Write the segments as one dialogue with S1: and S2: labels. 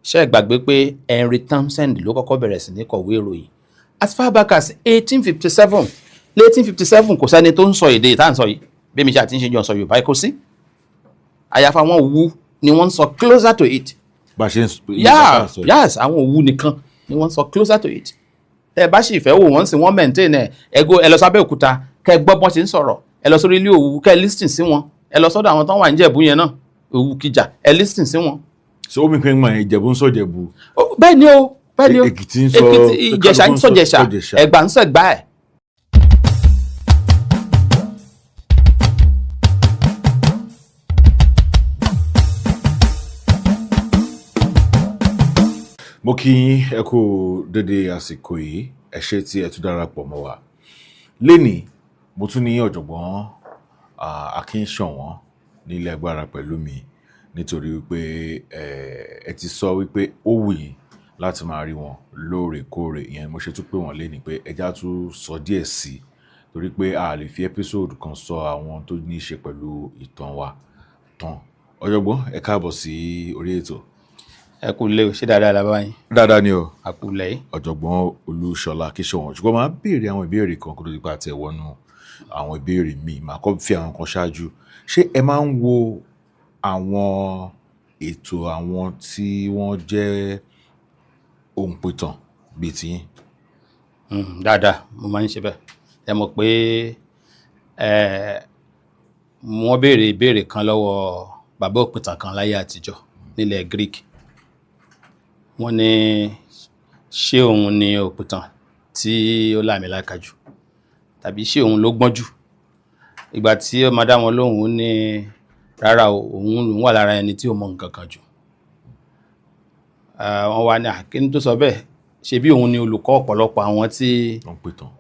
S1: ṣé ẹ gbàgbé pé Henry Townsend ló kọ́kọ́ bẹ̀rẹ̀ sí ní kọ̀wé ìròyìn as far back as 1857 lé 1857 kò sẹ́ni tó ń sọ èdè tá à ń sọ yìí bí mi ṣe àti ń ṣe jọ sọ Yorùbá kò sí àyàfà àwọn Òwu ni wọ́n ń sọ closer to it.
S2: bá a ṣe ń
S1: yes àwọn Òwu nìkan ni wọ́n ń sọ closer to it. tẹ́ ẹ bá sì fẹ́ wò wọ́n sì wọ́n maintain ẹ̀ ẹ lọ sábẹ́ òkúta kẹ́ ẹ gbọ́ bọ́n ṣe ń sọ̀rọ̀ ẹ lọ sórí ilé Òwu kẹ́ ẹ listen sí wọn ẹ lọ sọ́dọ̀ àwọn tó wà ní Ìjẹ̀bú yẹn náà Òwu Kìjà ẹ listen sí wọn.
S2: so omi pé mọ Ìjẹ̀bú ń sọ Ìjẹ̀bú.
S1: bẹ́ẹ̀ ni o
S2: Èkìtì ń sọ
S1: Ìjẹ̀ṣà ń sọ Ìjẹ̀ṣà Ẹ̀gbá ń sọ Ẹ̀gbá ẹ̀.
S2: mo kí yín ẹ kú dédé àsìkò yìí ẹ ṣé tí ẹ tún darapọ̀ mọ́ wa lénìí mo tún ní ọ̀jọ̀gbọ́n Akinsowon nílé agbára pẹ̀lú mi nítorí wípé ẹ ti sọ wípé ó wù yín láti máa rí wọn lóòrèkóòrè ìyẹn mo ṣe tún pè wọ́n lénìí pé ẹjá tún sọ díẹ̀ sí torí pé a lè fi ẹ́písòdù kan sọ àwọn tó ní í ṣe pẹ̀lú ìtàn wa tán. ọ̀jọ̀gbọ́n ẹ káàbọ̀ sí orí ètò.
S1: ẹ kú lé o ṣé dáadáa la bá yín.
S2: dáadáa ni o.
S1: a kú lẹ́yìn.
S2: ọ̀jọ̀gbọ́n Olúṣọlá Akinsowon ṣùgbọ́n máa béèrè àwọn ìbéèrè kan kó tó di pa àti ẹ̀wọ́nú àwọn ìbéèrè míì máa kọ́ fi àwọn kan ṣáájú. ṣé ẹ máa ń wo àwọn ètò àwọn tí wọ́n jẹ́ òǹpìtàn bíi tiyín?
S1: dáadáa mo máa ń ṣe bẹ́ẹ̀ ẹ mọ̀ pé wọ́n béèrè ìbéèrè kan lọ́wọ́ bàbá òpìtàn kan láyé àtijọ́ nílẹ̀ Greek wọ́n ní ṣé òun ni òpìtàn tí ó láàmìlàaka jù tàbí ṣé òun ló gbọ́n jù ìgbà tí ó máa dá wọn lóhùn ó ní rárá òun lòun wà lára ẹni tí ó mọ nǹkan kan jù. wọ́n wá ní àkíní tó sọ bẹ́ẹ̀ ṣe bí òun ni olùkọ́ ọ̀pọ̀lọpọ̀ àwọn tí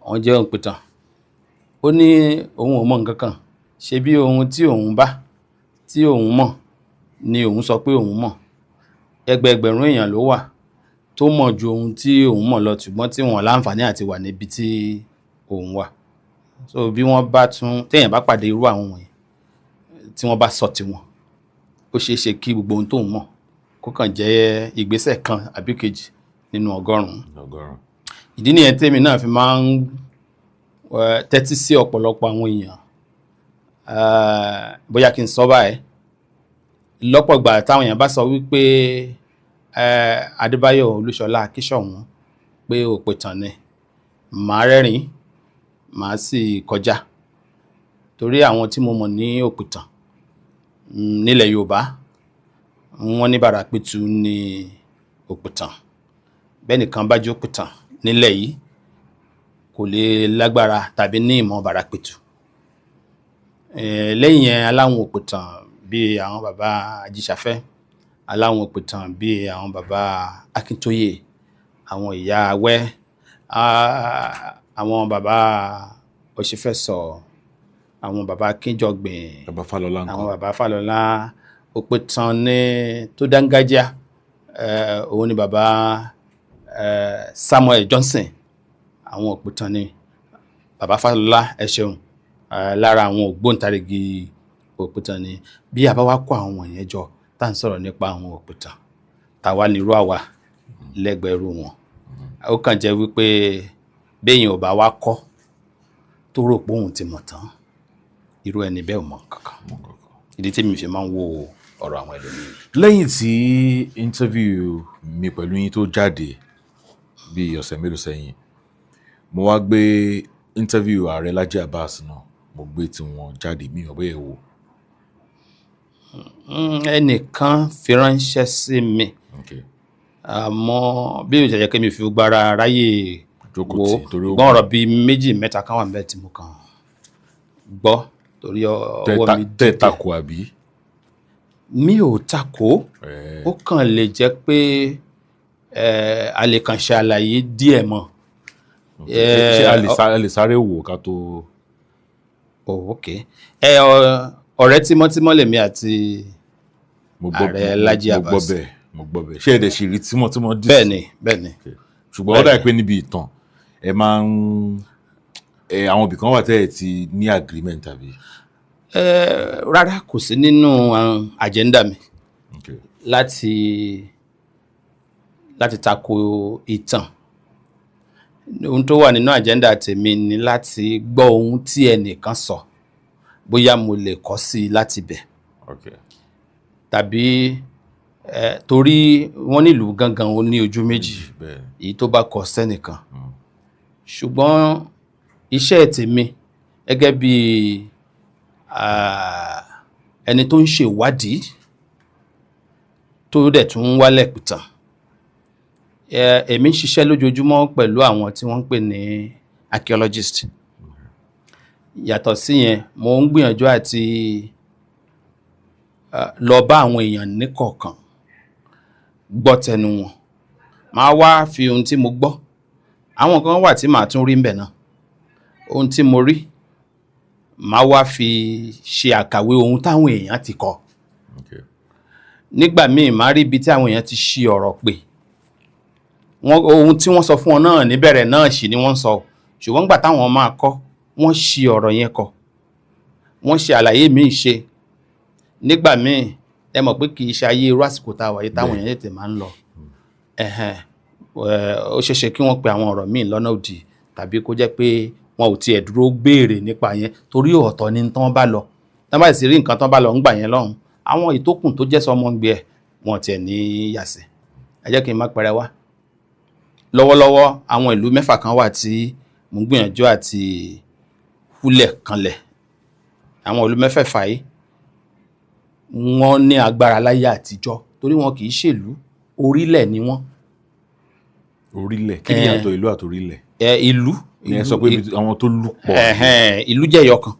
S1: wọ́n jẹ́ òǹpìtàn ó ní òun ò mọ nǹkan kan ṣe bí ohun tí òun bá tí òun mọ̀ ni òun sọ pé òun mọ̀ ẹgbẹẹgbẹ̀rún èèyàn ló wà tó mọ̀ ju ohun tí òun mọ̀ lọ ṣùgbọ́n tí wọ́n láǹfààní àti wà níbi tí òun wà. so bí wọ́n bá tún téèyàn bá pàdé irú àwọn wọ̀nyí tí wọ́n bá sọ tiwọn ó ṣeé ṣe kí gbogbo ohun tóun mọ̀ kó kàn jẹ́ ìgbésẹ̀ kan àbí kejì nínú ọgọ́rùn-ún. ìdí nìyẹn tèmi náà fi máa ń tẹ́tí sí ọ̀pọ̀lọpọ̀ àwọn èèyàn bóyá kí n sọ báyìí lọ́pọ̀ ìgbà táwọn èèyàn bá sọ wípé Adébáyọ̀ Olúṣọlá Akinsowon pé òpìtàn ni màá rẹ́rìn màá sì kọjá torí àwọn tí mo mọ̀ ní òpìtàn nílẹ̀ Yorùbá wọ́n ní Bàràpẹ̀tù ní òpìtàn bẹ́ẹ̀ nìkan bá jẹ́ òpìtàn nílẹ̀ yìí kò lè lágbára tàbí ní ìmọ̀ Bàràpẹ̀tù. lẹ́yìn yẹn aláwọn òpìtàn bíi àwọn bàbá Ajíṣafẹ́ aláwọn òpìtàn bíi àwọn bàbá Akíntóyè àwọn ìyá Awẹ́ àwọn bàbá Òṣìfẹ́sọ àwọn bàbá Kínjọgbìn àwọn bàbá Fálọlá òpìtàn ní tó dángájá òun ni bàbá Samuel Johnson àwọn òpìtàn ni bàbá Fálọlá ẹ ṣeun lára àwọn ògbóǹtarìgì òpìtàn ni bí a bá wá kó àwọn wọ̀nyẹn jọ tá à ń sọ̀rọ̀ nípa àwọn òpìtàn táwa nírú àwa lẹ́gbẹ̀ẹ́rú wọn ó kàn jẹ́ wípé béèyàn ò bá wá kọ́ tó rò pé òun ti mọ̀ tán irú ẹni bẹ́ẹ̀ ò mọ̀ kankan ìdí tí mi fi máa ń wo ọ̀rọ̀ àwọn ẹlòmíràn.
S2: lẹ́yìn tí interview mi pẹ̀lú yín tó jáde bíi ọ̀sẹ̀ mélòó sẹ́yìn mo wá gbé interview ààrẹ Lájí Abbas náà mo gbé tí wọ́n jáde mí ọ̀bẹ́ ẹ̀ wò.
S1: ẹnìkan fi ránṣẹ́ sí mi àmọ́ bí o jẹ́ kí mi fi gbára ráyè wo gbọ́n ọ̀rọ̀ bíi méjì mẹ́ta kan wà níbẹ̀ tí mo kàn gbọ́ torí ọwọ́ mi
S2: tẹ́ takò àbí.
S1: mi ò takò ó kàn lè jẹ́ pé a lè kàn ṣe àlàyé díẹ̀ mọ́.
S2: ṣé a lè sáré wò ká tó.
S1: ok ọ̀rẹ́ tímọ́tímọ́ lèmi àti ààrẹ Lájí Abbas.
S2: mo gbọ́ bẹ́ẹ̀ ṣé ẹ̀dẹ̀ ṣì rí tímọ́tímọ́ dì sí.
S1: bẹ́ẹ̀ni.
S2: ṣùgbọ́n ó dà pé níbi ìtàn ẹ máa ń àwọn ibì kan wà tẹ́ ẹ ti ní agreement tàbí.
S1: rárá kò sí nínú agenda mi láti láti tako ìtàn. Ohun tó wà nínú agenda tèmi ni láti gbọ́ ohun tí ẹnìkan sọ, bóyá mo lè kọ sí láti bẹ̀.
S2: Okay.
S1: Tàbí torí wọ́n nílùú gangan ó ní ojú méjì, èyí tó bá kọ sẹ́nìkan. Ṣùgbọ́n iṣẹ́ tèmi gẹ́gẹ́ bí ẹni tó ń ṣe ìwádìí tó dẹ̀ tún wálẹ̀ pìtàn, èmi ń ṣiṣẹ́ lójoojúmọ́ pẹ̀lú àwọn tí wọ́n ń pè ní archaeologist. Yàtọ̀ sí yẹn, mo ń gbìyànjú àti lọ bá àwọn èèyàn níkọ̀ọ̀kan, gbọ́ tẹnu wọn, máa wá fi ohun tí mo gbọ́, àwọn kan wà tí màá tún rí ńbẹ̀ náà, ohun tí mo rí máa wá fi ṣe àkàwé ohun táwọn èèyàn ti kọ. Nígbà míì máa rí ibi tí àwọn èèyàn ti ṣí ọ̀rọ̀ pé ohun tí wọ́n sọ fún wọn náà níbẹ̀rẹ̀ náà sì ni wọ́n sọ, ṣùgbọ́n nígbà táwọn máa kọ, wọ́n ṣí ọ̀rọ̀ yẹn kọ, wọ́n ṣe àlàyé míì ṣe. Nígbà míì ẹ mọ̀ pé kì í ṣe ayé irú àsìkò tá a wà yìí táwọn èèyàn tètè máa ń lọ. Ó ṣeéṣe kí wọ́n pe àwọn ọ̀rọ̀ míì lọ́nà òdì, tàbí kó jẹ́ pé wọn ò tiẹ̀ dúró béèrè nípa yẹn torí ọ̀tọ̀ ni tán bá lọ. Tán bá sì rí nǹkan tán bá lọ ń gbà yẹn lọ́hùn, àwọn ìtókùn tó jẹ́ sọmọngbé ẹ̀ wọn tiẹ̀ ní yàsí. Ẹ jẹ́ kí n má pẹrẹ wá. Lọ́wọ́lọ́wọ́ àwọn ìlú 6 kan wà tí mo ń gbìyànjú àti húlẹ̀ kanlẹ̀. Àwọn ìlú 6 yìí wọ́n ní agbára láyé àtijọ́ torí wọn kì í ṣèlú, orílẹ̀ ni wọ́n.
S2: Orílẹ̀? Kí ni ìyàtọ̀ ìlú àti orílẹ̀?
S1: Ìlú.
S2: Ẹ sọ pé àwọn tó lù pọ̀.
S1: Ìlú jẹ́ ẹyọ kan.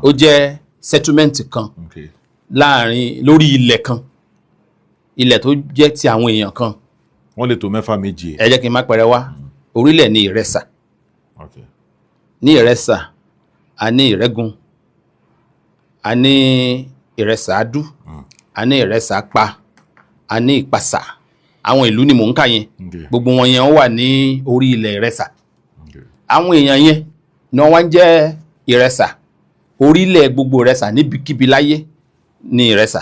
S1: Ó jẹ́ settlement kan lórí ilẹ̀ kan, ilẹ̀ tó jẹ́ ti àwọn èèyàn kan.
S2: Wọ́n lè tó 6 méjì.
S1: Ẹ jẹ́ kí n má pẹrẹ wá. Orílẹ̀ ní Ìrẹsà. Ní Ìrẹsà a ní Ìrẹ́gun, a ní Ìrẹsà Adú, a ní Ìrẹsà Pa, a ní Ìpasà. Àwọn ìlú ni mò ń kà yẹn. Gbogbo wọn yẹn wà ní orí ilẹ̀ Ìrẹsà. Àwọn èèyàn yẹn ni wọ́n jẹ́ Ìrẹsà. Orílẹ̀ gbogbo Ìrẹsà níbikíbi láyé ní Ìrẹsà.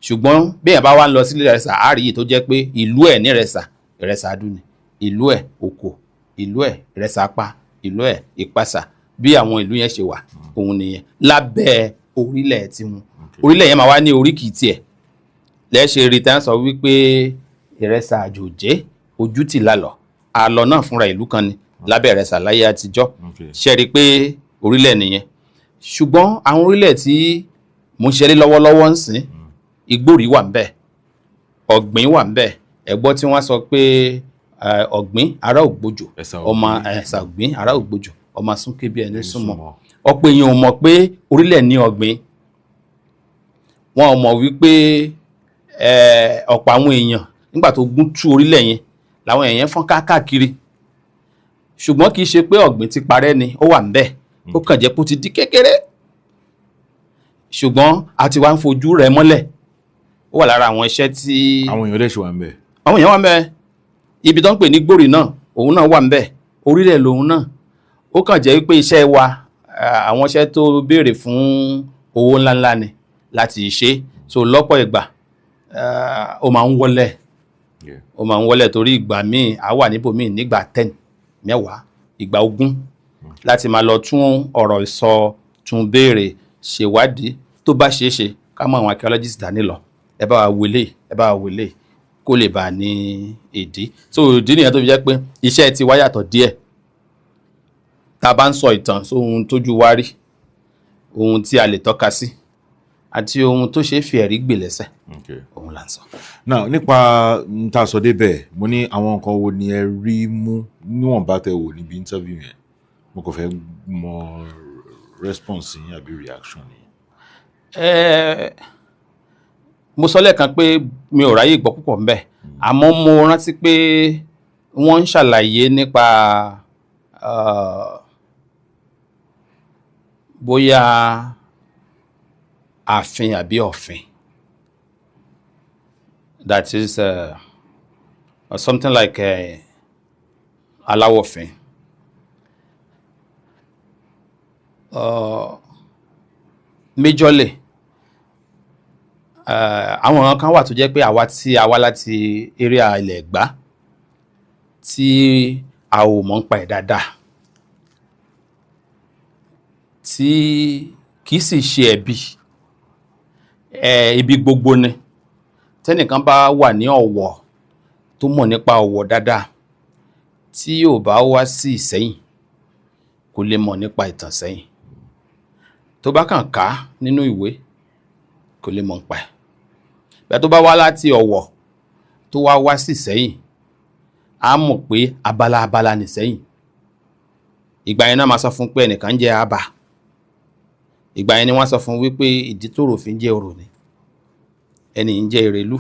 S1: Ṣùgbọ́n bí èèyàn bá wá ń lọ sí Ìrẹsà, á rí èyí tó jẹ́ pé ìlú ẹ̀ ní Ìrẹsà, Ìrẹsà Adú ni. Ìlú ẹ̀ Oko, ìlú ẹ̀ Ìrẹsà Pa, ìlú ẹ̀ Ìpasà. Bí àwọn ìlú yẹn ṣe wà, òun nìyẹn. Lábẹ́ orílẹ̀ tiwọn. Orílẹ̀ yẹn máa wá ní oríkì tiẹ̀. Lẹ́ṣẹ̀ rí tán sọ wípé Ìrẹsà àjòjé, ojútì lálọ̀. Àlọ́ náà fúnra ìlú kan ni lábẹ́ Ìrẹsà láyé àtijọ́. Ṣé rí pé orílẹ̀ nìyẹn. Ṣùgbọ́n àwọn orílẹ̀ tí mo ń ṣeré lọ́wọ́lọ́wọ́ ń sìn, Ìgbòrí wà ńbẹ̀, Ọ̀gbìn wà ńbẹ̀. Ẹ gbọ́ tí wọ́n sọ pé Ọ̀gbìn ará Ògbójò, ọmọ Ẹ̀sà Ọ̀gbìn ará Ògbójò, ọmọ súnkẹ́ bí ẹni súnmọ́. Ọ̀pọ̀ èèyàn ò mọ̀ pé orílẹ̀ ní Ọ̀gbìn. Wọn ò mọ̀ wípé ọ̀pọ̀ àwọn èèyàn nígbà tó gún tú orílẹ̀ yẹn làwọn èèyàn fọ́n káàkiri. Ṣùgbọ́n kì í ṣe pé Ọ̀gbìn ti parẹ́ ni, ó wà ńbẹ̀. Ó kàn jẹ́ pé ó ti di kékeré. Ṣùgbọ́n a ti wá ń fojú rẹ̀ mọ́lẹ̀. Ó wà lára àwọn iṣẹ́ tí
S2: àwọn èèyàn dẹ̀ ṣe wà ńbẹ̀.
S1: Àwọn èèyàn wà ńbẹ̀. Ibi tó ń pè ní Gbòrì náà, òun náà wà ńbẹ̀. Orílẹ̀ lòun náà. Ó kàn jẹ́ wípé iṣẹ́ wa, àwọn iṣẹ́ tó béèrè fún owó ńláńlá ni láti ṣe. So lọ́pọ̀ ìgbà ó máa ń wọlẹ̀. Ó máa ń wọlẹ̀ torí ìgbà míì á wà níbòmíì nígbà 10, 10, ìgbà 20 láti máa lọ tún ọ̀rọ̀ sọ, tún béèrè, ṣèwádìí tó bá ṣeé ṣe ká mọ àwọn archaeologist dání lọ. Ẹ bá wa wọlé, ẹ bá wa wọlé kó lè bá ní ìdí. So ìdí nìyẹn tó fi jẹ́ pé iṣẹ́ ti wá yàtọ̀ díẹ̀. Tá a bá ń sọ ìtàn sóhun tójú wa rí, ohun tí a lè tọ́ka sí, àti ohun tó ṣe é fi ẹ̀rí gbè lẹ́sẹ̀, òun là ń sọ.
S2: Now nípa n ta sọ débẹ̀, mo ní àwọn nǹkan wo ni ẹ rí mú níwọ̀nba tẹ́ wò níbi interview yẹn? Mo kàn fẹ́ mọ response yín àbí reaction yín.
S1: Mo sọ lẹ́ẹ̀kan pé mi ò ráyè gbọ́ púpọ̀ ńbẹ̀, àmọ́ mo rántí pé wọ́n ń ṣàlàyé nípa bóyá ààfin àbí ọ̀fìn. That is something like aláwọ̀fìn. Majorly àwọn kan wà tó jẹ́ pé àwa tí a wá láti area ilẹ̀ Ẹ̀gbá tí a ò mọ̀ ń pa ẹ̀ dáadáa, tí kìí sì ṣe ẹ̀bi, ibi gbogbo ni. Tẹ́nìkan bá wà ní Ọ̀wọ̀ tó mọ̀ nípa Ọ̀wọ̀ dáadáa, tí yóò bá wá sí Ìsẹ́yìn kò lè mọ̀ nípa ìtàn Ìsẹ́yìn. Tó bá kàn ká nínú ìwé kò lè mọ̀ nípa ẹ̀. Bẹ́ẹ̀ tó bá wá láti Ọ̀wọ̀ tó wá sí Ìsẹ́yìn, a mọ̀ pé abala ní Ìsẹ́yìn. Ìgbà yẹn náà máa sọ fún pé ẹnìkan ń jẹ́ Aba. Ìgbà yẹn ni wọ́n sọ fún wípé ìdí tó rò fi ń jẹ́ Orò ni, ẹni ń jẹ́ Ìrẹ̀lú.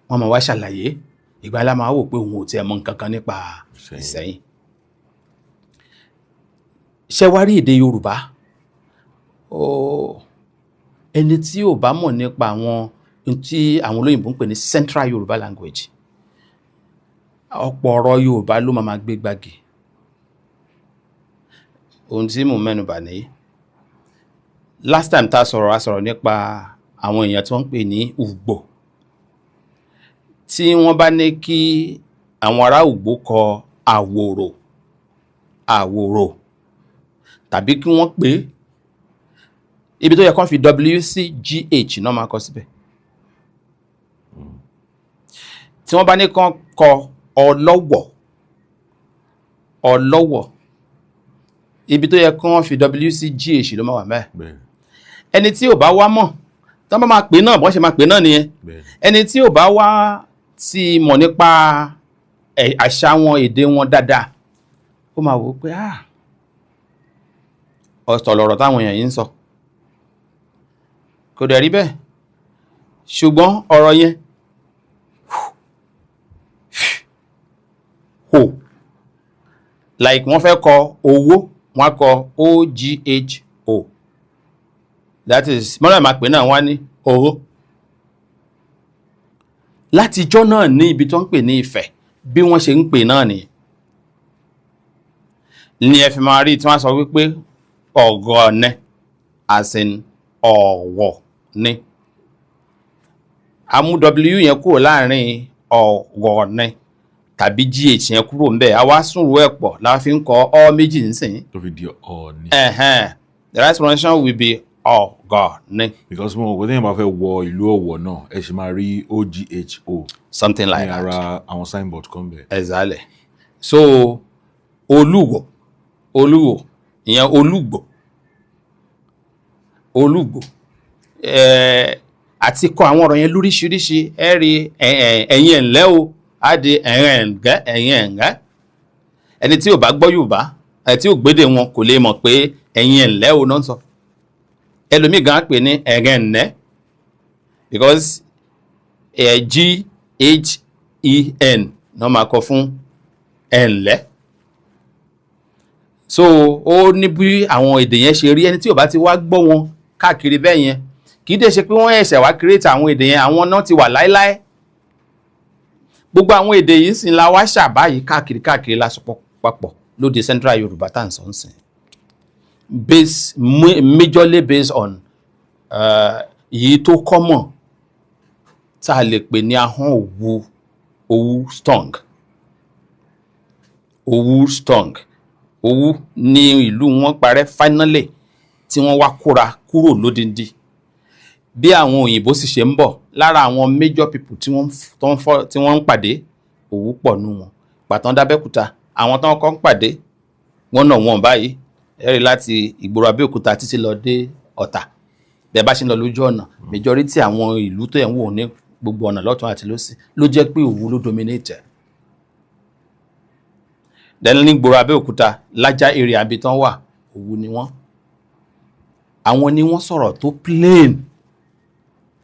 S1: Wọ́n máa wá ṣàlàyé. Ìgbà yẹn la máa wò pé òun ò tiẹ̀ mọ̀ nǹkan kan nípa Ìsẹ́yìn. Ṣé wá rí èdè Yorùbá? Ẹni tí ò bá mọ̀ nípa àwọn tí àwọn olóyìnbó ń pè ní Central Yorùbá language, ọ̀pọ̀ ọ̀rọ̀ Yorùbá ló máa gbé gbági. Ohun tí mo mẹ́nu bà nìyí. Last time a sọ̀rọ̀ nípa àwọn èèyàn tí wọ́n ń pè ní Ùgbò. Tí wọ́n bá ní kí àwọn ará Ùgbò kọ àwòrò tàbí kí wọ́n pè ibi tó yẹ kán fi WCGH náà máa kọ síbẹ̀. Tí wọ́n bá ní kán kọ ọlọ́wọ̀, ibi tó yẹ kán fi WCGH ló máa wà mẹ́ẹ̀. Ẹni tí ò bá wá mọ̀, tán bá máa pè náà bọ́n ṣe máa pè náà nìyẹn. Ẹni tí ò bá wá ti mọ̀ nípa àṣà wọn, èdè wọn dáadáa, ó máa wò pé ọ̀tọ̀ lọ̀rọ̀ táwọn èèyàn yìí ń sọ. Kò dẹ̀ rí bẹ́ẹ̀. Ṣùgbọ́n ọ̀rọ̀ yẹn like wọ́n fẹ́ kọ owó, wọ́n kọ OGHO. That is, mọ́nà máa pè náà wá ní owó. Látijọ́ náà ní ibi tó ń pè ní Ifẹ̀, bí wọ́n ṣe ń pè náà nìyẹn. Ní ẹ fi máa rí tí wọ́n sọ wípé Ọ̀gọ̀ọ̀nẹ, as in Ọ̀wọ̀ ni. A mú W yẹn kúrò láàrin Ọ̀gọ̀ọ̀nẹ tàbí GH yẹn kúrò ńbẹ̀, a wá sùnrù ẹ̀ pọ̀ la fi ń kọ ọ méjì nísìnyí.
S2: Tó fi di Ọ̀ọ̀ni.
S1: The right pronunciation will be Ọ̀gọ̀ọ̀nẹ.
S2: Because mo wọ́n tẹ́yìn bá fẹ́ wọ ìlú Ọ̀wọ̀ náà, ẹ ṣì máa rí OGHO.
S1: Something like that.
S2: Ní ara àwọn signboard kan bẹ̀.
S1: Exactly. So Olúwo, ìyẹn Olúgbò. Àti kọ àwọn ọ̀rọ̀ yẹn lóríṣiríṣi, ẹ rí ẹ̀yin ẹ̀ńlẹ́ o, á di ẹ̀yin ẹ̀ǹgẹ́. Ẹni tí ò bá gbọ́ Yorùbá, tí ò gbédè wọn kò lè mọ̀ pé ẹ̀yin ẹ̀ńlẹ́ o náà ń sọ. Ẹlòmíì gan pè ní ẹ̀rẹ̀ǹnẹ́ because GHEN náà máa kọ fún ẹ̀ńlẹ́. So ó ní bí àwọn èdè yẹn ṣe rí. Ẹni tí ò bá ti wá gbọ́ wọn káàkiri bẹ́ẹ̀ yẹn, kì í dé ṣe pé wọ́n ẹ̀ṣẹ̀ wá create àwọn èdè yẹn, àwọn náà ti wà láíláí. Gbogbo àwọn èdè yìí sì la wá ṣàbáyé káàkiri lásopọ̀ papọ̀ lóde Central Yorùbá tá à ń sọ ń sìn. Majorly based on yìí tó common tá a lè pè ní ahọ́n Owu Stong. Owu ní ìlú wọn parẹ́ finally tí wọ́n wá kúrò lódindi. Bí àwọn òyìnbó sì ṣe ń bọ̀, lára àwọn major people tí wọ́n ń pàdé, Owu pọ̀ nú wọn. Pàtàn d'Abẹ́òkúta, àwọn tán kọ́ ń pàdé wọ́n náà wọ́n báyìí. Ẹ rí láti ìgboro Abẹ́òkúta títí lọ dé Ọ̀tà. Bẹ́ẹ̀ bá ṣe ń lọ lójú ọ̀nà, majority àwọn ìlú tó yẹn wò ní gbogbo ọ̀nà lọ́tún àti lósì ló jẹ́ pé Owu ló dominate. Then ní ìgboro Abẹ́òkúta, lájá area àbí tán wà, Owu ni wọ́n. Àwọn ni wọ́n sọ̀rọ̀ tó plain,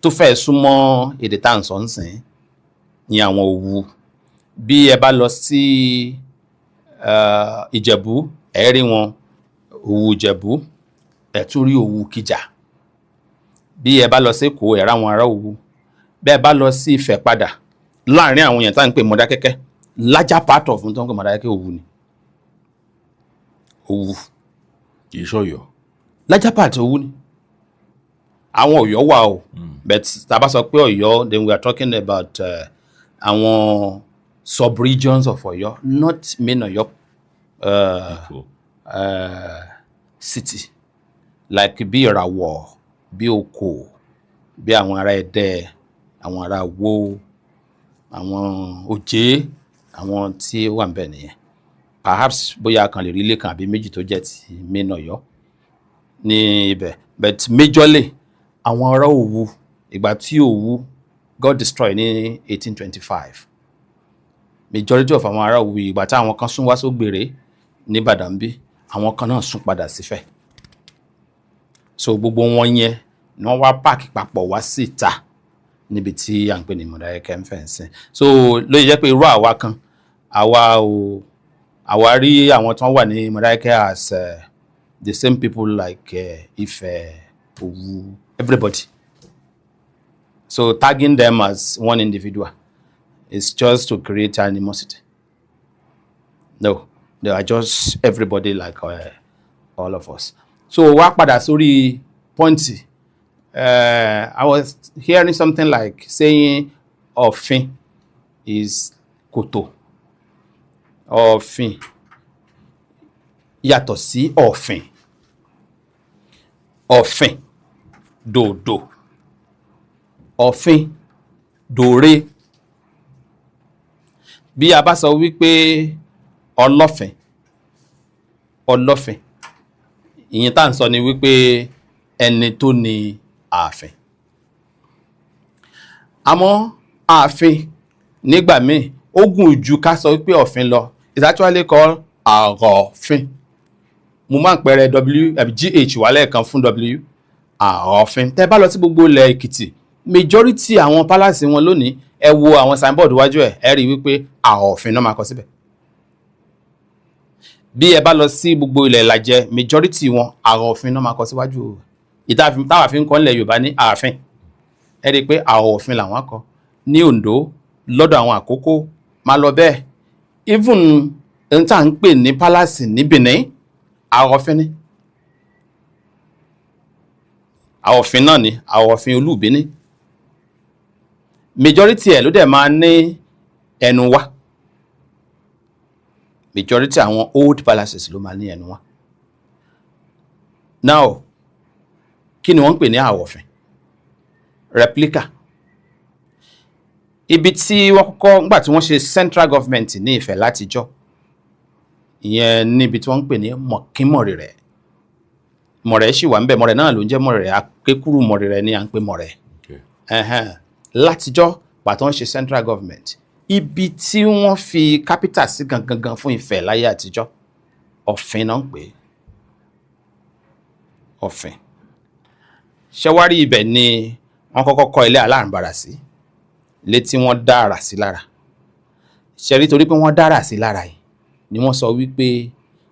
S1: tó fẹ́ súnmọ́ èdè tá à ń sọ ń sìn ní àwọn Owu. Bí ẹ bá lọ sí Ìjẹ̀bú, ẹ rí wọn, Owu Ìjẹ̀bú, ẹ tún rí Owu Kìjà. Bí ẹ bá lọ sí Èkó, ẹ ráwọn ará Owu. Bẹ́ẹ̀ bá lọ sí Ifẹ̀ padà, láàrin àwọn èèyàn tá à ń pè Mọdákẹ́kẹ́, larger part of tó ń pè Mọdákẹ́kẹ́ Owu ni. Owu.
S2: Kì í ṣọ̀yọ́.
S1: Larger part Owu ni. Àwọn Ọ̀yọ́ wà o, but tá bá sọ pé Ọ̀yọ́, then we are talking about àwọn sub-regions of Oyo, not main Oyo city, like bí Ìràwọ̀, bí Oko, bí àwọn ará Ẹdẹ, àwọn ará Wo, àwọn Òjé, àwọn tí wà ńbẹ̀ nìyẹn. Perhaps bóyá kan lè rí ilé kan àbí méjì tó jẹ́ ti main Ọ̀yọ́ ní ibẹ̀, but majorly àwọn ará Òwu, ìgbà tí Òwu got destroyed ní 1825. Majority of àwọn ará Òwu, ìgbà tí àwọn kan sún wá sógbèrè ní Ìbàdàn bí, àwọn kan náà sún padà sífẹ̀. So gbogbo wọn yẹn ni wọ́n wá páàkì papọ̀ wá sí ìta níbi tí à ń pè ní Mọdákẹ́kẹ́ ń fẹ̀sìn. So ló yẹ pé irú àwa kan, àwa rí àwọn tí wọ́n wà ní Mọdákẹ́kẹ́ as the same people like Ifẹ̀, Òwu, everybody. So tagging them as one individual is just to create animosity. No, they are just everybody like all of us. So wá padà sórí point. I was hearing something like saying ọ̀fin is kòtò. Ọ̀fin yàtọ̀ sí ọ̀fìn. Ọ̀fìn dòdò. Ọ̀fin dòre. Bí a bá sọ wípé ọlọ́fin, ọlọ́fin, ìyẹn tá ń sọ ni wípé ẹni tó ní ààfin. Àmọ́ ààfin nígbà míì ó gùn jù ká sọ wípé ọ̀fin lọ. It's actually called àrọ̀fin. Mo máa ń pẹ̀rẹ̀ GH wà lẹ́ẹ̀kan fún W. Àrọ̀fin. Tẹ́ bá lọ sí gbogbo ilẹ̀ Èkìtì, majority àwọn palace wọn lónìí, ẹ wo àwọn signboard wájú ẹ rí wípé àrọ̀fin náà máa kọ síbẹ̀. Bí ẹ bá lọ sí gbogbo ilẹ̀ Ìlàjẹ, majority wọn àrọ̀fin náà máa kọ síwájú. Táwa fi ń kọ́ ilẹ̀ Yorùbá ní ààfin. Ẹ rí pé àrọ̀fin làwọn kọ. Ní Oǹdó, lọ́dọ̀ àwọn Àkókó, máa lọ bẹ́ẹ̀. Even ohun tá à ń pè ní palace ní Benin, àrọ̀fin ni. Àrọ̀fin náà ni, àrọ̀fin Olúbìní. Majority ẹ̀ ló dẹ̀ máa ní ẹnu wá. Majority àwọn old palaces ló máa ní ẹnu wá. Now, kí ni wọ́n ń pè ní àrọ̀fin? Replica. Ibi tí wọ́n kọ́kọ́ nígbà tí wọ́n ṣe central government ní Ifẹ̀ látijọ́, ìyẹn níbi tí wọ́n ń pè ní Mọ̀kímọ̀rẹ̀rẹ̀. Mọ̀rẹ̀ ṣì wà ńbẹ̀, Mọ̀rẹ̀ náà ló ń jẹ́ Mọ̀rẹ̀rẹ̀, akékúrú Mọ̀rẹ̀rẹ̀ ni à ń pè Mọ̀rẹ̀. Látijọ́ pàtó ń ṣe central government. Ibi tí wọ́n fi capital sí gangan fún Ifẹ̀ láyé àtijọ́, Ọ̀fin náà ń pè é. Ọ̀fin. Ṣẹ́wárí ibẹ̀ ni wọ́n kọ́kọ́ kọ́ ilé alárànbarà sí, ilé tí wọ́n dá àrà sí lára. Ṣẹ́rí torí pé wọ́n dá àrà sí lára yìí ni wọ́n sọ wípé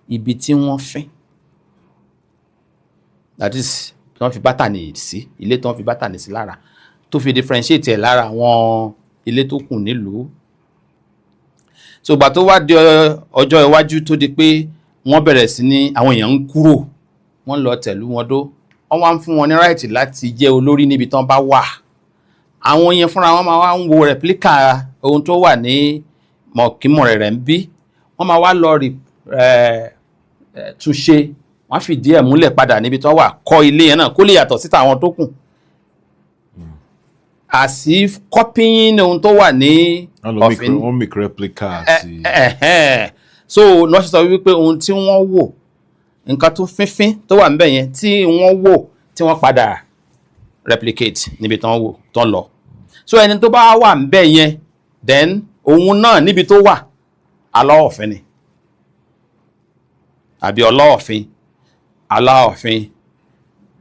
S1: ibi tí wọ́n fín, that is tí wọ́n fi bátànì sí, ilé tí wọ́n fi bátànì sí lára, tó fi differentiate ẹ̀ lára àwọn ilé tó kù nílùú. So gbà tó wá di ọjọ́ iwájú tó di pé wọ́n bẹ̀rẹ̀ sí ní àwọn èèyàn ń kúrò, wọ́n lọ tẹ̀lú wọn dó, wọ́n wá ń fún wọn ní right láti jẹ́ olórí níbi tán bá wà. Àwọn yẹn fúnra wọn máa wá ń wo replica ohun tó wà ní Mọ̀kímọ̀rẹ̀rẹ̀ ń bí, wọ́n máa wá lọ túnṣe, wọ́n fìdí ẹ̀ múlẹ̀ padà níbi tán wà, kọ́ ilé yẹn náà kó lè yàtọ̀ síta àwọn tó kù. As if copying ohun tó wà ní Ọ̀fin.
S2: Wọ́n make replica.
S1: So wọ́n sọ wípé ohun tí wọ́n wò, nǹkan tó fínfín tó wà níbẹ̀ yẹn tí wọ́n wò tí wọ́n padà replicate níbi tán wò tán lọ. So ẹni tó bá wà níbẹ̀ yẹn, then òun náà níbi tó wà Aláọ̀fin ni. Àbí Ọlọ́ọ̀fin, Aláọ̀fin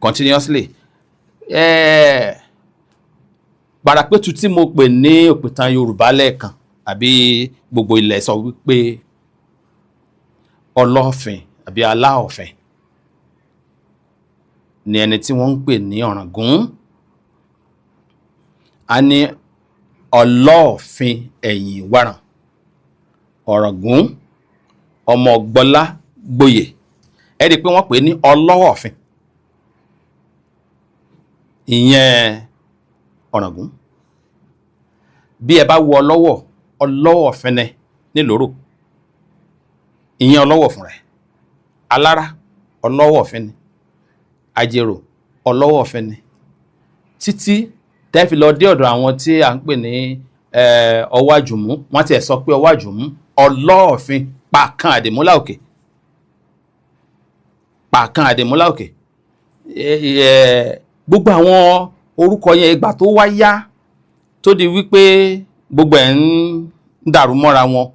S1: continuously. Bàràpẹ̀tù tí mo pè ní òpìtàn Yorùbá lẹ́ẹ̀kan àbí gbogbo ilẹ̀ sọ wípé Ọlọ́ọ̀fin àbí Aláọ̀fin ni ẹni tí wọ́n ń pè ní Ọ̀ràngún. A ní Ọlọ́ọ̀fin ẹ̀yìn wàràn, Ọ̀ràngún ọmọ Gbọ́lá gboyè. Ẹ rí pé wọ́n pè ní Ọlọ́ọ̀fin. Ìyẹn Ọ̀ràngún. Bí ẹ bá wo Ọlọ́wọ̀, ọlọ́wọ̀ fẹ́nẹ́ nílòrò ìyẹn ọlọ́wọ̀ fún rẹ̀ alára ọlọ́wọ̀ fẹ́ni àjèrò ọlọ́wọ̀ fẹ́ni títí tẹ́fi lọ dé ọ̀dọ̀ àwọn tí a ń pè ní ọwọ́ àjùmú wọ́n ti ẹ̀ sọ pé ọwọ́ àjùmú ọlọ́ọ̀fin pàkan àdèmúlà òkè pàkan àdèmúlà òkè gbogbo àwọn orúkọ yẹn ìgbà tó wá yá tó di wípé gbogbo ẹ̀ ń dàrú mọ́ra wọn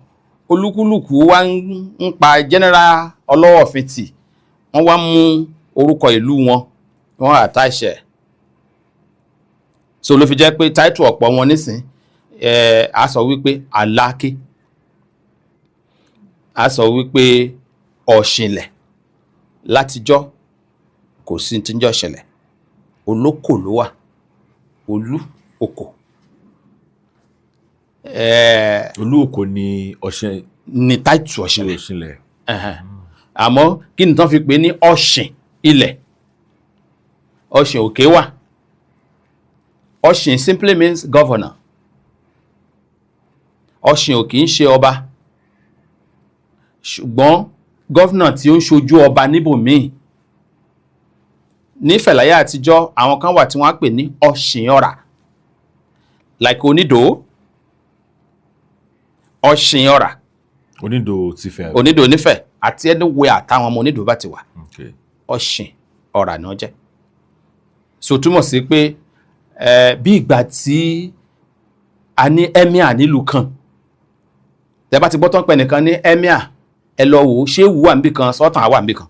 S1: olúkúlùkù wá ń pa general ọlọ́ọ̀fin tì wọ́n wá mú orúkọ ìlú wọn wọ́n àtàṣẹ so ló fi jẹ́ pé táìtù ọ̀pọ̀ wọn nísìn a sọ wípé aláké a sọ wípé ọ̀ṣìnlẹ̀ látijọ́ kò sí tí ń jẹ́ ọ̀ṣìnlẹ̀ olóko ló wà olú oko
S2: olú oko ni ọ̀ṣìn
S1: ní táìtù ọ̀ṣìnlẹ̀
S2: ọ̀ṣìnlẹ̀
S1: àmọ́ kí ni tán fi pè ní ọ̀ṣìn ilẹ̀ ọ̀ṣìn òkè wà ọ̀ṣìn simply means governor ọ̀ṣìn ò kì í ṣe ọba ṣùgbọ́n governor tí ó ń ṣojú ọba níbòmíì ní fẹ̀láyé àtijọ́ àwọn kan wà tí wọ́n á pè ní ọ̀ṣìn ọ̀rà like onídò ọ̀ṣìn ọ̀rà
S2: onídò ti fẹ́
S1: onídò nífẹ̀ àti anywhere àtàwọn ọmọ onídò bá ti wà ọ̀ṣìn ọ̀rà ni wọ́n jẹ́ so túmọ̀ sí pé bí ìgbà tí a ní emir nílùú kan tẹ́ bá ti gbọ́ tán pé nìkan ní emir ẹ lọ wò ó ṣé wù wà níbì kan sọ́tàn àwà níbì kan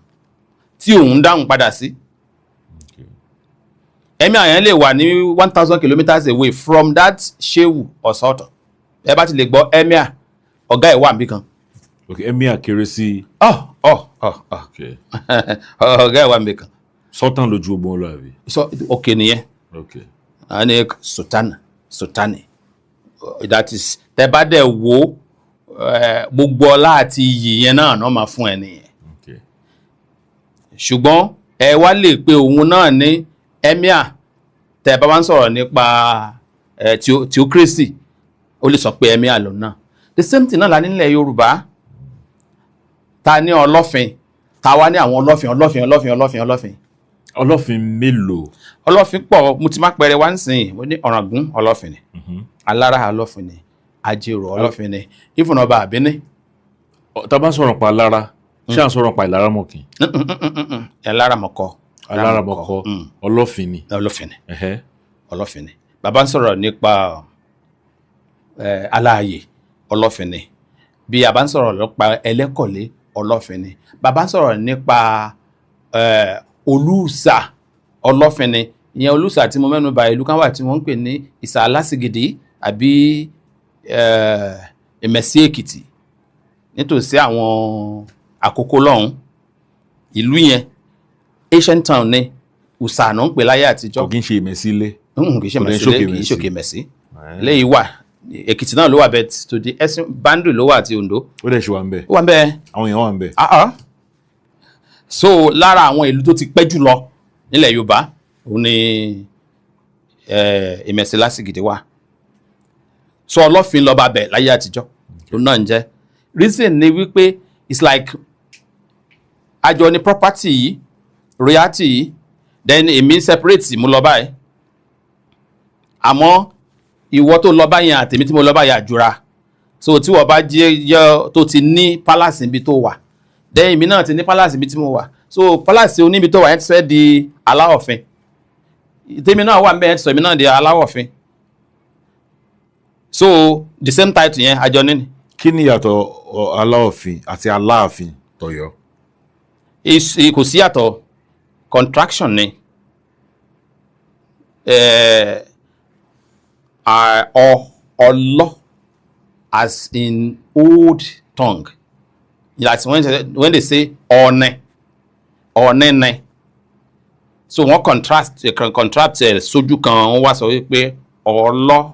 S1: tí òun dáhùn padà sí emir yẹn lè wà ní 1000 kilometers away from that shehu or sultan ẹ bá ti lè gbọ́ emir ọ̀gá ẹ̀ wà níbì kan.
S2: ok emir kéré sí.
S1: ọ̀gá ẹ̀ wà níbì kan.
S2: sultan lójú ogun ọlọ àbí.
S1: ok nìyẹn.
S2: ok
S1: a ní sultani that is tẹ́ bá dẹ̀ wo gbogbo ọlá àti iyì yẹn náà máa fún ẹ nìyẹn.
S2: ok
S1: ṣùgbọ́n ẹ wá lè pe òun náà ní emir tẹ́ bá wá ń sọ̀rọ̀ nípa theocracy ó lè sọ pé emir lòun náà the same thing náà la nílẹ̀ Yorùbá ta ní ọlọ́fin ta wá ní àwọn ọlọ́fin
S2: ọlọ́fin mélòó.
S1: ọlọ́fin pọ̀ mo ti má pẹrẹ wá nísìnyí mo ní ọ̀ràngún ọlọ́fin ni alára ọlọ́fin ni àjèrò ọlọ́fin ni ìfúnná ọba àbíní.
S2: tá bá sọ̀rọ̀ pa lára ṣé à ń sọ̀rọ̀ pa ìlara mọ̀kìn.
S1: lára mọ̀kọ.
S2: alára mọ̀kọ ọlọ́fin ni.
S1: ọlọ́fin ni bàbá ń sọ̀rọ̀ nípa aláàyè ọlọ́fin ni bí a bá ń sọ̀rọ̀ nípa ẹlẹ́kọ̀lé ọlọ́fin ni bàbá ń sọ̀rọ̀ nípa olùsà ọlọ́fin ni ìyẹn olùsà tí mo mẹ́nu bà ìlú kan wà tí wọ́n ń pè ní ìsà alásìgìdì àbí ìmẹ̀sí èkìtì nítòsí àwọn àkókò lọ́hùn ìlú yẹn ancient town ni ùsànà ń pè láyé àtijọ́.
S2: kò kí n ṣe ìmẹ̀sí ilé.
S1: kì í ṣe ìmẹ̀sí ilé kì í ṣòkè ìmẹ̀sí lẹ́yìn wà èkìtì náà ló wà bẹ́ẹ̀ to the ẹ̀sìn báńdù ló wà àti Oǹdó.
S2: ó dẹ̀ ṣe wà ń bẹ̀.
S1: ó wà ń bẹ̀.
S2: àwọn èèyàn wà ń bẹ̀.
S1: so lára àwọn ìlú tó ti pẹ́ jù lọ nílẹ̀ Yorùbá òun ni ìmẹ̀sí lásìgìdì wà so ọlọ́fin lọ́ba bẹ̀ láyé àtijọ́ ló náà ń jẹ́ reason ni wípé it's like àjọ ni property yìí royalty yìí then èmi separate mo lọ báyìí àmọ́ ìwọ tó lọ báyìí àtèmi tí mo lọ báyìí àjùra so tí wọ́n bá jẹ́ tó ti ní palace níbi tó wà then èmi náà ti ní palace níbi tí mo wà so palace oníbi tó wà yẹn ti fẹ́ di aláọ̀fin tèmi náà wà mẹ́ẹ̀ sọ èmi náà di aláwọ̀fin so the same title yẹn àjọ níní.
S2: kí ni ìyàtọ̀ aláọ̀fin àti aláàfin tọ̀yọ́.
S1: kò sí yàtọ̀ contraction ni ọlọ́ as in old tongue like when they say ọ̀nẹ́nẹ́ so wọ́n contract sójú kan wọ́n wá sọ wípé ọlọ́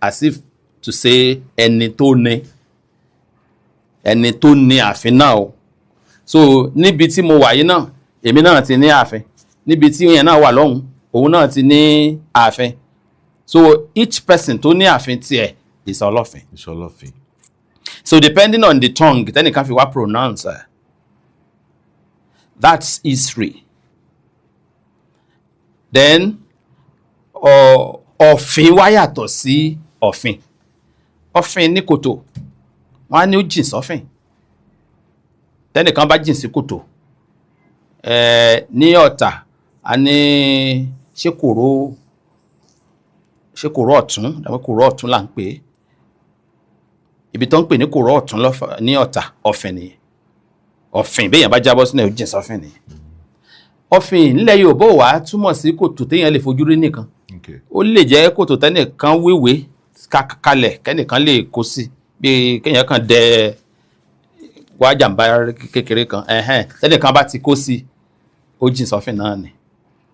S1: as if to say ẹni tó ní ààfin náà o so níbi tí mo wà yìí náà èmi náà ti ní ààfin níbi tí yẹn náà wà lọ́hùn òun náà ti ní ààfin so each person tó ní ààfin tiẹ̀ is ọlọ́fin.
S2: ìṣọlọ́fin.
S1: So depending on the tongue tẹ́nìkan fi wá pronounce that's history. Then ọ̀fin wá yàtọ̀ sí ọ̀fin. Ọ̀fin ní kòtò wọ́n á ní ó jìn sọ́fìn. Tẹ́nìkan bá jìn sí kòtò ní Ọ̀tà a ní ṣé kòró ọ̀tún àbí kòró ọ̀tún là ń pè é. Ibi tó ń pè ní kòró ọ̀tún ní Ọ̀tà ọ̀fìn nìyẹn. Ọ̀fìn béèyàn bá jábọ́ sínú ẹ̀ ó jìn sọ́fìn nìyẹn. Ọ̀fìn nílẹ̀ Yorùbá ò wá túmọ̀ sí kòtò téèyàn lè fojú rí nìkan. Ó lè jẹ́ kòtò tẹ́nìkan wéwèé kalẹ̀ kẹ́nìkan lè kó sí bí kéèyàn kan dẹ wá jàǹbá kékeré kan tẹ́nìkan bá ti kó sí ó jìn sọ́fìn náà ni.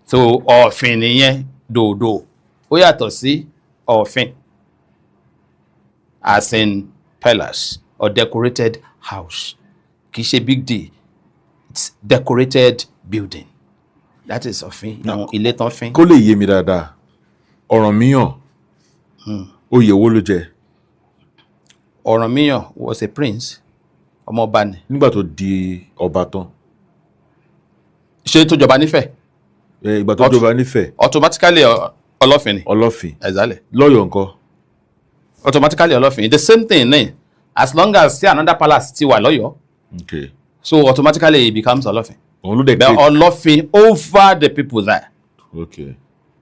S1: So ọ̀fìn nìyẹn dòdò ó yàtọ̀ sí ọ̀fìn as in palace or decorated house. Kì í ṣe big deal, it's decorated building. That is ọ̀fìn àwọn ilé tán fín.
S2: Kó lè yé mi dáadáa Ọ̀rànmíyàn oyè wo ló jẹ?
S1: Ọ̀rànmíyàn was a prince, ọmọ ọba ni.
S2: Nígbà tó di ọba tán.
S1: Ṣé tó jọba nífẹ̀?
S2: Ìgbà tó jọba nífẹ̀.
S1: Automatically ọlọ́fin ni.
S2: Ọlọ́fin.
S1: Exactly.
S2: Lọ́yọ̀ ńkọ́?
S1: Automatically ọlọ́fin. The same thing ni. As long as say another palace ti wà lọ́yọ̀.
S2: Okay.
S1: So automatically he becomes ọlọ́fin.
S2: Òun ló dẹ̀
S1: But ọlọ́fin over the people there.
S2: Okay.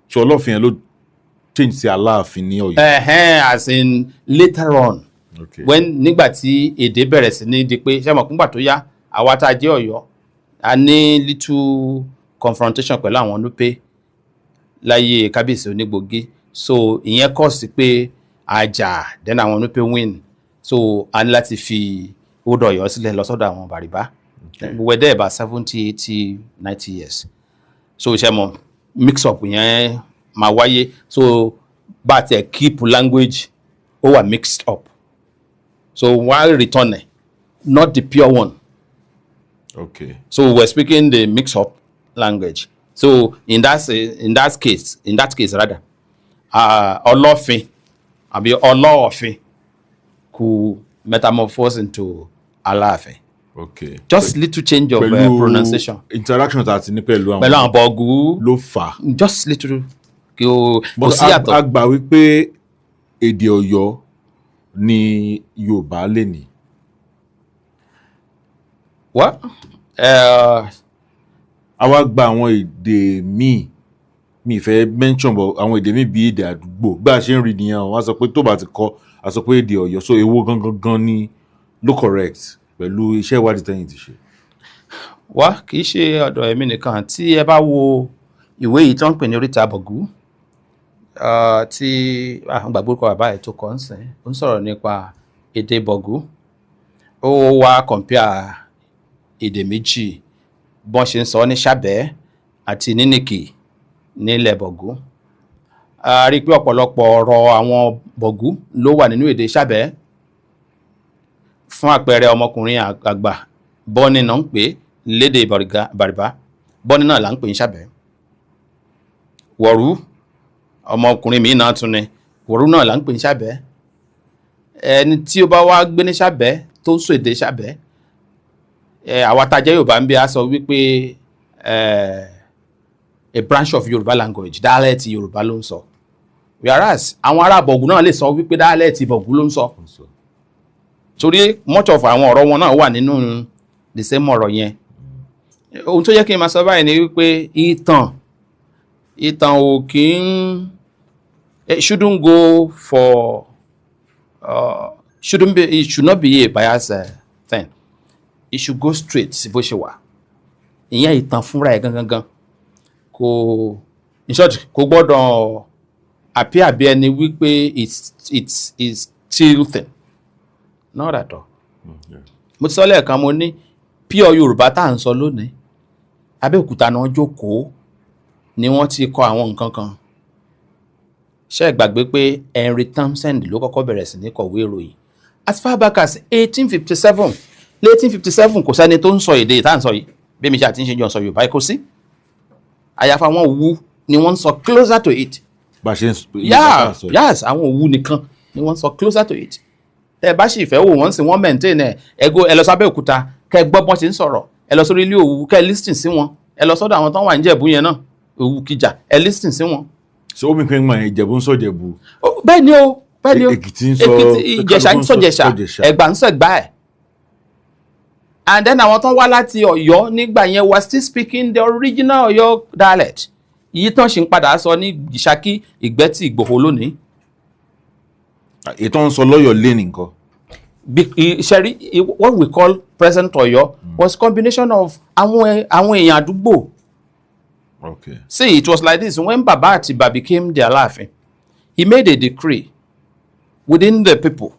S2: So ọlọ́fin yẹn ló change sí Aláàfin ní Ọ̀yọ́.
S1: As in later on.
S2: Okay.
S1: When nígbà tí èdè bẹ̀rẹ̀ sí ní di pé ṣé mọ̀ kúngbà tó yá àwa tá a jẹ́ Ọ̀yọ́ a ní little confrontation pẹ̀lú àwọn Núpé láyé kábíyèsí Onígbògí. So ìyẹn kọ́ sí pé àjà then àwọn Núpé win. So a ní láti fi Odò Ọ̀yọ́ sílẹ̀ lọ sọ́dọ̀ àwọn Bàrìbá. We were there about 70, 80, 90 years. So ṣé mọ̀ mix up yẹn máa wáyé. So bá a tẹ̀ keep language ó wà mixed up. So while returning, not the pure one.
S2: Okay.
S1: So we're speaking the mix-up language. So in that case rather, ọlọ́fin àbí ọlọ́ọ̀fin could metamorphose into Aláàfin.
S2: Okay.
S1: Just little change of pronunciation.
S2: Interaction that ní pẹ̀lú
S1: àwọn Bọ̀gú
S2: ló fà.
S1: Just little. Kò sí yàtọ̀.
S2: A gbà wípé èdè Ọ̀yọ́ ni Yorùbá lè ní.
S1: What?
S2: Àwa gba àwọn èdè mi fẹ́ mention bọ̀ àwọn èdè mi bí èdè àdúgbò bá a ṣe ń rí nìyẹn wọ́n á sọ pé tó bá ti kọ́ a sọ pé èdè Ọ̀yọ́ so èwo gangan ni ló correct pẹ̀lú iṣẹ́ ìwádìí tẹ́yìn ti ṣe.
S1: Wá kì í ṣe ọ̀dọ̀ èmi nìkan tí ẹ bá wo ìwé yìí tó ń pè ní Oríta Bọ̀gú tí gbàgbórúkọ bàbá ẹ̀ tó kọ́ ń sìn ó ń sọ̀rọ̀ nípa èdè Bọ̀gú. Ó wá compare èdè méjì bọ́n ṣe ń sọ ní Ṣàbẹ́ àti Nínìkì nílẹ̀ Bọ̀gú. A rí pé ọ̀pọ̀lọpọ̀ ọ̀rọ̀ àwọn Bọ̀gú ló wà nínú èdè Ṣàbẹ́. Fún àpẹẹrẹ ọmọkùnrin àgbà bọ́ni náà ń pè lédè Bàrìbá bọ́ni náà là ń pè ní Ṣàbẹ́. Wọ̀rú ọmọkùnrin míì náà tún ni wọ̀rú náà là ń pè ní Ṣàbẹ́. Ẹni tí ó bá wá gbé ní Ṣàbẹ́ tó ń sọ èdè Ṣàbẹ́ àwa tá jẹ́ Yorùbá ń bí a sọ wípé a branch of Yorùbá language dialect Yorùbá ló ń sọ. Whereas àwọn ará Bọ̀gú náà lè sọ wípé dialect Bọ̀gú ló ń sọ. Torí much of àwọn ọ̀rọ̀ wọn náà wà nínú the same ọ̀rọ̀ yẹn. Ohun tó yẹ kí n máa sọ báyìí ni wípé ìtàn ò kí ń it shouldn't go for it should not be a biased thing. It should go straight sí bó ṣe wà. Ìyẹn ìtàn fúnra ẹ̀ gangan kò in short kò gbọ́dọ̀ appear bí ẹni wípé it's still thing. Not at all. Mo ti sọ lẹ́ẹ̀kan mo ní pure Yorùbá tá à ń sọ lónìí Abẹ́òkúta náà jókòó ni wọ́n ti kọ àwọn nǹkan kan. Ṣé ẹ gbàgbé pé Henry Townsend ló kọ́kọ́ bẹ̀rẹ̀ sí ní kọ̀wé ìròyìn as far back as 1857. 1857 kò sẹ́ni tó ń sọ èdè tá à ń sọ yìí bí mi ṣe àti ń ṣe jọ sọ Yorùbá kò sí. Àyàfà àwọn Òwu ni wọ́n ń sọ closer to it.
S2: Bá ṣe ń
S1: yes àwọn Òwu nìkan ni wọ́n sọ closer to it. Tẹ́ bá sì fẹ́ wò wọ́n sì wọ́n maintain ẹ lọ sábẹ́ òkúta kẹ́ gbọ́ bọ́n ṣe ń sọ̀rọ̀, ẹ lọ sórí ilé Òwu kẹ́ listen sí wọn, ẹ lọ sọ́dọ̀ àwọn tán wà ní Ìjẹ̀bú yẹn náà Òwu Kìjà ẹ listen sí wọn.
S2: So ó mi pé mọ̀ Ìjẹ̀bú ń sọ Ìjẹ̀bú.
S1: Bẹ́ẹ̀ ni o, bẹ́ẹ̀ ni o.
S2: Èkìtì ń sọ
S1: Ìjẹ̀ṣà ń sọ Ìjẹ̀ṣà, Ẹ̀gbá ń sọ Ẹ̀gbá ẹ̀. And then àwọn tán wá láti Ọ̀yọ́ nígbà yẹn were still speaking the original Ọ̀yọ́ dialect. Yìí tán ṣì ń padà sọ ní Ìṣakí, Ìgbẹ́tì, Ìgbòho lónìí.
S2: Ètò ń sọ lọ́yọ̀ lẹ́nìí nǹkan.
S1: What we call present Ọ̀yọ́ was combination of àwọn èèyàn àdúgbò.
S2: Okay.
S1: See, it was like this. When Baba Atiba became the Aláàfin, he made a decree within the people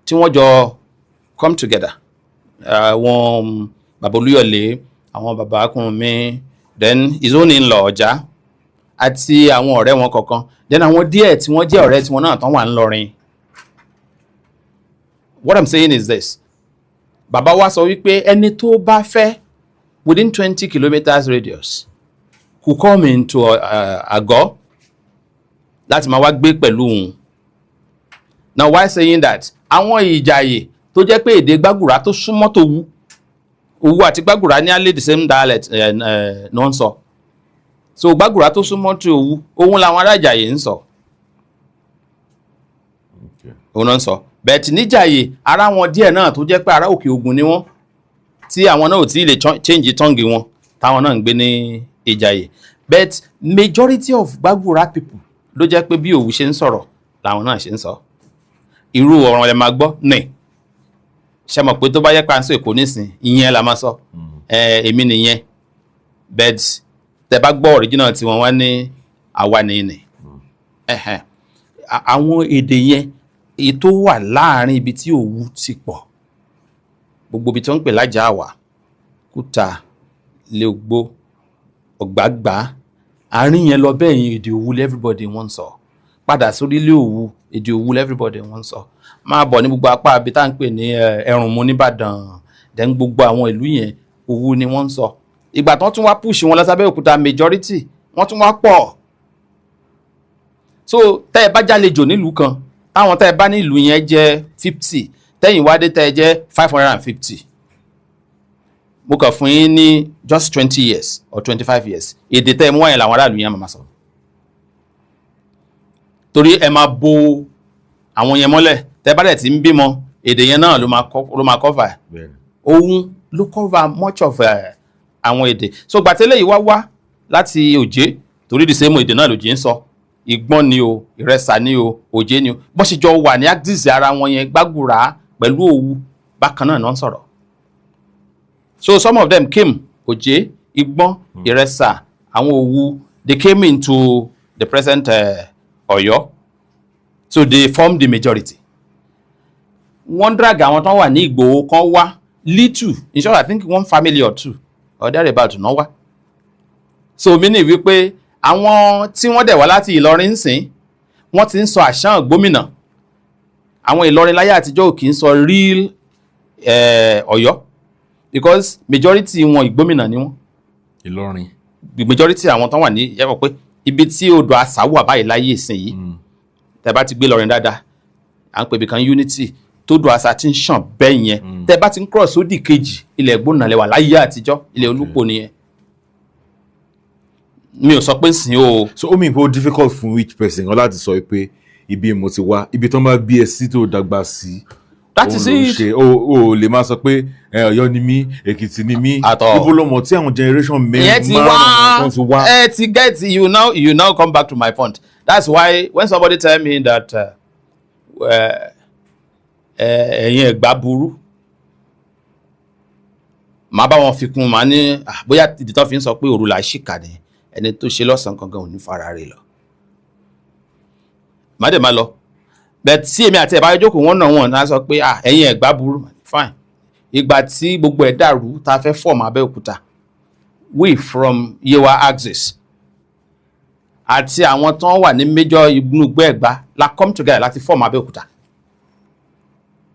S1: tí wọ́n jọ come together. Àwọn Baba Olúyọ̀lé, àwọn Baba Akúnmi, then his own in-law Ọjà, àti àwọn ọ̀rẹ́ wọn kọ̀ọ̀kan. Then àwọn díẹ̀ tí wọ́n jẹ́ ọ̀rẹ́ tí wọ́n náà tán wà ńlọrin. What I'm saying is this. Baba wa sọ wípé ẹni tó bá fẹ́ within 20 kilometers radius could come into Àgọ́ láti máa wá gbé pẹ̀lú òun. Now why saying that? Àwọn Ìjàyè tó jẹ́ pé èdè Gbàgùrà tó súnmọ́ t'Òwu, Òwu àti Gbàgùrà ní alẹ́ the same dialect náà ń sọ. So Gbàgùrà tó súnmọ́ t'Òwu, òun làwọn ará Ìjàyè ń sọ. Òun náà ń sọ. Bẹ̀ẹ̀tì níjàyè ara wọn díẹ̀ náà tó jẹ́ pé ará Òkè Ògùn ni wọ́n, tí àwọn náà ò tí lè change tongue wọn, táwọn náà ń gbé ní Ìjàyè. But majority of Gbàgùrà people ló jẹ́ pé bí Òwu ṣe ń sọ̀rọ̀ làwọn náà ṣe ń sọ. Irú ọ̀ràn lè máa gbọ́ ní ṣe mọ̀ pé tó bá yẹ pé à ń sọ Èkó nísìn ìyẹn la máa sọ èmi nìyẹn. But tẹ bá gbọ́ original tí wọ́n wá ní àwa nìyẹn. Àwọn èdè yẹn èyí tó wà láàrin ibi tí Òwu ti pọ̀, gbogbo ibi tí wọ́n ń pè lájà àwà, Kúta, Ilé-Ògbó, Ọ̀gbàgbà, àárín yẹn lọ bẹ́ẹ̀ yẹn èdè Òwu everybody wọ́n sọ. Padà sórí ilé Òwu, èdè Òwu everybody wọ́n sọ. Máa bọ̀ ní gbogbo apá ibi tá ń pè ní Ẹ̀rùnmú nìbàdàn, then gbogbo àwọn ìlú yẹn Òwu ni wọ́n sọ. Ìgbà tí wọ́n tún wá push wọn lọ sábẹ́ Òkúta majority wọ́n tún wá pọ̀. So tẹ́ ẹ bá jálejò nílùú kan, táwọn tẹ́ ẹ bá ní ìlú yẹn jẹ́ 50, tẹ́yìn wádé tẹ́ ẹ jẹ́ 550. Mo kàn fún yín ní just 20 years or 25 years. Èdè tẹ́ ẹ mú wáyẹn làwọn aráàlú yẹn máa sọ. Torí ẹ máa bo àwọn yẹn mọ́lẹ̀, tẹ́ bá dẹ̀ ti ń bímọ, èdè yẹn náà ló máa cover. Òun ló cover much of àwọn èdè. So gbàtẹ́lẹ̀ yìí wá láti Òjé, torí the same èdè náà lòjé ń sọ. Ìgbọ́n ni o, Ìrẹsà ni o, Òjé ni o. Bó ṣe jọ wà ní axis ara wọn yẹn Gbàgùrà pẹ̀lú Òwu bákan náà ń sọ̀rọ̀. So some of them came, Òjé, Ìgbọ́n, Ìrẹsà, àwọn Òwu, they came into the present Ọ̀yọ́. So they formed the majority. Wọ́n drag àwọn tán wà ní Ìgbòho kan wá, little, in short I think one family or two, or thereabout náà wá. So meaning wípé àwọn tí wọ́n dẹ̀ wá láti Ìlọrin ń sìn, wọ́n ti ń sọ àṣàn gómìnà. Àwọn Ìlọrin láyé àtijọ́ ò kì í sọ real Ọ̀yọ́, because majority wọn Ìgbómìnà ni wọ́n.
S2: Ìlọrin.
S1: Majority àwọn tán wà ní yẹ́pọ̀ pé ibi tí odò Àṣà wà báyìí láyé ìsìn yìí, tẹ́ bá ti gbé Ìlọrin dáadáa, à ń pè ibìkan Unity, tó odò Àṣà ti ń ṣàn bẹ́ẹ̀ yẹn. Tẹ́ bá ti ń cross sódì kejì, ilẹ̀ Ìgbónà lẹ́wà láyé àtijọ́, ilẹ̀ Olúpò nìyẹn. Mi ò sọ pé sìn o.
S2: So ó mean pé ó difficult fún each person kan láti sọ pé ibi mo ti wá, ibi tó máa bí ẹ sí tó dàgbà sí.
S1: That is it.
S2: O lè máa sọ pé Ọ̀yọ́ ni mí, Èkìtì ni mí. Ibo ló mọ̀ tí àwọn generation mẹ́rin márùn-ún ti wá.
S1: Ti get you now come back to my point. That's why when somebody tell me that ẹ̀yin Ẹ̀gbá burú, màá bá wọn fi kún, màá ní bóyá ìdí tó fi ń sọ pé òru là ṣìkà ni, ẹni tó ṣe lọ́sàn-án kankan ò ní fara rẹ̀ lọ. Má dẹ̀ máa lọ. But sí èmi àti ẹ̀bá jókòó wọ́n náà wọ́n náà sọ pé ẹ̀yin Ẹ̀gbá burú, fine. Ìgbà tí gbogbo ẹ̀ dàrú ta fẹ́ form Abẹ́òkúta, we from Yewa axis àti àwọn tán wà ní major ìgbónúgbó Ẹ̀gbá la come together láti form Abẹ́òkúta.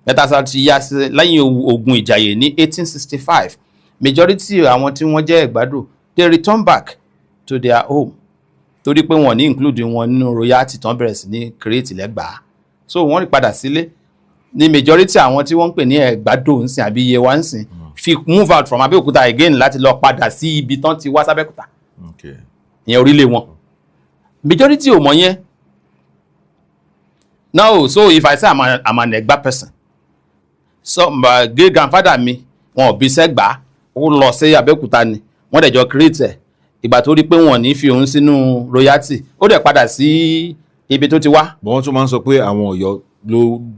S1: Mẹ́ta ti yá sí lẹ́yìn ogun Ìjàyè ní 1865. Majority àwọn tí wọ́n jẹ́ Ẹ̀gbádò, they return back to their home. Torí pé wọ́n ní include wọn nínú royalty tán bẹ̀rẹ̀ sí ní create l'Ẹ̀gbá. so wọ́n rí padà sílé ní majority àwọn tí wọ́n ń pè ní Ẹ̀gbádò ń sìn àbí Yewa ń sìn fi move out from Abẹ́òkúta again láti lọ padà sí ibi tán ti wá sábẹ́òkúta ìyẹn orílẹ̀ wọn majority ò mọ̀ yẹn. No, so if I say I'm an Ẹ̀gbá person, so my great grandfather mi wọn ò bí sẹ́gbàá ó lọ sí Abẹ́òkúta ni wọ́n dẹ̀ jọ create ẹ̀ ìgbà tó rí pé wọ́n ní fi òun sínú royalty ó dẹ̀ padà sí ibi tó ti wá.
S2: But wọ́n tún máa ń sọ pé àwọn Ọ̀yọ́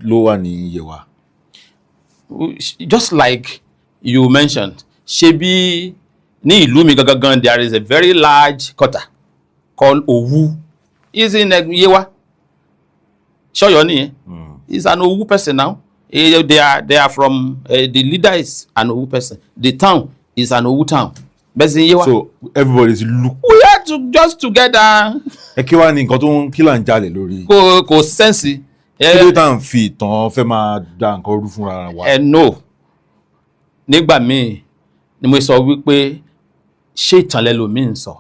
S2: ló wà ní Yewa.
S1: Just like you mentioned, ṣebí ní ìlú mi gangan there is a very large quarter called Owu. Is in Yewa. Ṣọ́yọ́ nìyẹn. He's an Owu person now. They are from the leader is an Owu person. The town is an Owu town.
S2: So everybody's look.
S1: We are just together.
S2: Ẹ kí wá ní nǹkan tó ń kí là ń jalè lórí.
S1: Kò sẹ́ǹsì.
S2: Kí ló tá à ń fi ìtàn fẹ́ máa da nǹkan rú fúnra wa.
S1: No. Nígbà míì ni mo sọ wípé ṣé ìtàn lẹ́lòmíì ń sọ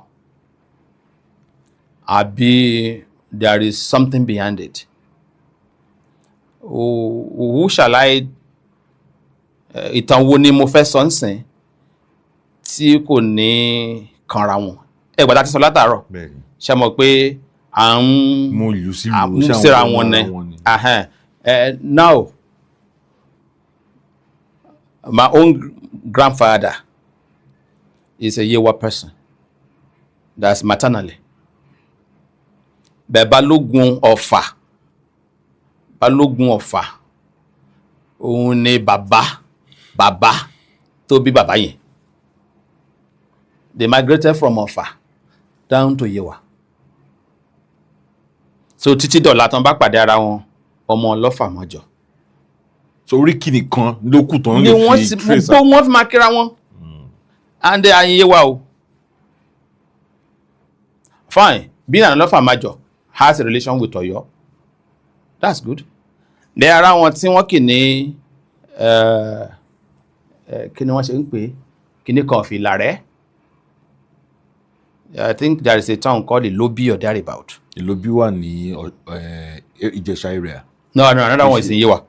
S1: àbí there is something behind it. Who shall I ìtàn wo ni mo fẹ́ sọ ń sìn tí kò ní kanra wọn. Ẹgbàá tí sọ látàárọ̀ ṣe mọ̀ pé à ń
S2: mú ìlú
S1: síra wọn ni. Now my own grandfather is a Yewa person. That's maternally. Bẹ́ẹ̀ Balógun Ọ̀fà òun ni bàbá tó bí bàbá yẹn. They migrated from Ọ̀fà down to Yewa. So títí dọ̀la tán bá pàdé ara wọn ọmọ ọlọ́fà mọ́jọ.
S2: So oríkì nìkan ló kù tán lè fi trace.
S1: Gbogbo wọn fi máa kíra wọn. And they are in Yewa o. Fine, being an ọlọ́fà mọ́jọ has a relation with Ọ̀yọ́. That's good. There are àwọn tí wọ́n kì ní kí ni wọ́n ṣe ń pè kí ni kan fi Ìlàrẹ́. I think there is a town called Ilobi or thereabout.
S2: Ilobi wà ní Ìjẹ̀ṣà area.
S1: No, another one is in Yewa.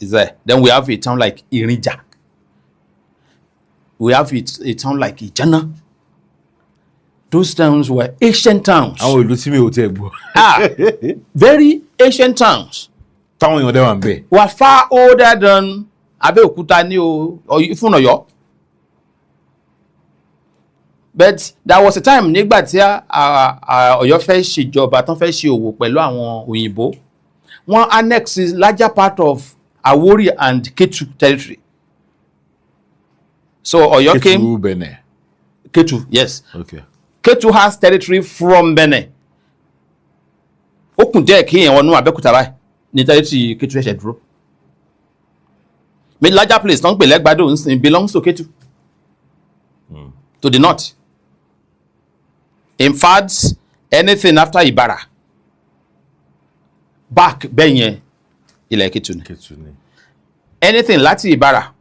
S1: Is there. Then we have a town like Irinja. We have a town like Ijana. Those towns were ancient towns.
S2: Àwọn ìlú tí mi ò tẹ́ gbọ́.
S1: Very ancient towns.
S2: Táwọn èèyàn dẹ̀ wà ń bẹ̀.
S1: Were far older than Abẹ́òkúta ní fún Ọ̀yọ́. But there was a time nígbà tí Ọ̀yọ́ fẹ́ ṣèjọba tán fẹ́ ṣe òwò pẹ̀lú àwọn òyìnbó. Wọ́n annex larger part of Àwórì and Ketu territory. So Ọ̀yọ́ came.
S2: Ketu Benin.
S1: Ketu, yes.
S2: Okay.
S1: Ketu has territory from Benin. Ó kùn díẹ̀ kí èèyàn wọnú Abẹ́òkúta báyìí ní territory Ketu ṣẹ̀ṣẹ̀ dúró. The larger place tán pè l'Ẹ̀gbádò ń sìn belongs to Ketu. To the north. In fact, anything after Ibara, back bẹ́yẹn ilẹ̀ Ketu ni. Anything láti Ibara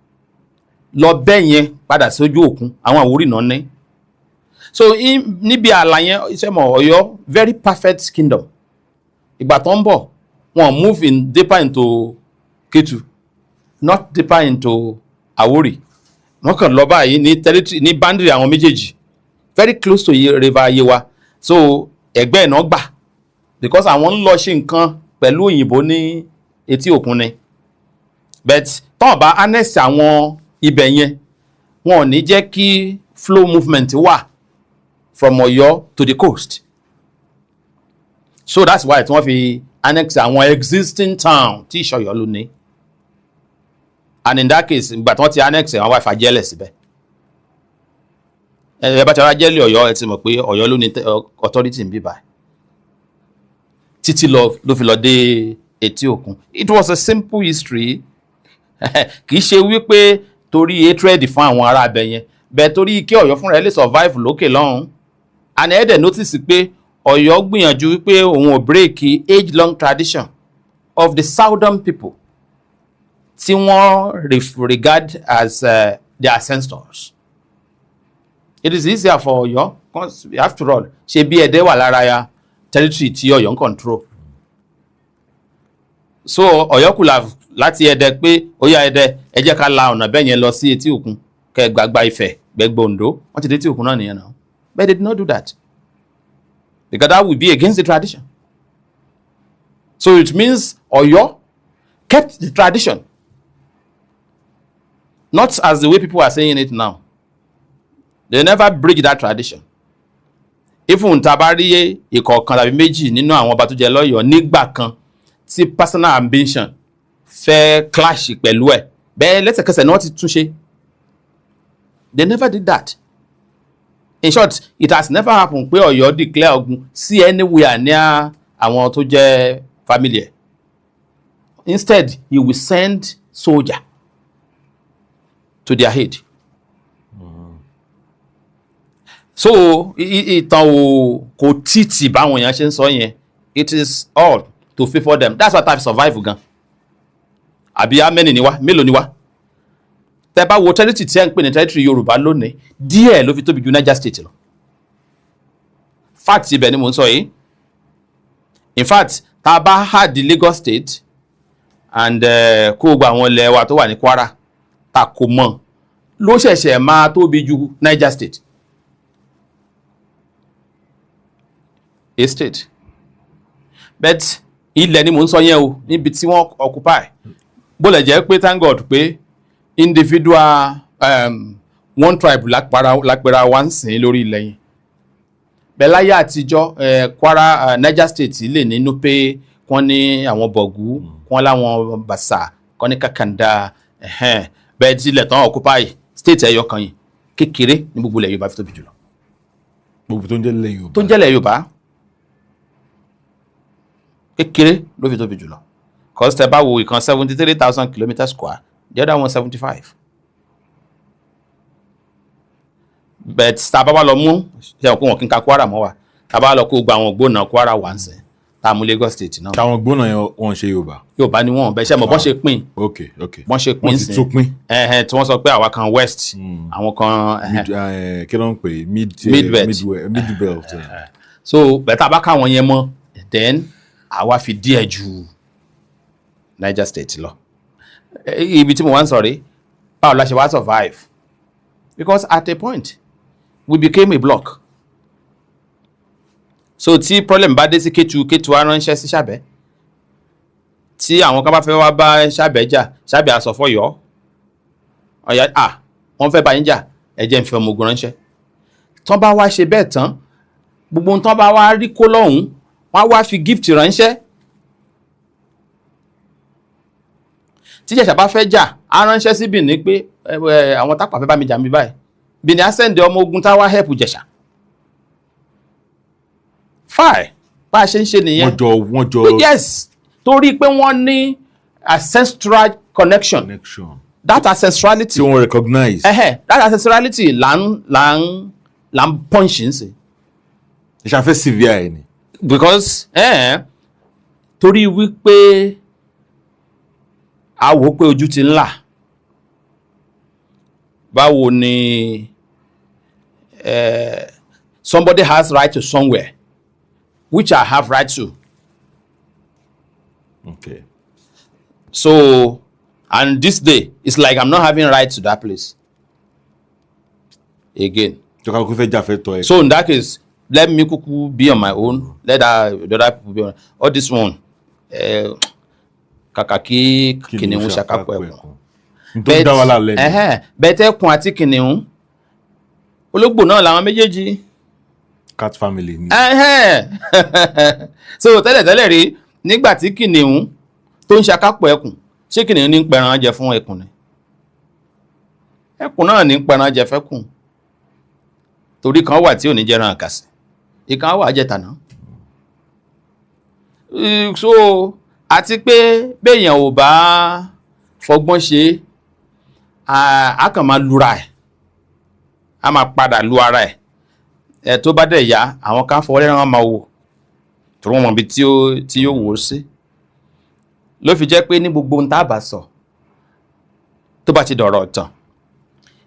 S1: lọ bẹ́yẹn padà sójú òkun àwọn Àwórì náà ní. So níbi ààlà yẹn iṣẹ́ mọ̀ Ọ̀yọ́ very perfect kingdom. Ìgbà tó ń bọ̀ wọ́n move in deeper into Ketu, not deeper into Àwórì. Wọ́n kàn lọ báyìí ní territory ní boundary àwọn méjèèjì very close to river Yewa. So ẹgbẹ́ ẹ̀ náà gbà because àwọn ń lọ ṣe nǹkan pẹ̀lú òyìnbó ní etí òkun ni. But tọ́n bá annex àwọn ibẹ̀ yẹn wọn ò ní jẹ́ kí flow movement wà from Ọ̀yọ́ to the coast. So that's why tí wọ́n fi annex àwọn existing town tí Ìṣọ̀yọ́ ló ní. And in that case ìgbà tí wọ́n ti annex àwọn wá fàjẹ́lẹ̀ síbẹ̀. Ẹ bá ti ara jẹ́lẹ̀ Ọ̀yọ́ ẹ ti mọ̀ pé Ọ̀yọ́ ló ní authority ń bí báyìí. Títí ló fi lọ dé etí òkun. It was a simple history. Kì í ṣe wípé torí hatred fún àwọn ará abẹ yẹn bẹ́ẹ̀ torí kí Ọ̀yọ́ fúnra ẹ lè survive lókè lọ́hùn. And ẹ dẹ̀ notice pé Ọ̀yọ́ gbìyànjú wípé òun ò break age long tradition of the southern people tí wọ́n regard as their ancestors. It is easier for Ọ̀yọ́ because after all ṣe bí Ẹdẹ wà lára ya territory tí Ọ̀yọ́ ń control. so Ọ̀yọ́ kù láti Ẹdẹ pé ó yá Ẹdẹ ẹ jẹ́ ká la ọ̀nà bẹ́ẹ̀ yẹn lọ sí etí òkun kẹ́ gbàgbà Ifẹ̀ gbẹgbẹ Oǹdó wọ́n ti dé etí òkun náà nìyẹn náà, but they did not do that because that would be against the tradition. So it means Ọ̀yọ́ kept the tradition, not as the way people are saying it now. They never break that tradition. Even tá bá rí ìkọ̀ọ̀kan tàbí méjì nínú àwọn ọba tó jẹ lọ́yọ̀ọ́ nígbà kan tí personal ambition fẹ́ clash pẹ̀lú ẹ̀ bẹ́ẹ̀ lẹ́sẹ̀kẹsẹ̀ ni wọ́n ti túnṣe. They never did that. In short, it has never happened pé Ọ̀yọ́ declare ogun sí anywhere near àwọn tó jẹ́ family ẹ̀. Instead, he will send soldier to their aid. So ìtàn kò títì báwọn èèyàn ṣe ń sọ yẹn, it is all to favour them. That's why type survive gan. Àbí amẹ́ni ni wá, mélòó ni wá. Tẹ́ bá wo territory tí ẹ ń pè ní territory Yorùbá lónìí, díẹ̀ ló fi tóbi ju Niger State lọ. Fact ibẹ̀ ni mò ń sọ yìí. In fact, tá a bá had Lagos State and kó gba àwọn ilẹ̀ wa tó wà ní Kwara ta kò mọ̀ ló ṣẹ̀ṣẹ̀ máa tóbi ju Niger State. A state. But ilẹ̀ ni mò ń sọ yẹn o níbi tí wọ́n occupy. Bó lè jẹ́ pé thank God pé individual one tribe lápẹ̀ra wá ń sìn lórí ilẹ̀ yẹn. Bẹ́ẹ̀ láyé àtijọ́ Kwara Niger State lè nínú pé wọ́n ní àwọn Bọ̀gú, wọ́n láwọn Bàṣà, wọ́n ní Kàkàndá, bẹ́ẹ̀ tí ilẹ̀ tán occupy state ẹ̀yọ kan yìí kékeré ní gbogbo ilẹ̀ Yorùbá fi tóbi jùlọ.
S2: Gbogbo tó ń jẹ́ ilẹ̀ Yorùbá.
S1: Tó ń jẹ́ ilẹ̀ Yorùbá kékeré ló fi tóbi jùlọ. Cause tẹ́ bá wo ìkan 73,000 kilometers square, the other one 75. But tá bá wá lọ mú ṣe òkú wọn kí n ka Kwara mọ́ wa, tá bá lọ kó gba àwọn ògbónà Kwara wà ń sìn tá mú Lagos State náà.
S2: Táwọn ògbónà yẹn wọ́n ṣe Yorùbá.
S1: Yorùbá ni wọ́n bẹ́ẹ̀ ṣe mọ̀ bọ́n ṣe pín.
S2: Okay.
S1: Bọ́n ṣe pín sí.
S2: Wọ́n ti tún pín.
S1: Tí wọ́n sọ pé àwa kan west, àwọn kan
S2: kí ló ń pè mid belt.
S1: So bẹ́ẹ̀ tá bá káwọn yẹn mọ́, then àwa fi díẹ̀ ju Niger State lọ. Ibi tí mo wá ń sọ̀rí, báwo la ṣe wá survive? Because at a point, we became a block. So tí problem bá dé sí Kétu á ránṣẹ́ sí Ṣàbẹ́. Tí àwọn kan bá fẹ́ wá bá Ṣàbẹ́ jà, Ṣàbẹ́ á sọ f'Ọ̀yọ́. Ọ̀yọ́ wọ́n fẹ́ bá yín jà, ẹ jẹ́ n fi ọmọ ogun ránṣẹ́. Tán bá wá ṣe bẹ́ẹ̀ tán, gbogbo ohun tán bá wá rí kó lọ́hùn, wọ́n wá fi gift ránṣẹ́. Tí Ìjẹ̀ṣà bá fẹ́ jà, á ránṣẹ́ sí Benin pé àwọn Tápà fẹ́ bá mi jà mí báyìí. Benin á send ọmọ ogun tá wá help Ìjẹ̀ṣà. Fine, bá a ṣe ń ṣe nìyẹn.
S2: Wọ́n jọ.
S1: Yes, torí pé wọ́n ní ancestral connection. That ancestrality.
S2: Tí wọ́n recognize.
S1: That ancestrality là ń punch ń sè.
S2: Ìṣàfẹ́ severe ẹ̀ ni.
S1: Because torí wípé a wò pé ojú ti ń là, báwo ni somebody has right to somewhere which I have right to.
S2: Okay.
S1: So and this day it's like I'm not having right to that place again. So in that case, let me kuku be on my own, let the other people be on. Or this one kàkàkí kìnìún ṣàkápọ̀ ẹ̀kùn. Bẹ́ẹ̀ ẹkùn àti kìnìún ológbò náà làwọn méjèèjì.
S2: Cat family ni.
S1: So tẹ́lẹ̀tẹ́lẹ̀ rí nígbà tí kìnìún tó ń ṣàkápọ̀ ẹkùn, ṣé kìnìún ní ń pẹran jẹ fún ẹkùn ni? Ẹkùn náà ní ń pẹran jẹ fẹ́kùn. Torí kan wà tí ò ní jẹran àkàsì, ìkan wà jẹtànà. So àti pé béèyàn ò bá fọgbọ́n ṣe, a kàn máa lura ẹ̀, a máa padà lu ara ẹ̀. Tó bá dẹ̀ yá, àwọn kan fọwọ́ lẹ́ran máa wò tó wọ́n mọ̀ bí tí yóò wò ó sí. Ló fi jẹ́ pé ní gbogbo ohun tá a bá sọ tó bá ti dọ̀rọ̀ ọ̀tàn,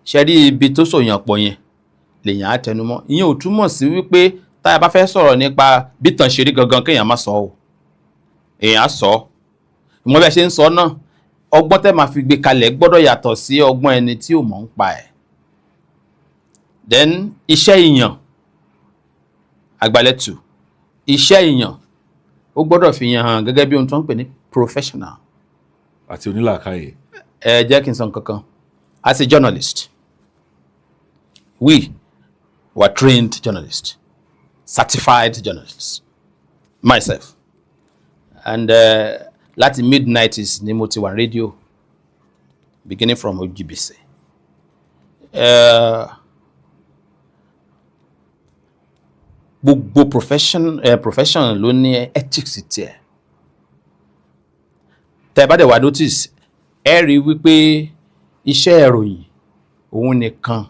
S1: ṣe rí ibi tó sòyàn pọ̀ yẹn lèyàn á tẹnumọ́. Ìyẹn ò túmọ̀ sí wípé tá a bá fẹ́ sọ̀rọ̀ nípa bí tàn ṣe rí gangan kéèyàn má sọ o. Èèyàn á sọ. mo bẹ́ẹ̀ ṣe ń sọ náà ọgbọ́n tẹ́ máa fi gbé kalẹ̀ gbọ́dọ̀ yàtọ̀ sí ọgbọ́n ẹni tí ò mọ̀ ń pa ẹ̀. Then iṣẹ́ ìyàn Agbaletu iṣẹ́ ìyàn ó gbọ́dọ̀ fi hàn gẹ́gẹ́ bí ohun tó ń pè ní professional
S2: àti onílàákàyè.
S1: Jẹ́ kí n sọ nǹkan kan. As a journalist, we were trained journalists, certified journalists, myself. And láti mid-90s ni mo ti wà radio, beginning from OGBC. Gbogbo profession ló ní ethics tiẹ̀. Tẹ́ bá dẹ̀ wá notice, ẹ rí wípé iṣẹ́ ìròyìn òun nìkan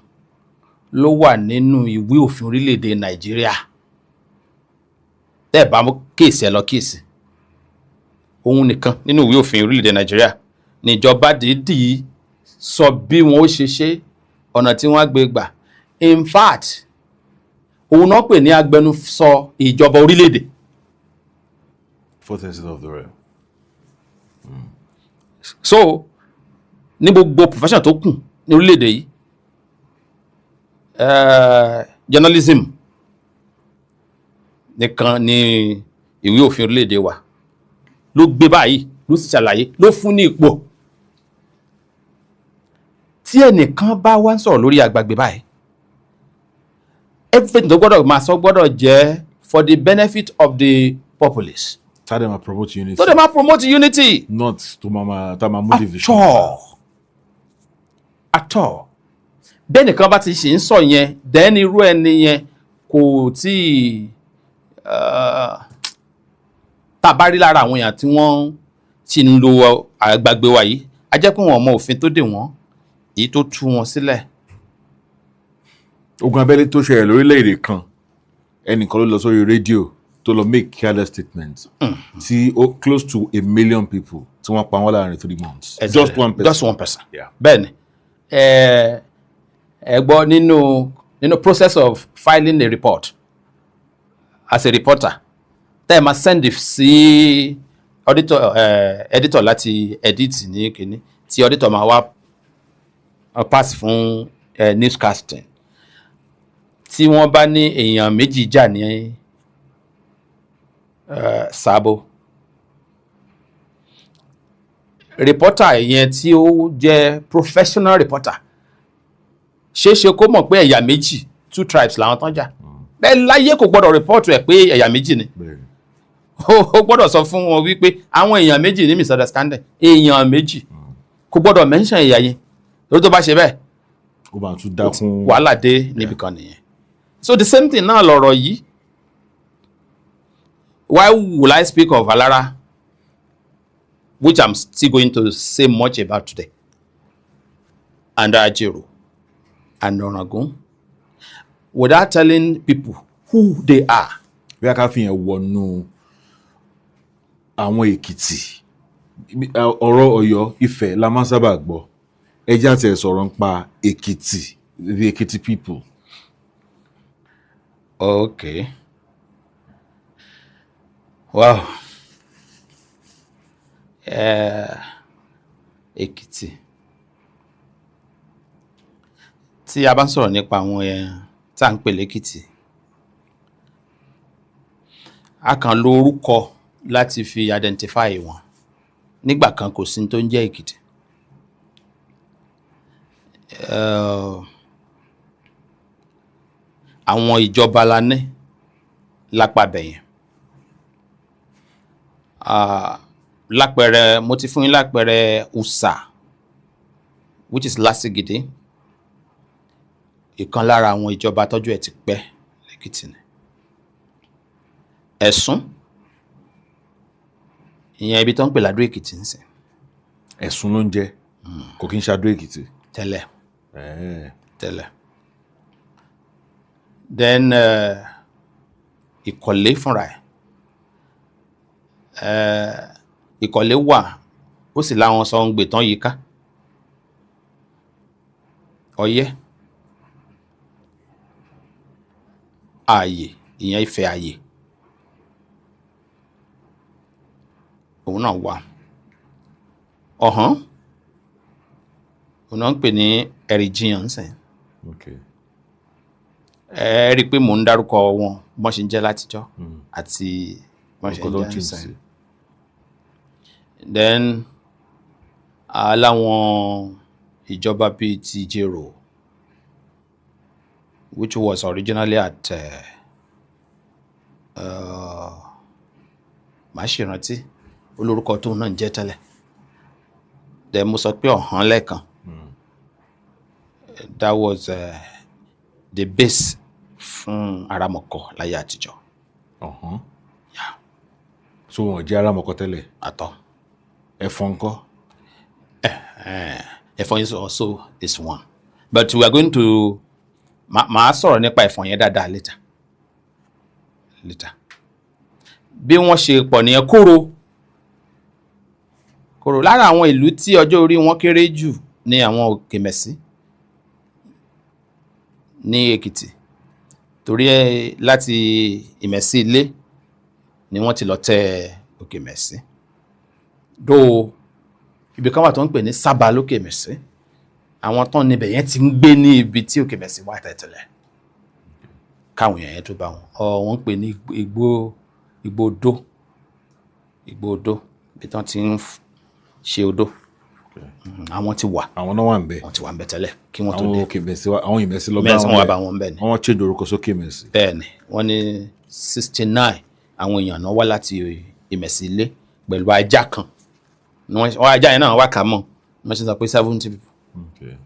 S1: ló wà nínú ìwé òfin orílẹ̀-èdè Nàìjíríà. Tẹ́ bá mú kéèsì ẹ lọ kéèsì. Òun nìkan nínú ìwé òfin orílẹ̀-èdè Nàìjíríà ni ìjọba dìídì sọ bí wọn ó ṣe ọ̀nà tí wọ́n á gbé gbà. In fact, òun náà pè ní agbẹnusọ ìjọba orílẹ̀-èdè.
S2: Fourth estate of the realm.
S1: So ní gbogbo profession tó kù ní orílẹ̀-èdè yìí, journalism nìkan ni ìwé òfin orílẹ̀-èdè wa ló gbé báyìí, ló sì ṣàlàyé, ló fún ní ipò. Tí ẹnìkan bá wá ń sọ̀rọ̀ lórí àgbàgbé báyìí, everything tó gbọ́dọ̀ máa sọ gbọ́dọ̀ jẹ́ for the benefit of the populace.
S2: Tell them to promote unity.
S1: So they might promote unity.
S2: Not to move division.
S1: At all. Bẹ́ẹ̀ nìkan bá ti ṣe ń sọ yẹn, then irú ẹni yẹn kò tí tàbárí lára àwọn èèyàn tí wọ́n ti ń lo àgbàgbé wa yìí, a jẹ́ pé wọ́n mọ òfin tó dè wọ́n, èyí tó tú wọn sílẹ̀.
S2: Ogun abẹ́lé tó ṣẹlẹ̀ lórílẹ̀-èdè kan, ẹnìkan ló lọ sórí rédíò tó lọ make careless statement tí ó close to 1 million people tí wọ́n pa wọ́n láàrin 3 months.
S1: Exactly.
S2: Just one person.
S1: Just one person.
S2: Yeah.
S1: Bẹ́ẹ̀ni, ẹ gbọ́ nínú process of filing a report as a reporter, tẹ́ ẹ máa send sí editor láti edit ní kíní, tí editor máa wá pass fún newscasting. Tí wọ́n bá ní èèyàn méjì jà ní Sábò, reporter yẹn tí ó jẹ́ professional reporter ṣeéṣe kó mọ̀ pé ẹ̀yà méjì, 2 tribes làwọn tán jà. Bẹ́ẹ̀ láyé kò gbọ́dọ̀ report ẹ̀ pé ẹ̀yà méjì ni. Ó gbọ́dọ̀ sọ fún wọn wípé àwọn èèyàn méjì ní misunderstanding, èèyàn méjì kò gbọ́dọ̀ mention ẹ̀yà yẹn. Lórí tó bá ṣe bẹ́ẹ̀,
S2: ó bá tún dákún
S1: wàhálà dé níbi kan nìyẹn. So the same thing náà lọ̀rọ̀ yìí. Why will I speak of Alara, which I'm still going to say much about today, and Ajero, and Onagun, without telling people who they are?
S2: Bí a ká fi yẹn wọnú àwọn Èkìtì, ọ̀rọ̀ Ọ̀yọ́, Ifẹ̀ la máa sábà gbọ́. Ẹ jẹ́ àti ẹ̀ sọ̀rọ̀ nípa Èkìtì, the Ekiti people.
S1: Okay. Wow. Èkìtì. Tí a bá ń sọ̀rọ̀ nípa àwọn tá à ń pè l'Èkìtì, a kàn lo orúkọ láti fi identify wọn. Nígbà kan kò sí tó ń jẹ́ Èkìtì. Àwọn ìjọba la ní lápá bẹ̀yẹn. Lápẹẹrẹ, mo ti fún yín lápẹẹrẹ Usa, which is Lásìgìdì. Ìkan lára àwọn ìjọba tọ́jú ẹ̀ ti pẹ́ l'Èkìtì ni. Ẹ̀sùn, ìyẹn ibi tó ń pè l'Adó Èkìtì ń sìn.
S2: Ẹ̀sùn ló ń jẹ́, kò kí ń ṣe Adó Èkìtì.
S1: Tẹ́lẹ̀. Tẹ́lẹ̀. Then Ìkọ̀lé fúnra ẹ̀. Ìkọ̀lé wà, ó sì láwọn Sọ̀ǹgbè tán yíká. Ọ̀yẹ́, Ààyè, ìyẹn Ifẹ̀ Ààyè, òun náà wà. ọ̀hán òun náà ń pè ní originate sẹ́yìn.
S2: Okay.
S1: Ẹ rí i pé mò ń dárúkọ wọn bọ́n ṣe ń jẹ́ látijọ́ àti bọ́n ṣe ń jẹ́ sẹ́yìn. Then aláwọn ìjọba bíi ti Jero, which was originally at màá ṣèrántí olórúkọ tóun náà ń jẹ́ tẹ́lẹ̀. Then mo sọ pé ọ̀hán lẹ́ẹ̀kan. That was the base fún aramọ̀kọ láyé àtijọ́. Yeah.
S2: So wọ́n jẹ́ aramọ̀kọ tẹ́lẹ̀.
S1: Àtọ̀.
S2: Ẹ̀fọn ńkọ́?
S1: Ẹ̀fọn is also is one, but we are going to màá sọ̀rọ̀ nípa ẹ̀fọn yẹn dáadáa later. Bí wọ́n ṣe pọ̀ nìyẹn. Kóró lára àwọn ìlú tí ọjọ́ orí wọn kéré jù ní àwọn Òkèmẹ̀sí ní Èkìtì, torí láti Ìmẹ̀sí Ilé ni wọ́n ti lọ tẹ Òkèmẹ̀sí. Dó ibi kan wà tó ń pè ní Sábà lókèmẹ̀sí, àwọn tán níbẹ̀ yẹn ti ń gbé ní ibi tí Òkèmẹ̀sí wà tẹ́tẹ́lẹ̀ káwọn èèyàn yẹn tó bá wọn. Wọ́n ń pè ní Igbó Odó bí tán ti ń ṣe odó. Àwọn ti wà.
S2: Àwọn náà wà ń bẹ̀.
S1: Wọ́n ti wà ń bẹ̀ tẹ́lẹ̀ kí wọ́n tó dé.
S2: Àwọn Ìmẹ̀sí lọ
S1: bá wọn bẹ̀ ni.
S2: Wọ́n change orúkọ sókè Ìmẹ̀sí.
S1: Bẹ́ẹ̀ni, wọ́n ní 69 àwọn èèyàn náà wá láti Ìmẹ̀sí Ilé pẹ̀lú ajá kan. Wọ́n ajá yẹn náà wá kà mọ́. Wọ́n ṣe sọ pé 70 people.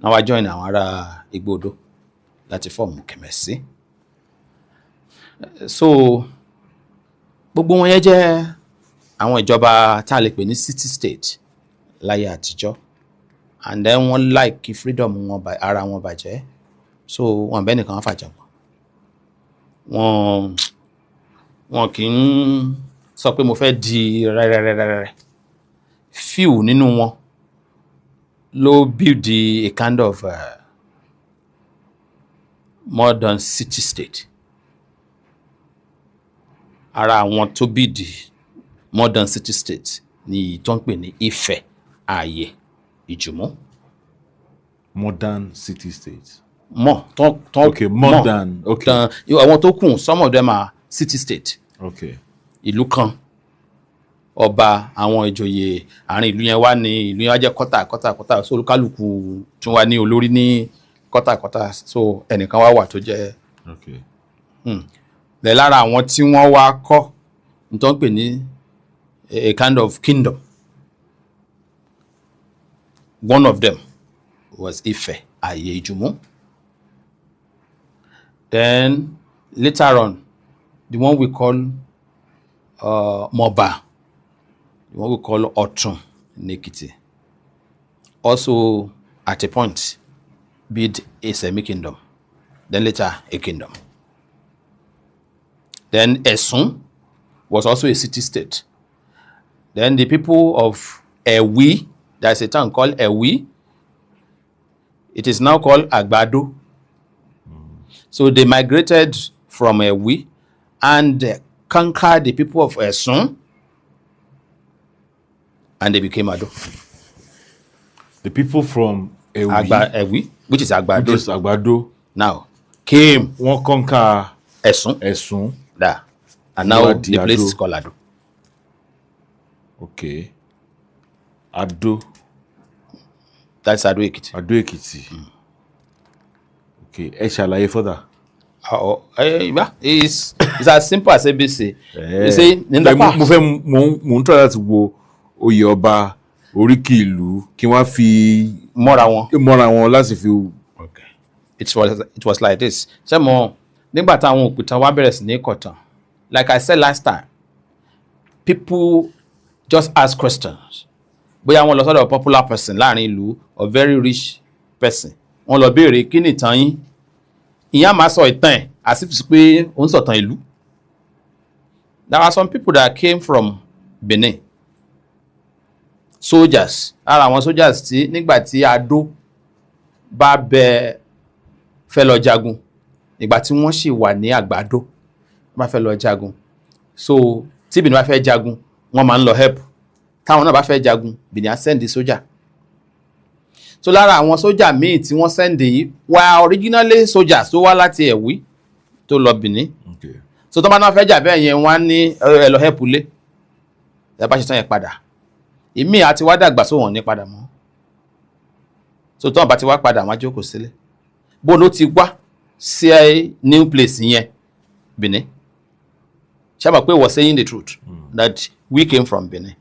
S1: Wọ́n wá join àwọn ará Igbó Odó láti fọ́ọ̀mù Òkèmẹ̀sí. So gbogbo wọn yẹn jẹ́ àwọn ìjọba tá a lè pè ní city state láyé àtijọ́, and then wọ́n like freedom wọn ara wọn bàjẹ́, so wọn bẹ́ẹ̀ nìkan fàjọpọ̀. Wọn kì í sọ pé mo fẹ́ di rẹ́rẹ́rẹ́rẹ́. Few nínú wọn ló build a kind of modern city state. Ara àwọn tó build modern city state ni tó ń pè ní Ifẹ̀, Ààyè, Ìjùmọ̀.
S2: Modern city state. Okay, modern. Okay.
S1: Àwọn tó kù, some of them are city state.
S2: Okay.
S1: Ìlú kan, ọba, àwọn ìjòyè, àárín ìlú yẹn wà ní ìlú yẹn wá jẹ́ kọ́tà, so olúkálùkù tún wà ní olórí ní kọ́tà, so ẹnìkan wà tó jẹ́.
S2: Okay.
S1: Lẹ́ lára àwọn tí wọ́n wá kọ́ ní tó ń pè ní a kind of kingdom. One of them was Ife, Ààyè, Ìjùmọ̀. Then later on, the one we call Moba, the one we call Ọ̀tún ní Èkìtì, also at a point built a semi-kingdom, then later a kingdom. Then Ẹ̀sùn was also a city state. Then the people of Ẹ̀wí, there's a town called Ẹ̀wí. It is now called Àgbàdo. So they migrated from Ẹ̀wí and conquered the people of Ẹ̀sùn, and they became Ado.
S2: The people from
S1: Ẹ̀wí, which is
S2: Àgbàdo,
S1: now came.
S2: Wọ́n conquer
S1: Ẹ̀sùn. There. And now the place is called Ado.
S2: Okay. Ado.
S1: That's Ado Ekiti.
S2: Ado Ekiti. Okay. Ẹ ṣàlàyé further.
S1: It's as simple as ABC. You see, in the past.
S2: Mo ń tọ́ láti wo oyè ọba, oríkì ìlú, kí wọ́n fi
S1: mọ́ra wọn
S2: láti fi.
S1: Okay. It was like this. Ṣé mo nígbà táwọn òkúta wá bẹ̀rẹ̀ sí ní kọ̀tàn, like I said last time, people just ask questions. Bóyá wọ́n lọ sọ́dọ̀ popular person láàrin ìlú or very rich person, wọ́n lọ béèrè kí ni ìtàn yín. Ìyẹn máa sọ ìtàn ẹ̀ as if pé ó ń sọ̀tàn ìlú. There are some people that came from Benin, soldiers. Ara àwọn soldiers tí nígbà tí Adó bá fẹ́ lọ jagun, ìgbà tí wọ́n sì wà ní Àgbàdo bá fẹ́ lọ jagun, so tí Benin bá fẹ́ jagun wọ́n máa ń lọ help táwọn náà bá fẹ́ jagun Benin á sẹ́ndì sójà. So lára àwọn sójà míì tí wọ́n sẹ́ndì yìí wà originally soldiers tó wá láti Ẹ̀wí tó lọ Benin. So tó bá náà fẹ́ jà bẹ́ẹ̀ yẹn wọ́n á ní ẹ lọ help lé ẹ bá ṣe tán yẹn padà. Ìmí àti wá dàgbà sóhun ní padà mọ́. So tó bá ti wá padà wọ́n á jókòó sílẹ̀. Bó ló ti wá sí new place yẹn Benin. Ṣábà pé was saying the truth that we came from Benin.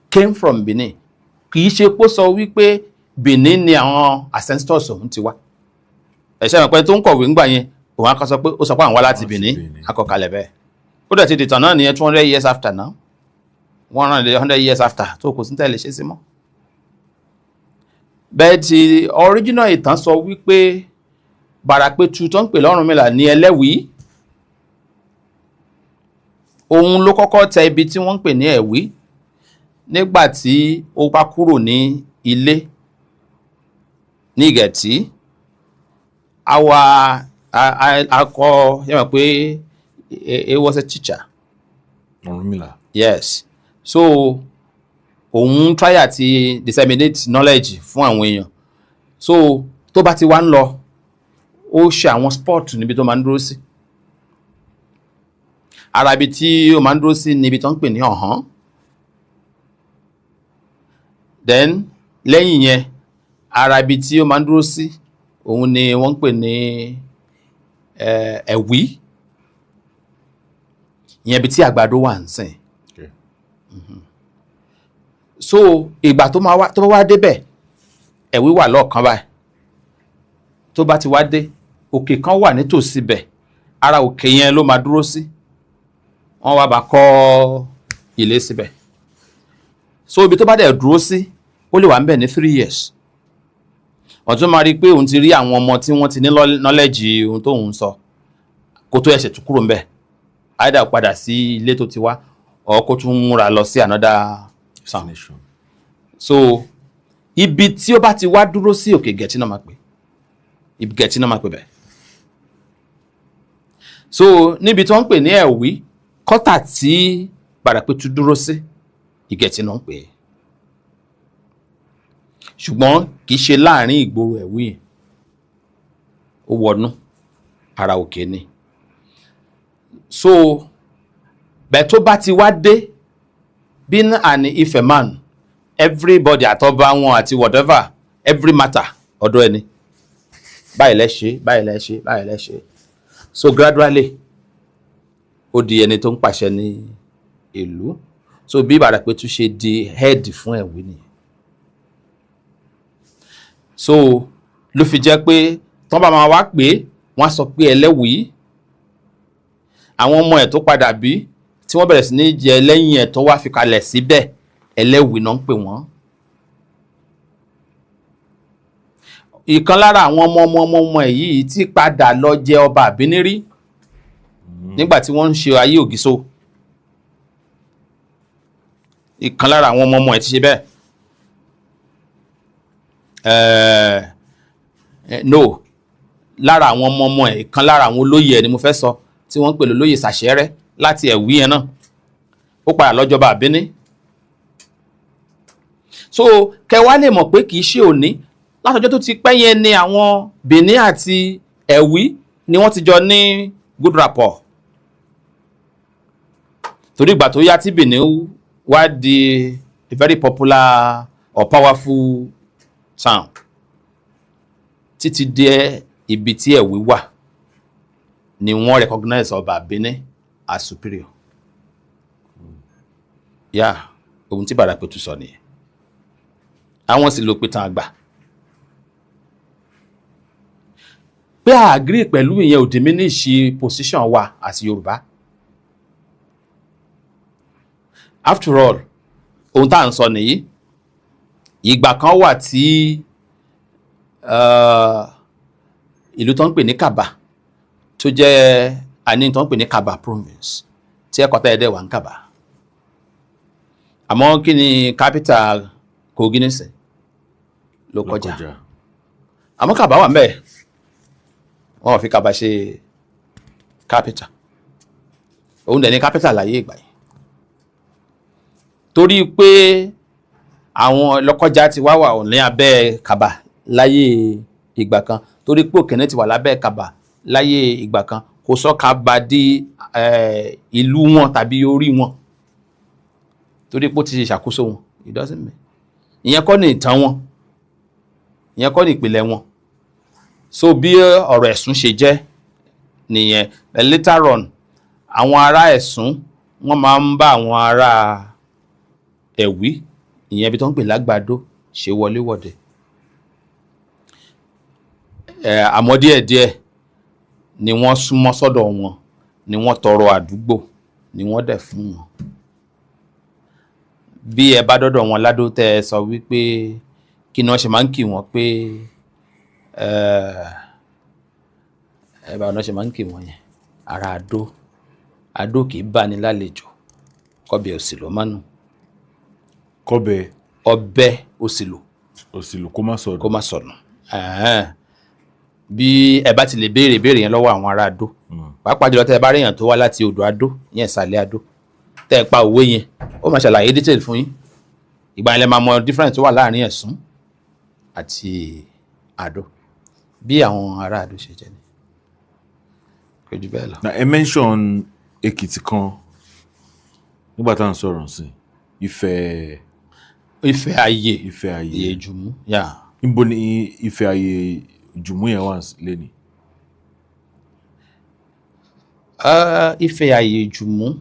S1: Came from Benin. Kì í ṣe pó sọ wípé Benin ni àwọn ancestors òun ti wá. Ẹ̀ṣẹ́ mọ̀ pé tó ń kọ̀wé ńgbà yẹn òun á sọ pé ó sọ pé àwọn wá láti Benin akọkalẹ̀ bẹ́ẹ̀. Ó dẹ̀ ti dìtàn náà nìyẹn 200 years after now. 100 years after tó kò sí tẹ̀lé ṣe sí mọ́. Bẹ́ẹ̀ ti original ìtàn sọ wípé Bàràpẹ̀tù tó ń pè l'Ọ̀rúnmìlà ní Ẹlẹ́wìí. Òun ló kọ́kọ́ tẹ ibi tí wọ́n ń pè ní Ẹ̀wí nígbà tí ó bá kúrò ní ilé ní Ìgẹ̀tì. Akọ yẹ́mọ̀ pé he was a teacher.
S2: Ọ̀rúnmìlà.
S1: Yes. So òun try àti disseminate knowledge fún àwọn èèyàn. So tó bá ti wá ń lọ ó ṣe àwọn sport níbi tó máa ń dúró sí. Ara ibi tí ó máa ń dúró sí níbi tó ń pè ní Ọ̀hán. Then lẹ́yìn yẹn ara ibi tí ó máa ń dúró sí òun ni wọ́n ń pè ní Ẹ̀wí. Ìyẹn ibi tí àgbàdo wà ń sìn. So ìgbà tó bá wá débẹ̀ Ẹ̀wí wà lọ́ọ̀kan báyìí. Tó bá ti wá dé òkè kan wà nítòsí bẹ̀. Ara òkè yẹn ló máa dúró sí. Wọ́n wá bá kọ́ ilé síbẹ̀. So ibi tó bá dẹ̀ dúró sí ó lè wà ńbẹ̀ ní 3 years. Wọ́n tún máa rí pé òun ti rí àwọn ọmọ tí wọ́n ti ní knowledge ohun tó ń sọ kó tó ẹsẹ̀ tún kúrò ńbẹ̀. Either padà sí ilé tó ti wá or kó tún múra lọ sí another destination. So ibi tí ó bá ti wá dúró sí òkè Gẹ̀tì náà máa pè. Ibi Gẹ̀tì náà máa pè bẹ́ẹ̀. So níbi tí wọ́n ń pè ní Ẹ̀wí kọ́tà tí Bàràpẹ̀tù dúró sí Ìgẹ̀tì náà ń pè é. Ṣùgbọ́n kìí ṣe láàrin ìgboro Ẹ̀wí yẹn. Ó wọnú ara òkè ni. So bẹ́ẹ̀ tó bá ti wá dé being an Ife man, everybody àtọ́ba wọn àti whatever every matter ọ̀dọ̀ ẹni. Báyìí lẹ ṣe, báyìí lẹ ṣe, báyìí lẹ ṣe. So gradually ó di ẹni tó ń pàṣẹ ní ìlú. So bí Bàràpẹ̀tù ṣe di head fún Ẹ̀wí ni. So ló fi jẹ́ pé tán bá máa wá pé wọ́n á sọ pé Ẹlẹ́wìí. Àwọn ọmọ ẹ̀ tó padà bí tí wọ́n bẹ̀rẹ̀ sí ní jẹ lẹ́yìn ẹ̀ tó wá fi kalẹ̀ síbẹ̀ Ẹlẹ́wìí náà ń pè wọ́n. Ìkan lára àwọn ọmọ ẹ̀ yìí tí padà lọ jẹ ọba Àbínírí nígbà tí wọ́n ń ṣe ayé Ògìso. Ìkan lára àwọn ọmọ ẹ̀ ti ṣe bẹ́ẹ̀. No, lára àwọn ọmọ ẹ̀ ìkan lára àwọn olóyè ẹ̀ ni mo fẹ́ sọ tí wọ́n ń pè lólóyè Sàṣẹ́rẹ́ láti Ẹ̀wí yẹn náà. Ó padà lọ́jọba Àbíní. So kẹwàá lè mọ̀ pé kìí ṣe òní látọjọ́ tó ti pẹ́ yẹn ni àwọn Benin àti Ẹ̀wí ni wọ́n ti jọ ní good rapport. Torí ìgbà tó yá tí Benin wá di a very popular or powerful town títí dé ibi tí Ẹ̀wí wà ni wọ́n recognize ọba Benin as superior. Yeah, ohun tí Bàràpẹ̀tù sọ nìyẹn. Àwọn sì ló pìtàn àgbà. Pé a agree pẹ̀lú ìyẹn ò diminish position wa as Yorùbá. After all, ohun tá à ń sọ nìyí. Ìgbà kan wà tí ìlú tó ń pè ní Kaba tó jẹ́ àní tó ń pè ní Kaba province tí ẹ̀kọ́tà ẹ̀dẹ̀ wà ń Kaba. Àmọ́ kí ni capital Kogi nísìn ló kọjá. Àmọ́ Kaba wà ńbẹ̀. Wọ́n fi Kaba ṣe capital. Òun dẹ̀ ní capital láyé ìgbà yìí. torí pé àwọn Lọ́kọ́já ti wá wà ní abẹ́ Kàbà láyé ìgbà kan, torí pé Òkèné ti wà lábẹ́ Kàbà láyé ìgbà kan, kò sọ Kàbà di ìlú wọn tàbí orí wọn torí pé ó ti ṣàkóso wọn. It doesn't mean. Ìyẹn kọ́ ni ìtàn wọn, ìyẹn kọ́ ni ìpìlẹ̀ wọn. So bí ọ̀rọ̀ Ẹ̀sùn ṣe jẹ́ nìyẹn. Later on, àwọn ará Ẹ̀sùn wọ́n máa ń bá àwọn ará Ẹ̀wí, ìyẹn bí tó ń pè lágbàdo, ṣe wọléwọ̀de. Àmọ́ díẹ̀díẹ̀ ni wọ́n súnmọ́ sọ́dọ̀ wọn, ni wọ́n tọrọ àdúgbò, ni wọ́n dẹ̀ fún wọn. Bí ẹ bá dọ́dọ̀ wọn ládó tẹ́ ẹ sọ wípé kí ni wọ́n ṣe máa ń kì wọ́n pé ẹ bá wọn ṣe máa ń kì wọ́n yẹn, ara Adó, Adó kì í bá ni lálejò, kọ́bẹ̀ òsìlò mánu.
S2: Kọ́bẹ̀
S1: ọbẹ̀ òsìlò.
S2: Òsìlò kó má sọnù.
S1: Kó má sọnù. Bí ẹ bá ti lè béèrè yẹn lọ́wọ́ àwọn ará Adó, pàápàá jùlọ tẹ́ ẹ bá rí èèyàn tó wá láti odò Adó, yẹn ìsàlẹ̀ Adó, tẹ́ ẹ pa òwe yẹn, ó máa ṣàlàyé detail fún yín. Ìgbà yẹn lẹ máa mọ difference tó wà láàrin Ẹ̀sùn àti Adó, bí àwọn ará Adó ṣe jẹ́ ni. Kò jù bẹ́ẹ̀ lọ.
S2: Na ẹ mention Èkìtì kan nígbà tá à ń sọ̀rọ̀ sí Ifẹ̀.
S1: Ifẹ̀ ayé.
S2: Ifẹ̀ ayé.
S1: Iye Jùmú. Yeah.
S2: Níbo ni Ifẹ̀ ayé Jùmú yẹn wà lẹ́ni?
S1: Ifẹ̀ ayé Jùmú,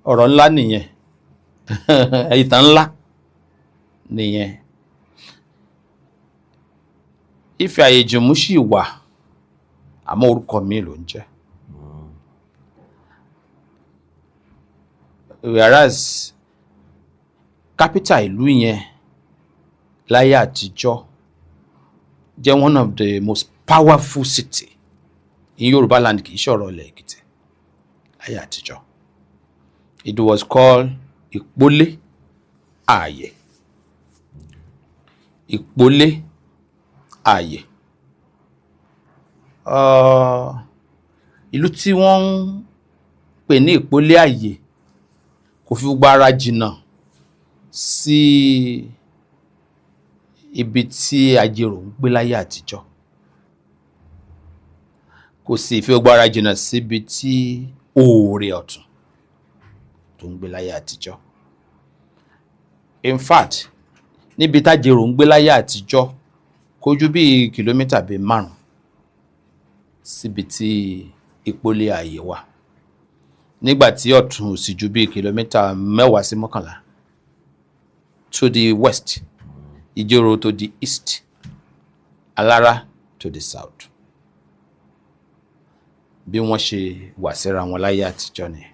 S1: ọ̀rọ̀ ńlá nìyẹn. Ìtàn ńlá nìyẹn. Ifẹ̀ ayé Jùmú sì wà, àmọ́ orúkọ mi ló ń jẹ́. Whereas capital ìlú yẹn láyé àtijọ́ jẹ́ one of the most powerful city in Yoruba land, kì í ṣọ̀rọ̀ ilẹ̀ Èkìtì láyé àtijọ́. It was called Ìpólé Ààyè. Ìpólé Ààyè. Ìlú tí wọ́n ń pè ní Ìpólé Ààyè kò fi gbogbo ara jìnnà sí ibi tí Ajérò ń gbé láyé àtijọ́. Kò sì fi gbogbo ara jìnnà síbi tí Òòrè Ọ̀tún tó ń gbé láyé àtijọ́. In fact, níbi tájérò ń gbé láyé àtijọ́ kò ju bí kìlómítà bíi 5 síbi tí Ìpólé Ààyè wà. Nígbà tí Ọ̀tún ò sì ju bí kìlómítà 10 sí 11 to the west, Ìjẹ̀rò to the east, Alára to the south. Bí wọ́n ṣe wà síra wọn láyé àtijọ́ ni.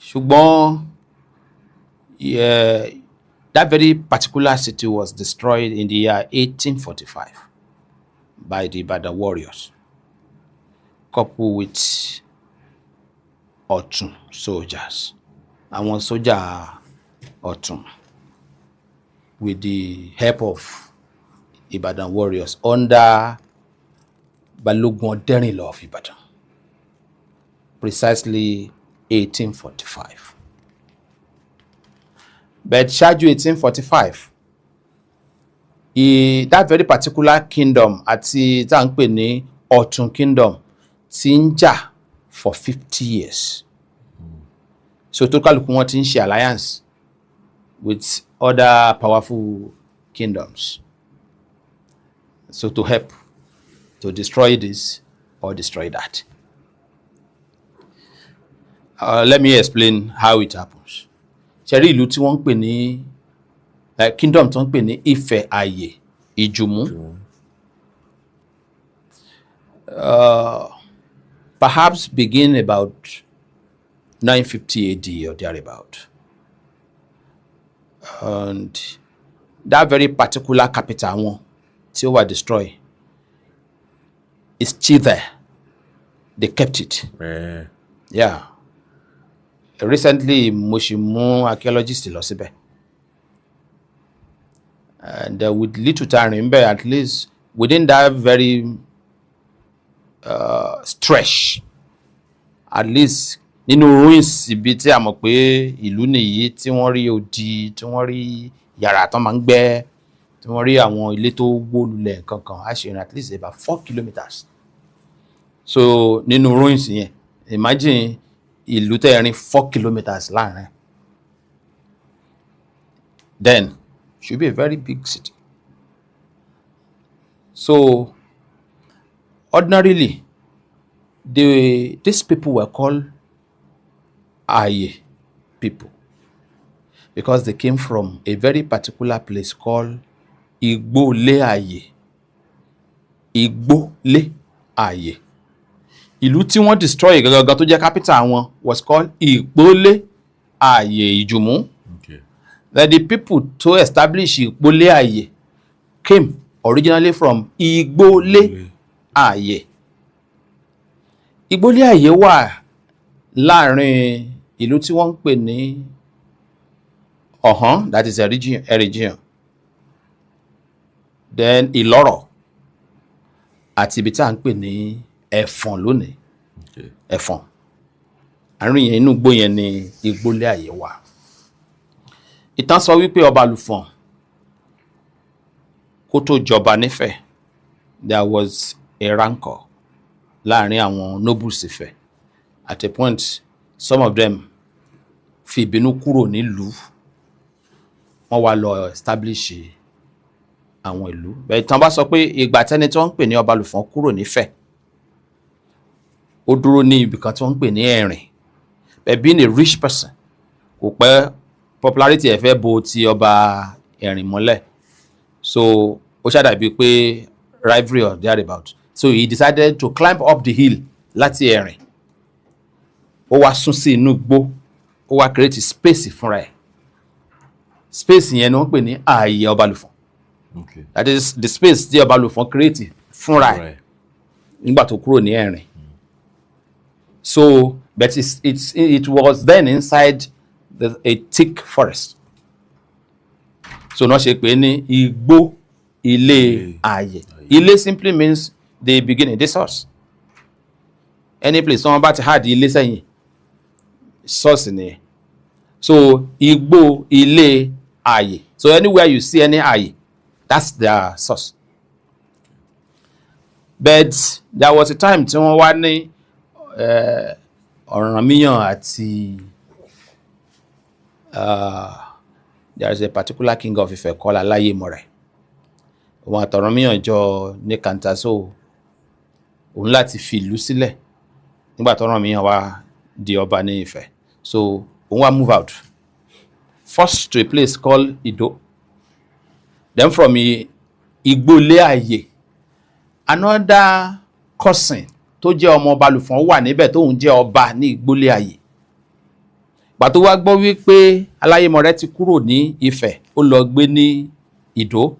S1: Ṣùgbọ́n that very particular city was destroyed in the year 1845 by the Ibadan warriors, coupled with Ọ̀tún soldiers. Àwọn sójà Ọ̀tún, with the help of Ibadan warriors under Balógun Ọdẹ́rìnlọ of Ibadan, precisely 1845. But ṣáájú 1845, that very particular kingdom àti tá à ń pè ní Ọ̀tún kingdom ti ń jà for 50 years. So tó kálukú wọn ti ń ṣe alliance with other powerful kingdoms, so to help to destroy this or destroy that. Let me explain how it happens. Ṣẹ̀rí ìlú tí wọ́n ń pè ní kingdom tí wọ́n ń pè ní Ifẹ̀ Ààyè Ìjùmú, perhaps begin about 950 AD or thereabout. And that very particular capital one tí ó wà destroy is still there. They kept it. Yeah. Recently, mo ṣì mú archaeologist lọ síbẹ̀. And with little time, at least within that very stretch, at least nínú ruins ibi tí a mọ̀ pé ìlú nìyí tí wọ́n rí odi tí wọ́n rí yàrá tán máa ń gbẹ́ tí wọ́n rí àwọn ilé tó wó lulẹ̀ kankan á ṣe at least about 4 kilometers. So nínú ruins yẹn imagine ìlú tẹ́ rin 4 kilometers láàrin, then should be a very big city. So ordinarily these people were called Aye people because they came from a very particular place called Igbole Aye. Igbole Aye. Ìlú tí wọ́n destroy gangan tó jẹ́ capital wọn was called Igbole Aye Ìjùmú.
S2: Okay.
S1: That the people to establish Igbole Aye came originally from Igbole Aye. Igbole Aye wà láàrin ìlú tí wọ́n ń pè ní Ọ̀hán, that is a region. Then Ìlọ́rọ̀ àti ibi tí a ń pè ní Ẹ̀fọ̀n lónìí.
S2: Okay.
S1: Ẹ̀fọ̀n. Àárín yẹn inú igbó yẹn ni Igbole Aye wà. Ìtàn sọ wípé ọba Àlùfọ̀n kó tó jọba nífẹ̀, there was a rancor láàrin àwọn nobles Ifẹ̀. At a point, some of them fi ìbínú kúrò nílùú, wọ́n wá lọ establish àwọn ìlú. Bẹ́ẹ̀ ìtàn bá sọ pé ìgbà tẹ́ni tí wọ́n ń pè ní ọba Àlùfọ̀n kúrò nífẹ̀, ó dúró ní ibì kan tí wọ́n ń pè ní Ẹ̀rìn. But being a rich person, kò pẹ́ popularity ẹ̀ fẹ́ bo ti ọba Ẹ̀rìn mọ́lẹ̀. So ó ṣàdàbí pé rivalry or thereabout. So he decided to climb up the hill láti Ẹ̀rìn. Ó wá sún sí inú igbó, ó wá create space fúnra ẹ̀. Space yẹn ni wọ́n pè ní ààyè ọba Àlùfọ̀n.
S2: Okay.
S1: That is the space tí ọba Àlùfọ̀n create fúnra ẹ̀ nígbà tó kúrò ní Ẹ̀rìn. So but it was then inside a thick forest. So náà ṣe pé ní igbó ilé ààyè. Ilé simply means the beginning, the source. Any place someone bá ti had ilé sẹ́yìn, source ni. So igbó ilé ààyè. So anywhere you see any ààyè, that's their source. But there was a time tí wọ́n wá ní Ọ̀rànmíyàn àti there is a particular king of Ife called Aláyémọrẹ̀. Òun àti Ọ̀rànmíyàn jọ ní kàńtà, so òun láti fi ìlú sílẹ̀ nígbà tí Ọ̀rànmíyàn wá di ọba ní Ifẹ̀. So òun wá move out first to a place called Ìdó, then from Igbole Aye another cousin tó jẹ́ ọmọ ọba Àlùfọ̀n wà níbẹ̀ tóun jẹ́ ọba ní Igbole Aye. Gbà tó wá gbọ́ wípé Aláyémọrẹ̀ ti kúrò ní Ifẹ̀, ó lọ gbé ní Ìdó,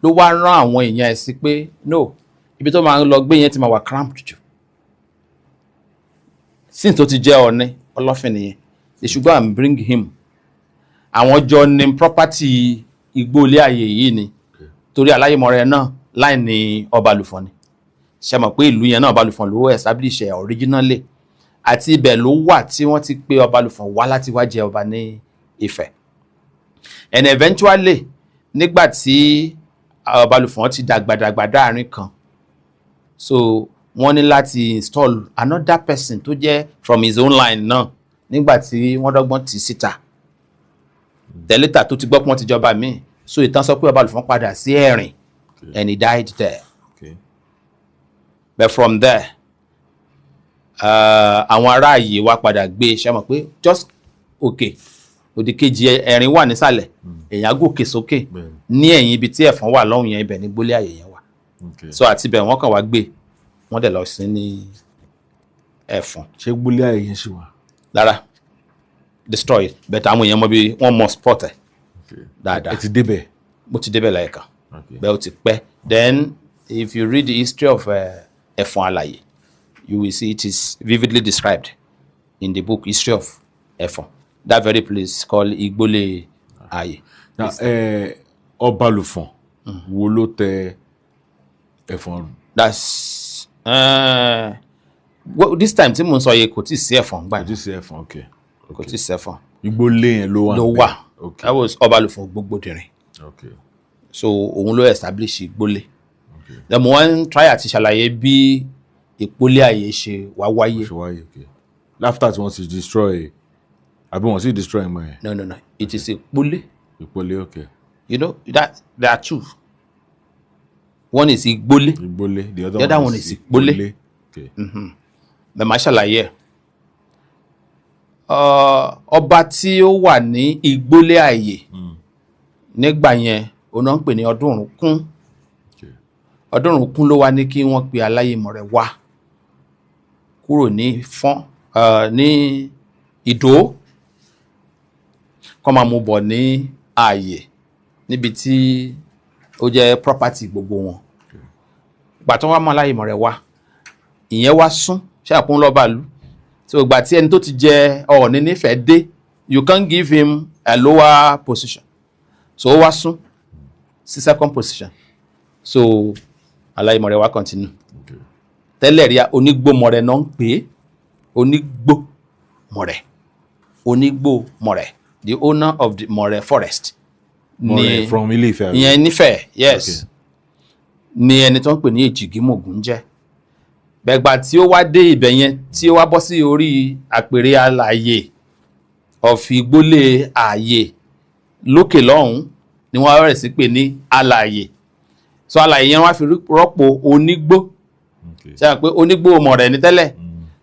S1: ló wá rán àwọn èèyàn ẹ̀ sí pé no, ibi tó máa ń lọ gbé yẹn ti máa wà cramped jù. Since tó ti jẹ́ Ọọ̀ni Ọlọ́fin nìyẹn, they should go and bring him. Àwọn jọ ní property Igbole Aye yìí ni, torí Aláyémọrẹ̀ náà láì ní ọba Àlùfọ̀n ni. Ṣé mọ̀ pé ìlú yẹn náà ọba Àlùfọ̀n ló establish originally, àti ibẹ̀ ló wà tí wọ́n ti pé ọba Àlùfọ̀n wá láti wá jẹ ọba ní Ifẹ̀. And eventually nígbà tí ọba Àlùfọ̀n ti dàgbà dáàrin kan, so wọ́n ní láti install another person tó jẹ́ from his own line náà nígbà tí wọ́n dọ́gbọ́n tì síta. Tẹ̀lẹ́tà tó ti gbọ́ pé wọ́n ti jọba míì, so ìtàn sọ pé ọba Àlùfọ̀n padà sí Ẹ̀rìn, and he died there.
S2: Okay.
S1: But from there, àwọn ará Àyè wá padà gbé, ṣe mọ̀ pé just okay, òdì kejì Ẹ̀rìn wà nísàlẹ̀, èèyàn gòkè sókè ní ẹ̀yìn ibi tí Ẹ̀fọ̀n wà lọ́hùn yẹn, ibẹ̀ ní Igbole Aye yẹn wà. So àti ibẹ̀ wọ́n kàn wá gbé, wọ́n dẹ̀ lọ sí ní Ẹ̀fọ̀n.
S2: Ṣé Igbole Aye yẹn ṣì wà?
S1: Lára destroy it, but àwọn èèyàn mọ̀ bí wọ́n mọ̀ spot ẹ̀ dáadáa.
S2: Ẹ ti débẹ̀?
S1: Mo ti débẹ̀ lẹ́ẹ̀kan, bẹ́ẹ̀ ó ti pẹ́. Then if you read the history of Ẹ̀fọ̀n Alàyè, you will see it is vividly described in the book History of Ẹ̀fọ̀n. That very place called Igbole Aye.
S2: Now, ọba Àlùfọ̀n wo ló tẹ Ẹ̀fọ̀n?
S1: That's this time tí mo ń sọ yìí kò tí ì sí ẹ̀fọ̀n gbà.
S2: Kò tí ì sí ẹ̀fọ̀n, okay.
S1: Kò tí ì sí ẹ̀fọ̀n.
S2: Ìgbólé yẹn ló wà.
S1: Ló wà. That was Ọbalùfọ̀n Ògbógbòdìrìn.
S2: Okay.
S1: So òun ló establish ìgbólé. Then mo wá ń try àti ṣàlàyé bí ìpólé ayé ṣe wá wáyé.
S2: Okay. After tí wọ́n ti destroy, àbí wọ́n ti destroy mọ́ ẹ̀?
S1: No. It is ìpólé.
S2: Ìpólé, okay.
S1: You know that there are two. One is ìgbólé.
S2: Ìgbólé. The
S1: other one is ìpólé.
S2: Okay.
S1: Bẹ́ẹ̀ máa ṣàlàyé ẹ̀. Ọba tí ó wà ní ìgbólé ayé nígbà yẹn òun náà ń pè ní Ọdúnrúnkún. Ọdúnrúnkún ló wá ní kí wọ́n pe Aláyémọrẹ̀ wá kúrò ní Ìfọ̀n ní Ìdó kó máa mú bọ̀ ní ààyè níbi tí ó jẹ́ property gbogbo wọn. Ìgbà tó wá mú Aláyémọrẹ̀ wá ìyẹn wá sún ṣàpọ́n lọ́bàlú. So ìgbà tí ẹni tó ti jẹ Ọọ̀ni nífẹ̀ẹ́ dé, you can't give him a lower position. So ó wá sún sí second position. So Aláyémọrẹ̀ wá continue. Tẹ́lẹ̀ rí Onígbòmọrẹ̀ náà ń pè é. Onígbòmọrẹ̀, the owner of the Mọ̀rẹ̀ forest.
S2: Mọ̀rẹ̀ from Ilé-Ifẹ.
S1: Ìyẹn Nífẹ̀, yes. Ni ẹni tó ń pè ní Èjìgímògún jẹ́. Bẹ̀gbà tí ó wá dé ibẹ̀ yẹn tí ó wá bọ́ sí orí àpèrè alààyè of ìgbólé ààyè lókè lọ́hùn ni wọ́n bẹ̀rẹ̀ sí pè ní alààyè. So alààyè yẹn wá fi rọ́pò Onígbò. Ṣé à ń pé Onígbòmọrẹ̀ ní tẹ́lẹ̀?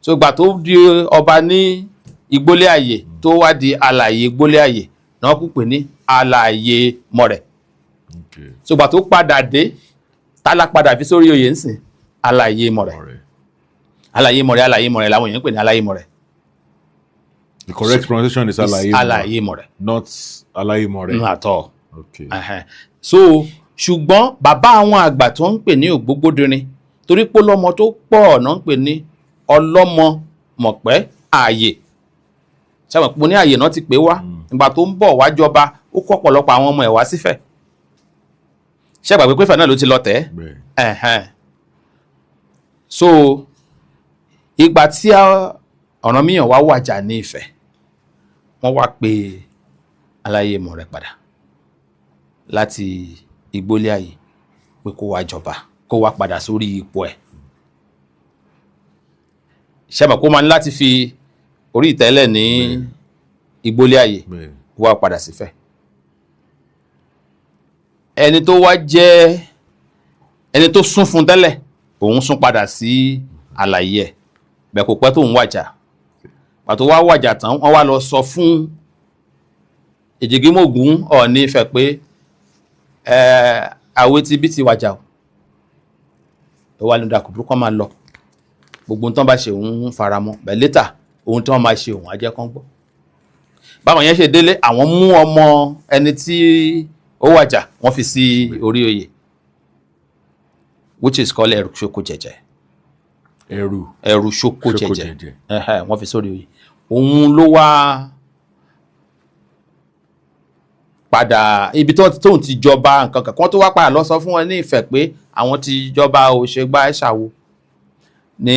S1: So ìgbà tó di ọba ní ìgbólé ààyè tó wá di alààyè ìgbólé ààyè náà kú pè ní Aláyémọrẹ̀. So ìgbà tó padà dé tálá padà fi sórí oyè ńsìn Aláyémọrẹ̀. Aláyémọrẹ̀ làwọn èèyàn ń pè ní Aláyémọrẹ̀.
S2: The correct pronunciation is
S1: Aláyémọrẹ̀.
S2: Not Aláyémọrẹ̀.
S1: Not at all.
S2: Okay.
S1: So ṣùgbọ́n bàbá àwọn àgbà tó ń pè ní Ògbógbòdìrìn torí pé lọ́mọ tó pọ̀ náà ń pè ní Ọlọ́mọmọ̀pẹ́ ààyè. Ṣé mo ní ààyè náà ti pè wá ìgbà tó ń bọ̀ wá jọba ó kọ́ ọ̀pọ̀lọpọ̀ àwọn ọmọ ẹ̀ wá sífẹ̀. Ṣé àgbàgbé pé Ifẹ̀ náà ló ti lọ tẹ̀? So ìgbà tí Ọ̀rànmíyàn wá wàjà ní Ifẹ̀ wọ́n wá pe Aláyémọrẹ̀ padà láti ìgbólé ayé pé kó wá jọba kó wá padà sórí ipò ẹ̀. Ṣé mọ̀ kó máa ní láti fi orí ìtẹ́lẹ̀ ní ìgbólé ayé wá padà sífẹ̀. Ẹni tó wá jẹ́ ẹni tó sún fún tẹ́lẹ̀ òun sún padà sí àlàyé ẹ̀ bẹ́ẹ̀ kò pẹ́ tó ń wàjà. Pàtó wá wàjà tán wọ́n wá lọ sọ fún Èjìgímògún Ọọ̀ni Ifẹ̀ pé àwẹ̀ ti bí ti wàjà o. Ó wá lóun dàkú burúkú máa lọ. Gbogbo tán bá ṣe òun faramọ́ bẹ́ẹ̀ létà ohun tí wọ́n máa ṣe òun á jẹ́ kán gbọ́. Báwọn yẹn ṣe délé àwọn mú ọmọ ẹni tí ó wàjà wọ́n fi sí orí oyè which is called ẹrù ṣoko jẹjẹ. Ẹrù ṣoko jẹjẹ. Wọ́n fi sórí oyè. Òun ló wá padà ibi tóun ti jọba nǹkan kan tó wá padà lọ sọ fún wọn ní Ifẹ̀ pé àwọn ti jọba òṣègbà ẹ̀ṣàwò ní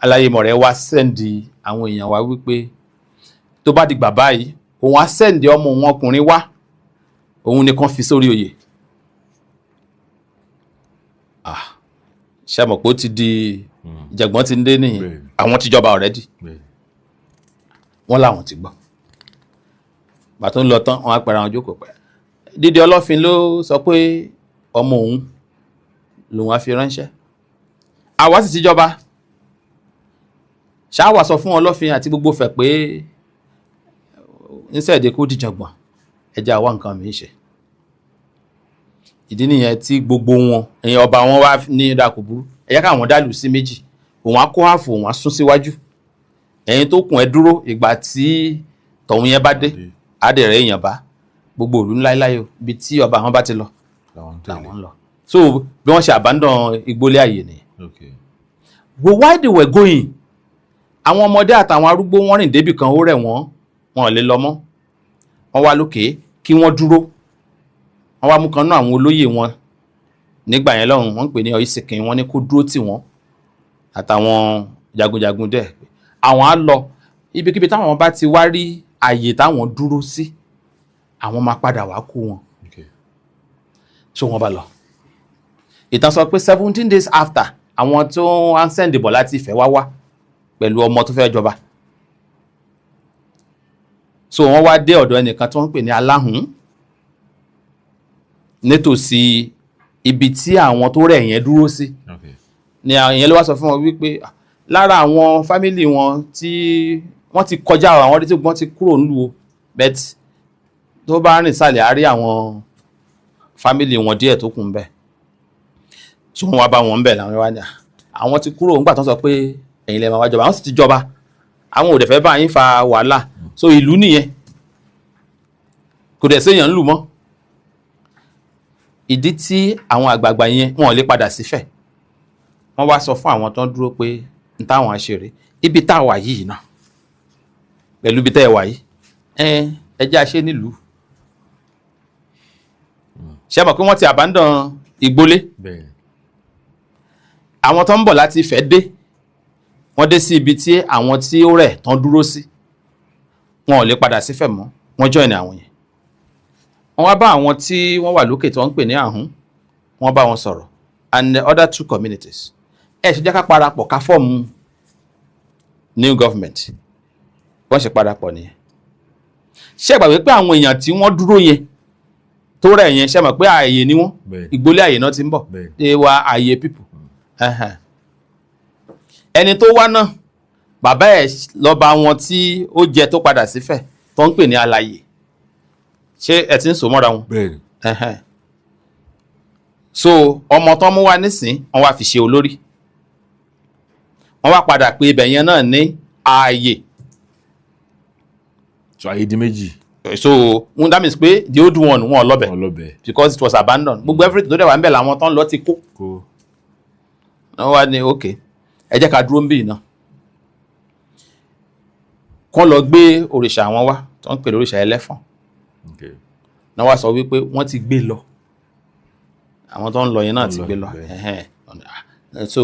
S1: Aláyémọrẹ̀ wá sẹ́ndì àwọn èèyàn wá wípé tó bá di bàbá yìí òun á sẹ́ndì ọmọ òun ọkùnrin wá òun nìkan fi sórí oyè. Ṣé mọ̀ pé ó ti di ìjàngbọ̀n ti ń dé nìyẹn àwọn ti jọba already wọ́n láwọn ti gbọ́. Bàtó ń lọ tán wọ́n á pẹ̀rẹ̀ àwọn jókòó pẹ̀. Dídé Ọlọ́fin ló sọ pé ọmọ òun lòun á fi ránṣẹ́. Àwa sì ti jọba. Ṣáwà sọ fún Ọlọ́fin àti gbogbo Ifẹ̀ pé níṣẹ̀dẹ̀ kó dìjàngbọ̀n ẹja àwa nǹkan mi ṣe. Ìdí nìyẹn tí gbogbo wọn èèyàn ọba wọn wá ní dàkúbúrú ẹ̀yà káwọn dàlù sí méjì òun á kó ààfò òun á sún síwájú ẹ̀yin tó kùn ẹ dúró ìgbà tí tọ̀hún yẹn bá dé àdẹ̀rẹ̀ èèyàn bá gbogbo òlú ńláńláyò ibi tí ọba àwọn bá ti lọ làwọn ń lọ. So bí wọ́n ṣe abandon ìgbólé ayé nìyẹn. But why they were going àwọn ọmọdé àtàwọn arúgbó wọ́n rìn débì kan ó rẹ̀ wọ́n wọn ò lè lọ mọ́ wọ́n wá lókè kí wọ́n dúró wọ́n wá mú kan náà àwọn olóyè wọn nígbà yẹn lọ́hùn wọ́n ń pè ní Ọ̀yísìnkìn wọ́n ní kó dúró tì wọ́n àtàwọn jagunjagun dẹ̀ àwọn á lọ ibikíbi táwọn bá ti wá rí àyè táwọn dúró sí àwọn máa padà wá kó wọn so wọ́n bá lọ. Ìtàn sọ pé 17 days after àwọn tó ń sẹ́ndì bọ̀ láti Ifẹ̀ wá pẹ̀lú ọmọ tó fẹ́ jọba so wọ́n wá dé ọ̀dọ̀ ẹnìkan tó ń pè ní Aláhùn nítòsí ibi tí àwọn tó rẹ̀ yẹn dúró sí ni àwọn yẹn ló wá sọ fún wọn wípé lára àwọn fámílì wọn tí wọ́n ti kọjá àwọn tí wọ́n ti kúrò nílùú bet tó bá rìn sàlẹ̀ á rí àwọn fámílì wọn díẹ̀ tó kún bẹ́ẹ̀ tí wọ́n wá bá wọn bẹ́ẹ̀ làwọn wá ní àwọn ti kúrò nígbà tó ń sọ pé ẹ̀yin lẹ máa wá jọba àwọn sì ti jọba àwọn ò dẹ̀ fẹ́ bá yín fa wàhálà so ìlú nìyẹn kò dẹ̀ séèyàn ń lù mọ́ ìdí tí àwọn àgbààgbà yẹn wọn ò lè padà sífẹ̀ wọ́n wá sọ fún àwọn tó ń dúró pé n táwọn àṣeré ibi tá a wà yìí náà pẹ̀lú ibi tẹ́ ẹ wà yìí ẹ jẹ́ àṣẹ nílùú ṣe mọ̀ pé wọ́n ti abandon ìgbólé àwọn tó ń bọ̀ láti Ifẹ̀ dé wọ́n dé sí ibi tí àwọn tí ó rẹ̀ tán dúró sí wọn ò lè padà sífẹ̀ mọ́ wọ́n join àwọn yẹn wọ́n wá bá àwọn tí wọ́n wà lókè tó ń pè ní àhún wọ́n bá wọn sọ̀rọ̀ and the other 2 communities ẹ ṣe jẹ́ ká parapọ̀ ká fọ́ọ̀mù new government wọ́n ṣe parapọ̀ nìyẹn ṣé gbàgbé pé àwọn èèyàn tí wọ́n dúró yẹn tó rẹ̀ yẹn ṣe mọ̀ pé ààyè ni wọ́n ìgbólé ààyè náà ti ń bọ̀ they were ààyè people ẹni tó wá náà bàbá ẹ̀ lọ́ba wọn tí ó jẹ tó padà sífẹ̀ tó ń pè ní alààyè ṣé ẹ ti ń so mọ́ra wọn so ọmọ tó mú wá nísìn wọ́n wá fi ṣe olórí wọ́n wá padà pé ibẹ̀ yẹn náà ní ààyè
S2: so ààyè di méjì
S1: so that means pé the old one wọn lọ́bẹ̀ because it was abandoned gbogbo everything tó dẹ̀ wà ń bẹ̀ làwọn tó ń lọ ti kó wọ́n wá ní okay ẹ jẹ́ ká dúró ń bì náà kán lọ gbé òrìṣà àwọn wá tó ń pè lóríṣà ẹlẹ́fọ̀n náà wá sọ wípé wọ́n ti gbé lọ àwọn tó ń lọ yẹn náà ti gbé lọ so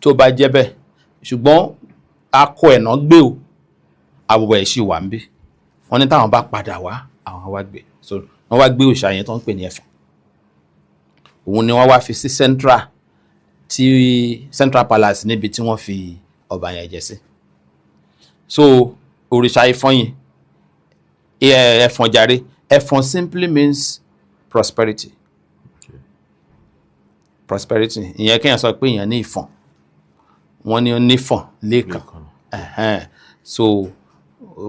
S1: tó bá jẹ́ bẹ́ẹ̀ ṣùgbọ́n akọ ẹ̀ náà gbé o àbùbọ̀ ẹ̀ sì wà ń bí wọ́n ní táwọn bá padà wá àwọn wá gbé so wọ́n wá gbé òrìṣà yẹn tó ń pè ní ẹ̀fọ̀n òun ni wọ́n wá fi sí central palace níbi tí wọ́n fi ọba yẹn jẹ sí so òrìṣà Ifọ̀n yẹn ẹ̀fọ̀n jàre ẹ̀fọ̀n simply means prosperity prosperity ìyẹn kéèyàn sọ pé èèyàn ní ìfọ̀n wọ́n ní onífọ̀n lẹ́ẹ̀kan so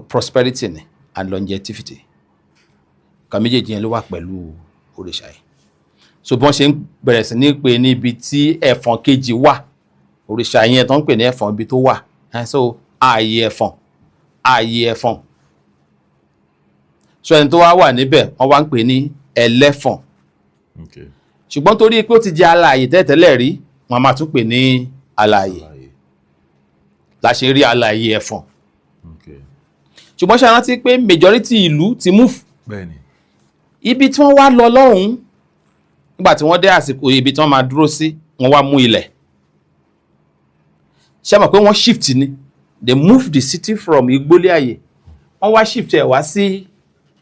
S1: prosperity ni and longevity kan méjèèjì yẹn ló wà pẹ̀lú òrìṣà yìí so bí wọ́n ṣe ń bẹ̀rẹ̀ sí ní pè níbi tí ẹ̀fọ̀n kejì wà òrìṣà yẹn tó ń pè ní ẹ̀fọ̀n ibi tó wà so ààyè ẹ̀fọ̀n so ẹni tó wà níbẹ̀ wọ́n wá ń pè ní ẹlẹ́fọ̀n ṣùgbọ́n torí pé ó ti jẹ́ alààyè tẹ́tẹ́lẹ̀ rí wọ́n máa tún pè ní alààyè la ṣe rí alààyè ẹ̀fọ̀n ṣùgbọ́n ṣe rántí pé majority ìlú ti move ibi tí wọ́n wá lọ lọ́hùn nígbà tí wọ́n dé àsìkò ibi tí wọ́n máa dúró sí wọ́n wá mú ilẹ̀ ṣe mọ̀ pé wọ́n shift ni they move the city from ìgbólé ààyè wọ́n wá shift ẹ̀ wá sí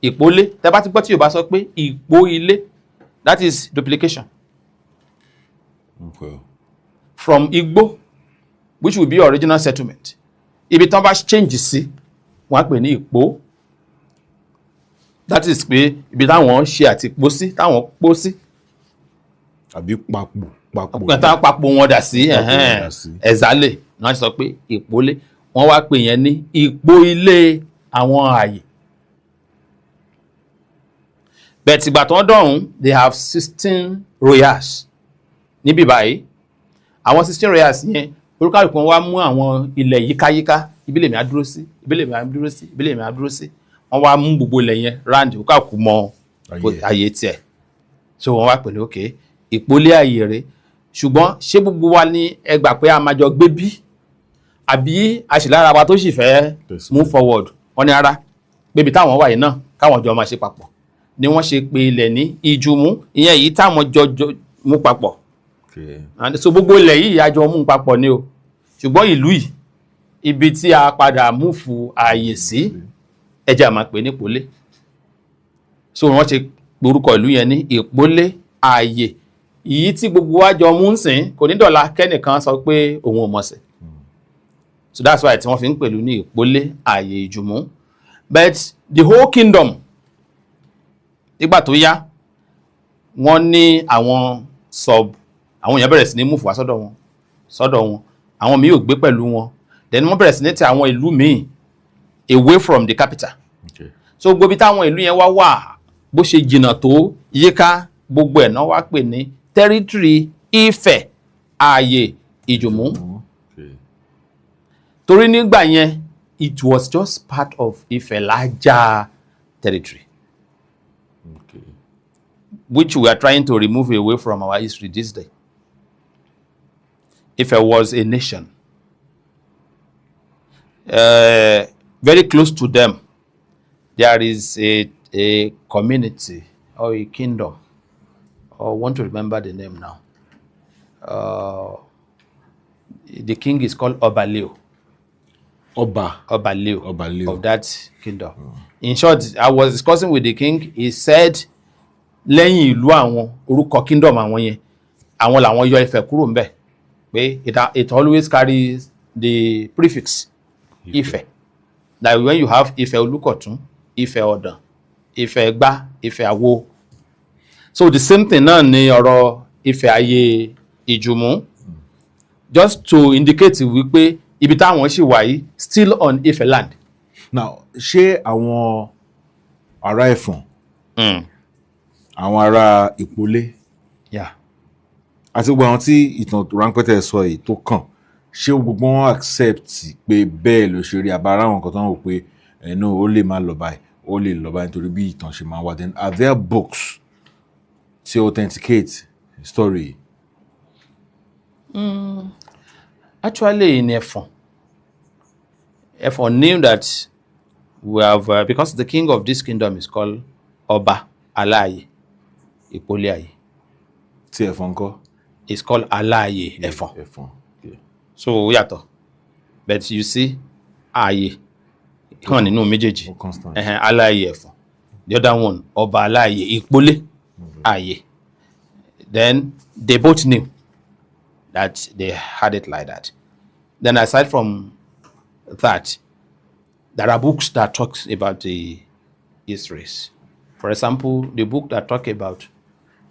S1: ìpólé tẹ́ bá ti gbọ́ tí Yorùbá sọ pé ìpó ilé that is duplication from Igbo which will be original settlement ibi tí wọ́n bá change sí wọ́n á pè ní ìpó that is pé ibi táwọn ṣe àti pó sí táwọn pó sí
S2: àbí
S1: papò wọn dà sí ẹ̀zálẹ̀ wọ́n sọ pé ìpólé wọ́n wá pè yẹn ní ìpó ilé àwọn ààyè bẹ̀ẹ̀ tìgbà tó ń dọ̀hún they have 16 royals níbí báyìí àwọn 16 royals yẹn olúkàlùkù wọn wá mú àwọn ilẹ̀ yíkáyíká ibi lèmi á dúró sí ibi lèmi á dúró sí ibi lèmi á dúró sí wọ́n wá mú gbogbo ilẹ̀ yẹn round olúkàlùkù mọ ààyè tiẹ̀ so wọ́n wá pẹ̀lú òkè ìpólé ààyè rẹ̀ ṣùgbọ́n ṣé gbogbo wa ní ẹ gbà pé a máa jọ gbé bí àbí àṣìlára wa tó sì fẹ́ move forward wọ́n ní ara pébi táwọn wà yìí náà káwọn jọ máa ṣe papọ̀ ni wọ́n ṣe pé ilẹ̀ ní ìjùmú ìyẹn yìí táwọn jọ mú papọ̀ so gbogbo ilẹ̀ yìí àjọ mú papọ̀ ni o ṣùgbọ́n ìlú yìí ibi tí a padà múfù ààyè sí ẹjẹ́ àmà pè ní ìpólé. So wọ́n ṣe orúkọ ìlú yẹn ní ìpólé ààyè yìí tí gbogbo wa jọ mú ń sìn kò ní dọ̀la kẹ́nìkan sọ pé òun ò mọ̀ sí. So that's why tí wọ́n fi ń pèlú ní ìpólé ààyè ìjùmú. But the whole kingdom nígbà tó yá wọ́n ní àwọn èèyàn bẹ̀rẹ̀ sí ní múfù wá sọ́dọ̀ wọn àwọn míì ò gbé pẹ̀lú wọn, then wọ́n bẹ̀rẹ̀ sí ní ti àwọn ìlú míì away from the capital. So gbogbo táwọn ìlú yẹn wà bó ṣe jìnnà tó yíká gbogbo ẹ̀ náà wá pè ní territory Ifẹ̀ ààyè ìjùmú. Torí nígbà yẹn it was just part of Ifẹ̀ lájà territory. Which we are trying to remove away from our history this day. Ife was a nation. Very close to them, there is a community or a kingdom. I want to remember the name now. The king is called Obaleo. Obaleo of that kingdom. In short, I was discussing with the king. He said, lẹ́yìn ìlú àwọn orúkọ kingdom àwọn yẹn àwọn làwọn yọ Ifẹ̀ kúrò ńbẹ̀ pé it always carries the prefix Ifẹ̀, that when you have Ifẹ̀ Olúkọ̀tún, Ifẹ̀ Ọ̀dàn, Ifẹ̀ Ẹ̀gbá, Ifẹ̀ Àwo. So the same thing náà ni ọ̀rọ̀ Ifẹ̀ ayé ìjùmú, just to indicate wípé ibi táwọn ṣì wà yìí still on Ifẹ̀ land.
S2: Now ṣé àwọn ará Ẹ̀fọ̀n àwọn ará Ìpólé àti gbogbo àwọn tí ìtàn ráńpẹ́ tẹ́ sọ yìí tó kàn, ṣé gbogbo wọn accept pé bẹ́ẹ̀ ló ṣe rí àbára àwọn kan tó ń wò pé ẹnu ó lè má lọ báyìí ó lè lọ báyìí nítorí bí ìtàn ṣe máa wà? Then are there books to authenticate the story?
S1: Actually in Ẹ̀fọ̀n knew that we have because the king of this kingdom is called Ọba Aláàyè Ìpólé Ààyè.
S2: Tí Ẹ̀fọ̀n ńkọ́?
S1: It's called Aláàyè Ẹ̀fọ̀n. So yàtọ̀, but you see ààyè hàn nínú méjèèjì. Aláàyè Ẹ̀fọ̀n. The other one Ọba Aláàyè Ìpólé Ààyè. Then they both knew that they had it like that. Then aside from that, there are books that talk about the histories. For example, the book that talk about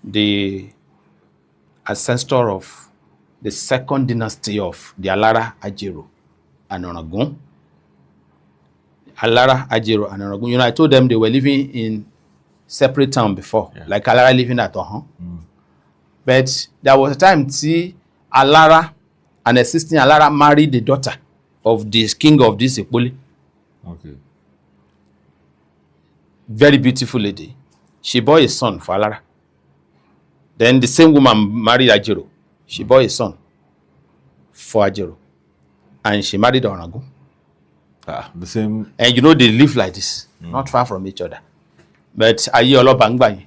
S1: the ancestor of the second dynasty of the Alara, Ajero, and Onagun. Alara, Ajero, and Onagun. You know, I told them they were living in separate town before, like Alara living at Ohan. But there was a time Alara, an existing Alara, married the daughter of this king of this Ìpólé.
S2: Okay.
S1: Very beautiful lady. She bore a son for Alara. Then the same woman married Ajero. She bore a son for Ajero. And she married Onagun.
S2: The same.
S1: And you know, they live like this, not far from each other. But ayé ọlọ́ba ń gbà yín.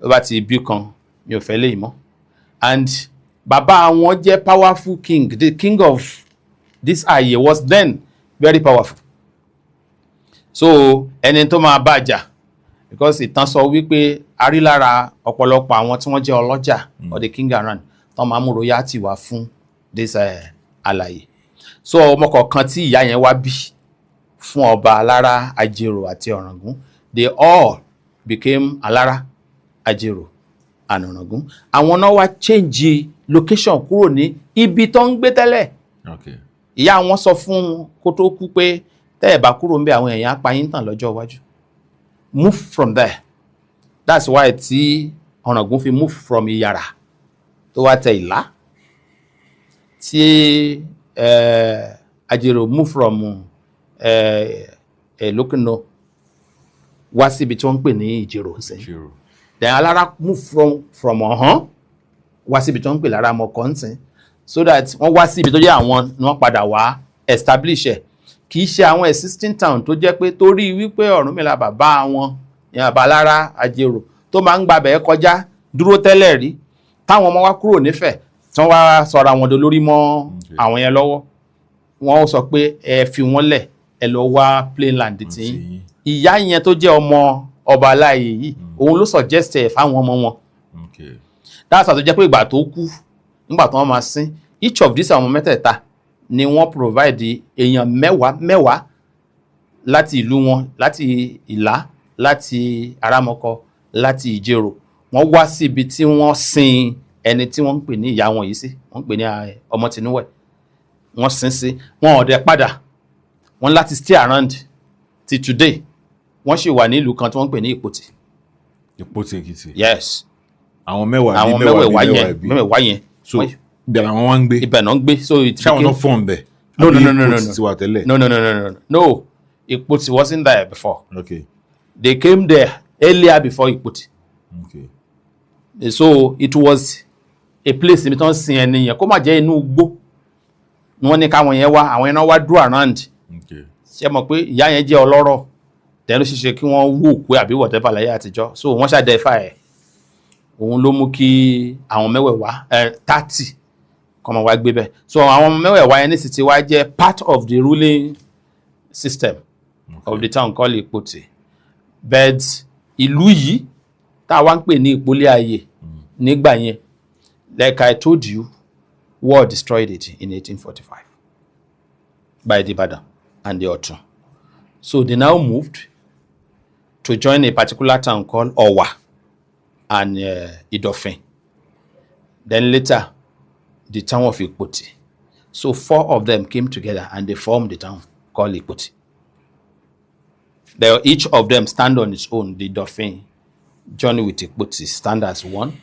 S1: Ó bá ti bí kan, mi ò fẹ́ lè mọ́. And bàbá wọn jẹ́ powerful king. The king of this Ayé was then very powerful. So ẹni tó máa bá jà, because ìtàn sọ wípé a rí lára ọ̀pọ̀lọpọ̀ àwọn tí wọ́n jẹ́ ọlọ́jà or the king around tó máa mú royalty wá fún this Aláyè. So ọmọ kọ̀ọ̀kan tí ìyá yẹn wá bí fún ọba Alára, Ajero àti Ọ̀ràngún, they all became Alára, Ajero and Ọ̀ràngún. Àwọn náà wá change location kúrò ní ibi tó ń gbé tẹ́lẹ̀.
S2: Okay.
S1: Ìyá wọn sọ fún kó tó kú pé tẹ́ ẹ bá kúrò ńbẹ̀ àwọn èèyàn á pa yín tàn lọ́jọ́ iwájú. Move from there. That's why tí Ọ̀ràngún fi move from Ìyàrá tó wá tẹ Ìlá. Tí Ajero move from Lókìnà wá síbi tí wọ́n ń pè ní Ìjẹ̀rò ńsìn. Then Alára move from Ọ̀hán wá síbi tí wọ́n ń pè lára Mọ̀kọ́ ńsìn, so that wọ́n wá síbi tó jẹ́ àwọn ni wọ́n padà wá establish ẹ̀. Kì í ṣe àwọn existing town tó jẹ́ pé torí wípé Ọ̀rúnmìlà bàbá wọn ìyẹn bàbá Alára, Ajero tó máa ń gbabẹ̀ kọjá dúró tẹ́lẹ̀ rí táwọn ọmọ wá kúrò nífẹ̀ tí wọ́n wá sọra wọn dolórí mọ́ àwọn yẹn lọ́wọ́ wọ́n sọ pé ẹ fi wọ́n lẹ̀ ẹ lọ wá plain land tí ìyá yẹn tó jẹ́ ọmọ ọba aláàyè yìí òun ló suggest ẹ̀ fáwọn ọmọ wọn. That's why tó jẹ́ pé ìgbà tó kú nígbà tó wọ́n máa sin each of these àwọn mẹ́tẹ̀ẹ̀ta ni wọ́n provide èèyàn mẹ́wàá láti ìlú wọn, láti Ìlá, láti Arámọkọ, láti Ìjẹ̀rò. Wọ́n wá síbi tí wọ́n sin ẹni tí wọ́n ń pè ní ìyá wọn yìí sí, wọ́n ń pè ní Ọmọtinúwẹ̀. Wọ́n sin sí, wọn ò dẹ̀ padà, wọ́n láti stay around till today. Wọ́n sì wà ní ìlú kan tí wọ́n ń pè ní Ìpòtì.
S2: Ìpòtì Èkìtì.
S1: Yes.
S2: Àwọn mẹ́wàá
S1: yẹn.
S2: So ibẹ̀ làwọn wá ń gbé.
S1: Ibẹ̀ náà ń gbé. So it
S2: became. Ṣáwọn náà fọ́n bẹ̀.
S1: No.
S2: Ìpòtì ti wà tẹ́lẹ̀.
S1: No. Ìpòtì wasn't there before.
S2: Okay.
S1: They came there earlier before Ìpòtì.
S2: Okay.
S1: So it was a place ibi tí wọ́n sin ẹni yẹn kó má jẹ́ inú igbó. Wọ́n ní káwọn yẹn wá, àwọn yẹn náà wá dúró around.
S2: Okay.
S1: Ṣé mọ̀ pé ìyá yẹn jẹ́ ọlọ́rọ̀ tẹ́ ló ṣiṣẹ́ kí wọ́n wò pé àbí whatever láyé àtijọ́. So wọ́n ṣàdẹ́fà ẹ̀. Òun ló mú kí àwọn mẹ́wẹ̀ẹ̀wá 30 kọ́ máa wá gbé bẹ́ẹ̀. So àwọn mẹ́wẹ̀ẹ̀wá yẹn nísìsiyìí ti wá jẹ́ part of the ruling system of the town called Ìpòtì. But ìlú yìí tá a wá ń pè ní Ìpolé Ayé nígbà yẹn, like I told you, war destroyed it in 1845 by the Ìbàdàn and the Ọ̀tún. So they now moved to join a particular town called Ọ̀wà and Ìdọ̀fin. Then later, the town of Ìpòtì. So 4 of them came together and they formed the town called Ìpòtì. Each of them stand on its own. The Ìdọ̀fin join with Ìpòtì stand as one.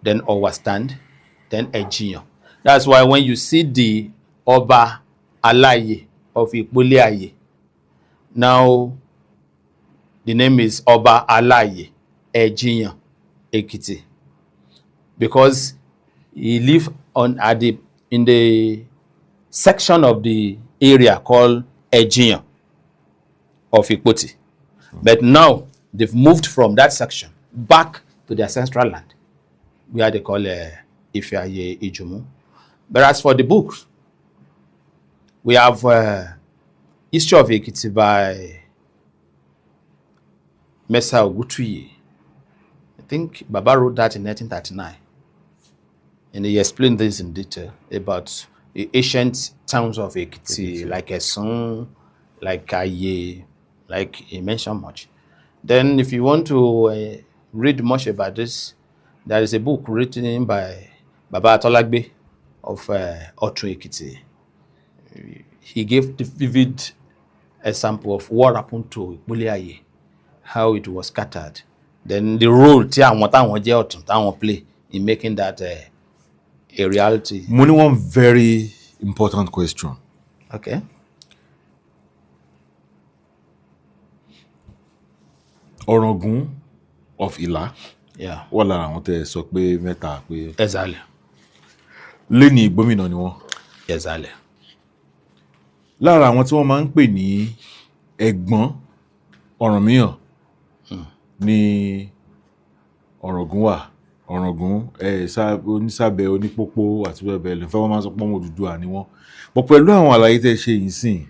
S1: Then Ọ̀wà stand. Then Èjìyàn. That's why when you see the Ọba Aláyè of Ìpolé Ayé, now the name is Ọba Aláyè Èjìyàn Èkìtì, because he lived in the section of the area called Èjìyàn of Ìpòtì. But now they've moved from that section back to their ancestral land, where they call Ife Ayé Ijumu. But as for the books, we have History of Ekiti by Mesa Ogutuyi. I think Baba wrote that in 1939. And he explained this in detail about the ancient towns of Ekiti, like Esun, like Aye, like he mentioned much. Then if you want to read much about this, there is a book written by Baba Atolagbe of Ọ̀tún Ekiti. He gave the vivid example of what happened to Ìpolé Ayé, how it was scattered. Then the role tí àwọn táwọn jẹ́ Ọ̀tún táwọn play in making that a reality.
S2: Mo ní one very important question.
S1: Okay.
S2: Ọ̀ràngún of Ìlá.
S1: Yeah.
S2: Wọ́n lára àwọn tẹ́ sọ pé mẹ́ta pé.
S1: Exactly.
S2: Lẹ́ni gómìnà ni wọ́n.
S1: Exactly.
S2: Lára àwọn tí wọ́n máa ń pè ní ẹ̀gbọ́n Ọ̀rànmíyàn ní Ọ̀ràngún wà. Ọ̀ràngún onísàbẹ̀ onípópó àti bẹ́ẹ̀ bẹ́ẹ̀ lọ fẹ́ wọ́n máa sọ pé wọ́n Odùduwà ni wọ́n. Bọ̀ pẹ̀lú àwọn àlàyé tẹ́ ṣe yìí sìn,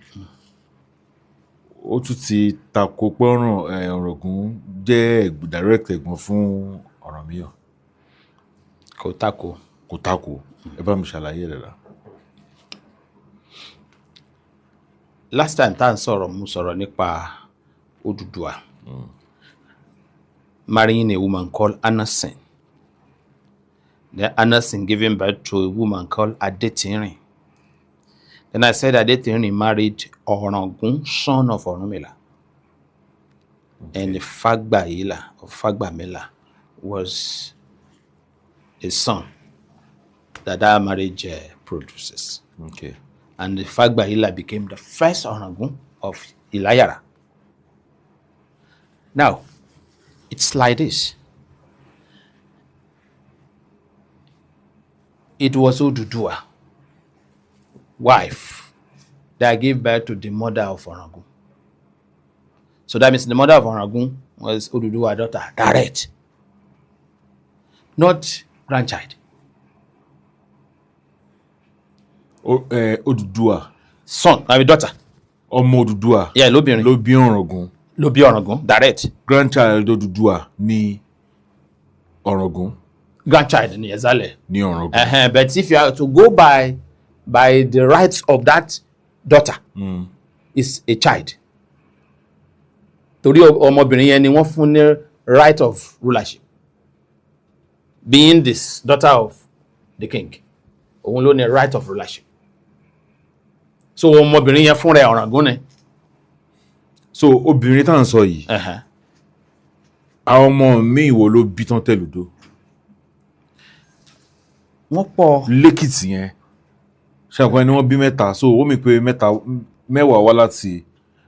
S2: ó tún ti tako pé Ọ̀ràngún jẹ́ direct ẹ̀gbọ́n fún Ọ̀rànmíyàn.
S1: Kò tako. Ẹ bá mi ṣàlàyé rẹ̀ la. Last time tá à ń sọ̀rọ̀ mo sọ̀rọ̀ nípa Odùduwà marrying a woman called Anasin. Then Anasin giving birth to a woman called Adétìnrìn. Then I said Adétìnrìn married Ọ̀ràngún, son of Ọ̀rúnmìlà. Okay. And the Fágbàyílà of Fágbàmílà was a son that marriage produces.
S2: Okay.
S1: And the Fágbàyílà became the first Ọ̀ràngún of Ìláyàrá. Now, it's like this. It was Odùduwà, wife, that gave birth to the mother of Ọ̀ràngún. So that means the mother of Ọ̀ràngún was Odùduwà's daughter, direct, not grandchild.
S2: Odùduwà
S1: son àbí daughter.
S2: Ọmọ Odùduwà.
S1: Yeah, lóbìnrin.
S2: Ló bí Ọ̀ràngún.
S1: Ló bí Ọ̀ràngún, direct.
S2: Grandchild Odùduwà ni Ọ̀ràngún.
S1: Grandchild ni exactly.
S2: Ni Ọ̀ràngún.
S1: But if you are to go by the rights of that daughter, is a child. Torí ọmọbìnrin yẹn ni wọ́n fún ní right of rulership. Being this daughter of the king, òun ló ní right of rulership. So ọmọbìnrin yẹn fún rẹ̀ Ọ̀ràngún ni.
S2: So obìnrin tá à ń sọ yìí, àwọn ọmọ mi wo ló bí tán tẹ̀lódó?
S1: Wọ́n pọ̀.
S2: Lẹ́kìtì yẹn ṣàkóso ni wọ́n bí mẹ́ta, so ó mi pé mẹ́wàá wá láti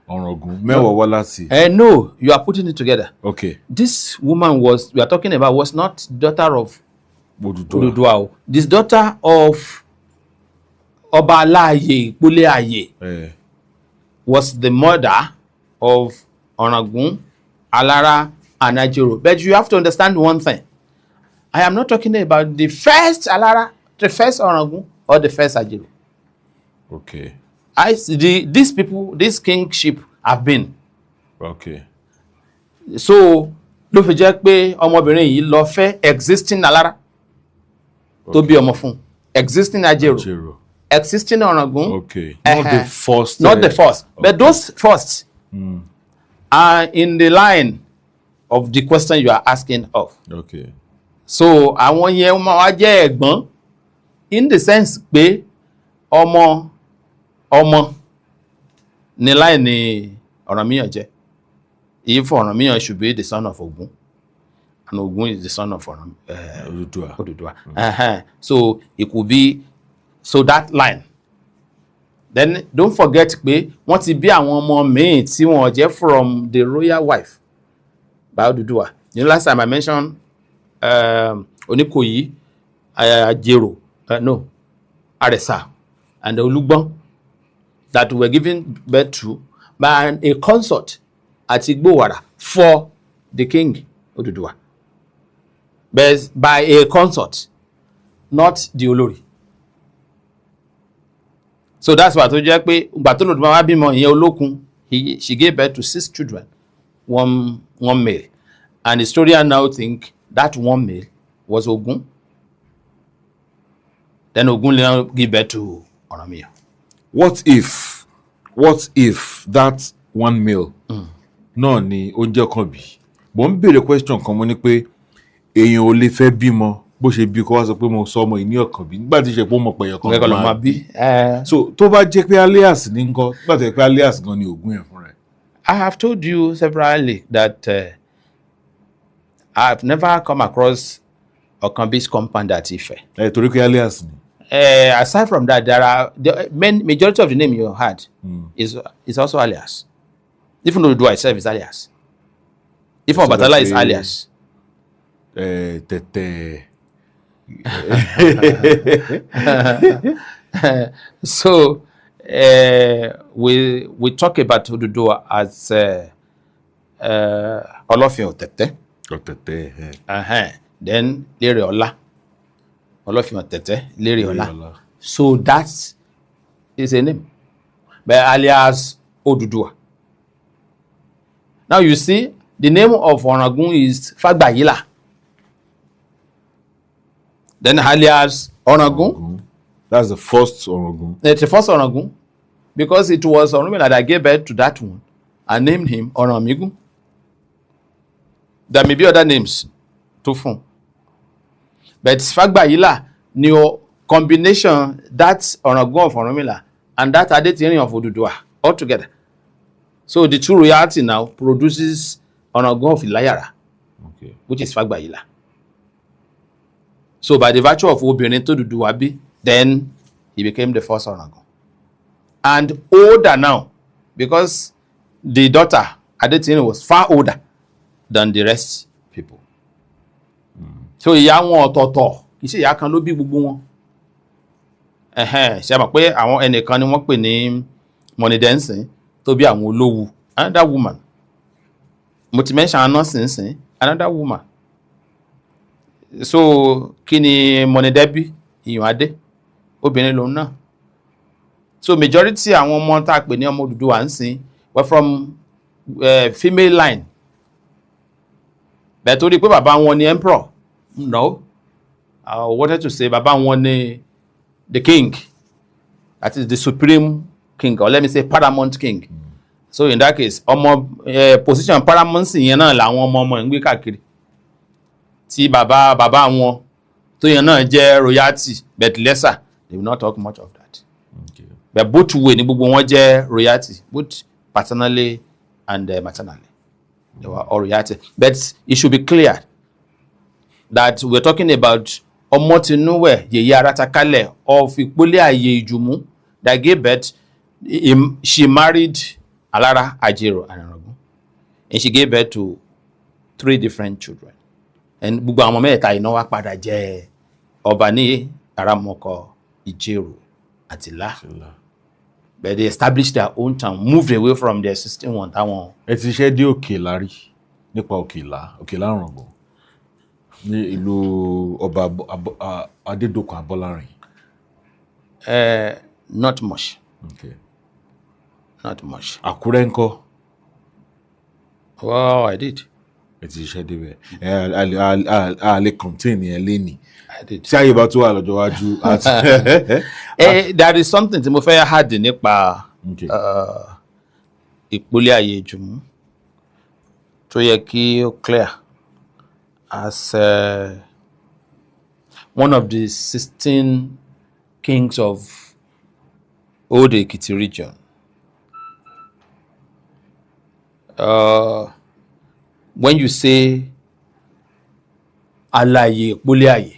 S2: Ọ̀ràngún, mẹ́wàá wá láti.
S1: No, you are putting it together.
S2: Okay.
S1: This woman we are talking about was not daughter of
S2: Odùduwà.
S1: This daughter of Ọba Aláàyè Ìpólé Ayè was the mother of Ọ̀ràngún, Alára, and Ajero. But you have to understand one thing. I am not talking about the first Alára, the first Ọ̀ràngún, or the first Ajero.
S2: Okay.
S1: These people, this kingship have been.
S2: Okay.
S1: So ló fi jẹ́ pé ọmọbìnrin yìí lọ fẹ́ existing Alára tó bí ọmọ fún, existing Ajero, existing Ọ̀ràngún.
S2: Okay. Not the first.
S1: Not the first.
S2: Okay.
S1: But those first are in the line of the question you are asking of.
S2: Okay.
S1: So àwọn yẹn máa wá jẹ́ ẹ̀gbọ́n in the sense pé ọmọ ní line ni Ọ̀rànmíyàn jẹ́. If Ọ̀rànmíyàn should be the son of Ògún, and Ògún is the son of Odùduwà. So it could be that line. Then don't forget pé wọ́n ti bí àwọn ọmọ míì tí wọ́n jẹ́ from the royal wife by Odùduwà. You know, last time I mentioned Oníkòyí, Ajero, Àrẹ̀sà, and Olúgbọ́n that were given birth to by a consort at Igbowara for the king Odùduwà. But by a consort, not the Olórí. So that's why tó jẹ́ pé ìgbà tó lòdùmá wá bímọ ìyẹn Olókun, she gave birth to 6 children, one male. And historians now think that one male was Ògún. Then Ògún now gave birth to Ọ̀rànmíyàn.
S2: What if that one male náà ni ó jẹ́ kan bí? Mo ń béèrè question kan, mo ní pé èèyàn ò lè fẹ́ bímọ bó ṣe bí kó wá sọ pé mo sọ ọmọ ìní ọ̀kan bí nígbà tí ṣe pé ó mọ̀ pé ẹ̀yọ̀kan
S1: ló máa bí.
S2: So tó bá jẹ́ pé alias ní ńkọ́, nígbà tó yẹ pé alias gan ni Ògún yẹn fúnra ẹ̀.
S1: I have told you severally that I have never come across Ọ̀kànbí's compound at Ife.
S2: Torí pé alias ni.
S1: Aside from that, there are the majority of the name you had is also alias. Even though Odùduwà itself is alias. Even Ọbàtálá is alias.
S2: Tẹ̀tẹ̀.
S1: So we talk about Odùduwà as Ọlọ́fin Ọ̀tẹ̀tẹ̀. Then Lérè Ọlá. Ọlọ́fin Ọ̀tẹ̀tẹ̀, Lérè Ọlá. So that is a name, but alias Odùduwà. Now you see, the name of Ọ̀ràngún is Fagbayila. Then alias Ọ̀ràngún.
S2: That's the first Ọ̀ràngún.
S1: It's the first Ọ̀ràngún, because it was Ọ̀rúnmìlà that gave birth to that one and named him Ọ̀rànmígún. There may be other names tó fún, but Fagbayila ni o combination that Ọ̀ràngún of Ọ̀rúnmìlà and that Adétìrín of Odùduwà all together. So the two royalty now produces Ọ̀ràngún of Ìláyàrá, which is Fagbayila. So by the virtue of obìnrin tó Odùduwà bí, then he became the first Ọ̀ràngún. And older now, because the daughter Adétìrín was far older than the rest people. So ìyá wọn ọ̀tọ̀ọ̀tọ̀, kì í ṣe ìyá kan ló bí gbogbo wọn. Ṣe mọ̀ pé àwọn ẹnìkan ni wọ́n pè ní Mọ̀nìdẹ́nsìn tó bí àwọn Olówu, another woman. Mo ti mention Anọ́sìnsìn, another woman. So kí ni Mọ̀nìdẹ́ bí? Ìyàn Adé, obìnrin lòun náà. So majority àwọn ọmọ tá a pè ní ọmọ Odùduwà ń sìn were from female line. Bẹ́ẹ̀ torí pé bàbá wọn ni emperor. No. I wanted to say bàbá wọn ni the king. That is the supreme king, or let me say paramount king. So in that case, position paramountcy yẹn náà làwọn ọmọ ń gbé káàkiri. Tí bàbá wọn tó yẹn náà jẹ́ royalty, but lesser, they will not talk much of that. Okay. But both way ni gbogbo wọn jẹ́ royalty, both paternally and maternally. They were all royalty. But it should be clear that we're talking about Omotinuwe Yeye Aratakale of Ìpolé Ayé Ìjùmú that gave birth. She married Alara Ajero Anaragun, and she gave birth to 3 different children. And gbogbo àwọn mẹ́ta iná wá padà jẹ́ ọba ní Aramoko, Ìjẹ̀rò àti Ìlá. But they established their own town, moved away from their existing one.
S2: Ẹ ti ṣe dé Òkèlá rí nípa Òkèlá Ọ̀ràngún ní ìlú ọba Adédọ̀kun Abọ́lárin.
S1: Not much.
S2: Okay.
S1: Not much.
S2: Àkúrẹ́ ńkọ́?
S1: Well, I did.
S2: Ẹ ti ṣe débẹ̀. A lè contain yẹn lénìí.
S1: I did.
S2: Tí ayé bá tó wà lọ́jọ́ wájú.
S1: There is something tí mo fẹ́ hard nípa Ìpolé Ayé Ìjùmú tó yẹ kí ó clear as one of the 16 kings of Old Ekiti region. When you say Alaye Ìpolé Ayé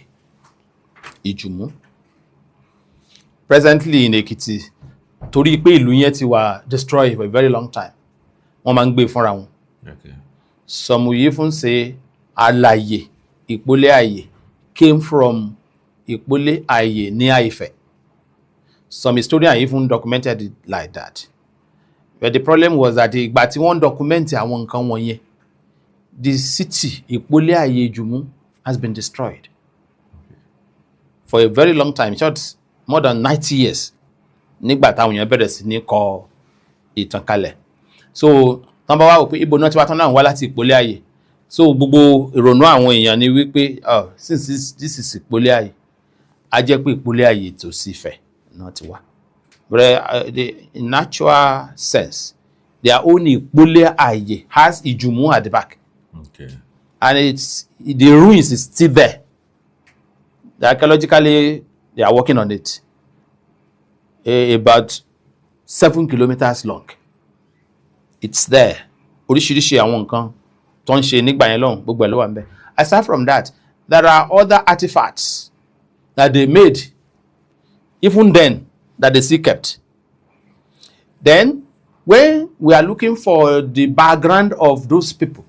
S1: Ìjùmú, presently in Ekiti, torí pé ìlú yẹn ti wà destroyed for a very long time, wọ́n máa ń gbé fúnra wọn. Some will even say Alaye Ìpolé Ayé came from Ìpolé Ayé ní Ile-Ife. Some historians even documented it like that. But the problem was that ìgbà tí wọ́n document àwọn nǹkan wọ̀nyẹn, the city Ìpolé Ayé Ìjùmú has been destroyed for a very long time, short more than 90 years. Nígbà táwọn èèyàn bẹ̀rẹ̀ sí ní kọ ìtàn kalẹ̀. So tán bá wá wò pé ibo náà tí wá tán náà wá láti Ìpolé Ayé. So gbogbo ìrònú àwọn èèyàn ni wípé since this is Ìpolé Ayé, a jẹ́ pé Ìpolé Ayé tó sì Ifẹ̀ náà ti wá. But in natural sense, their own Ìpolé Ayé has Ìjùmú at the back.
S2: Okay.
S1: And the ruins is still there. Archaeologically, they are working on it. About 7 kilometers long. It's there. Oríṣiríṣi àwọn nǹkan tó ń ṣe nígbà yẹn lọ́hùn gbogbo ẹ̀ ló wà ńbẹ̀. Aside from that, there are other artifacts that they made even then that they still kept. Then, when we are looking for the background of those people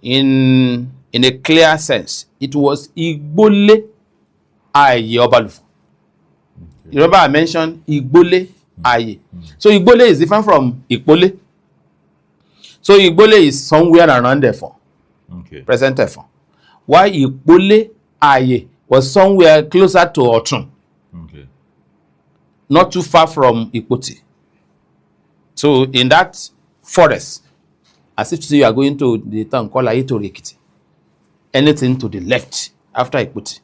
S1: in a clear sense, it was Ìgbólé Ayé Ọbalùfọ̀n. You remember I mentioned Ìgbólé Ayé. So Ìgbólé is different from Ìpolé. So Ìgbólé is somewhere around Ẹ̀fọ̀n, present Ẹ̀fọ̀n. While Ìpolé Ayé was somewhere closer to Ọ̀tún, not too far from Ìpotì. So in that forest, as if you are going to the town called Ayétòrò Èkìtì, anything to the left after Ìpotì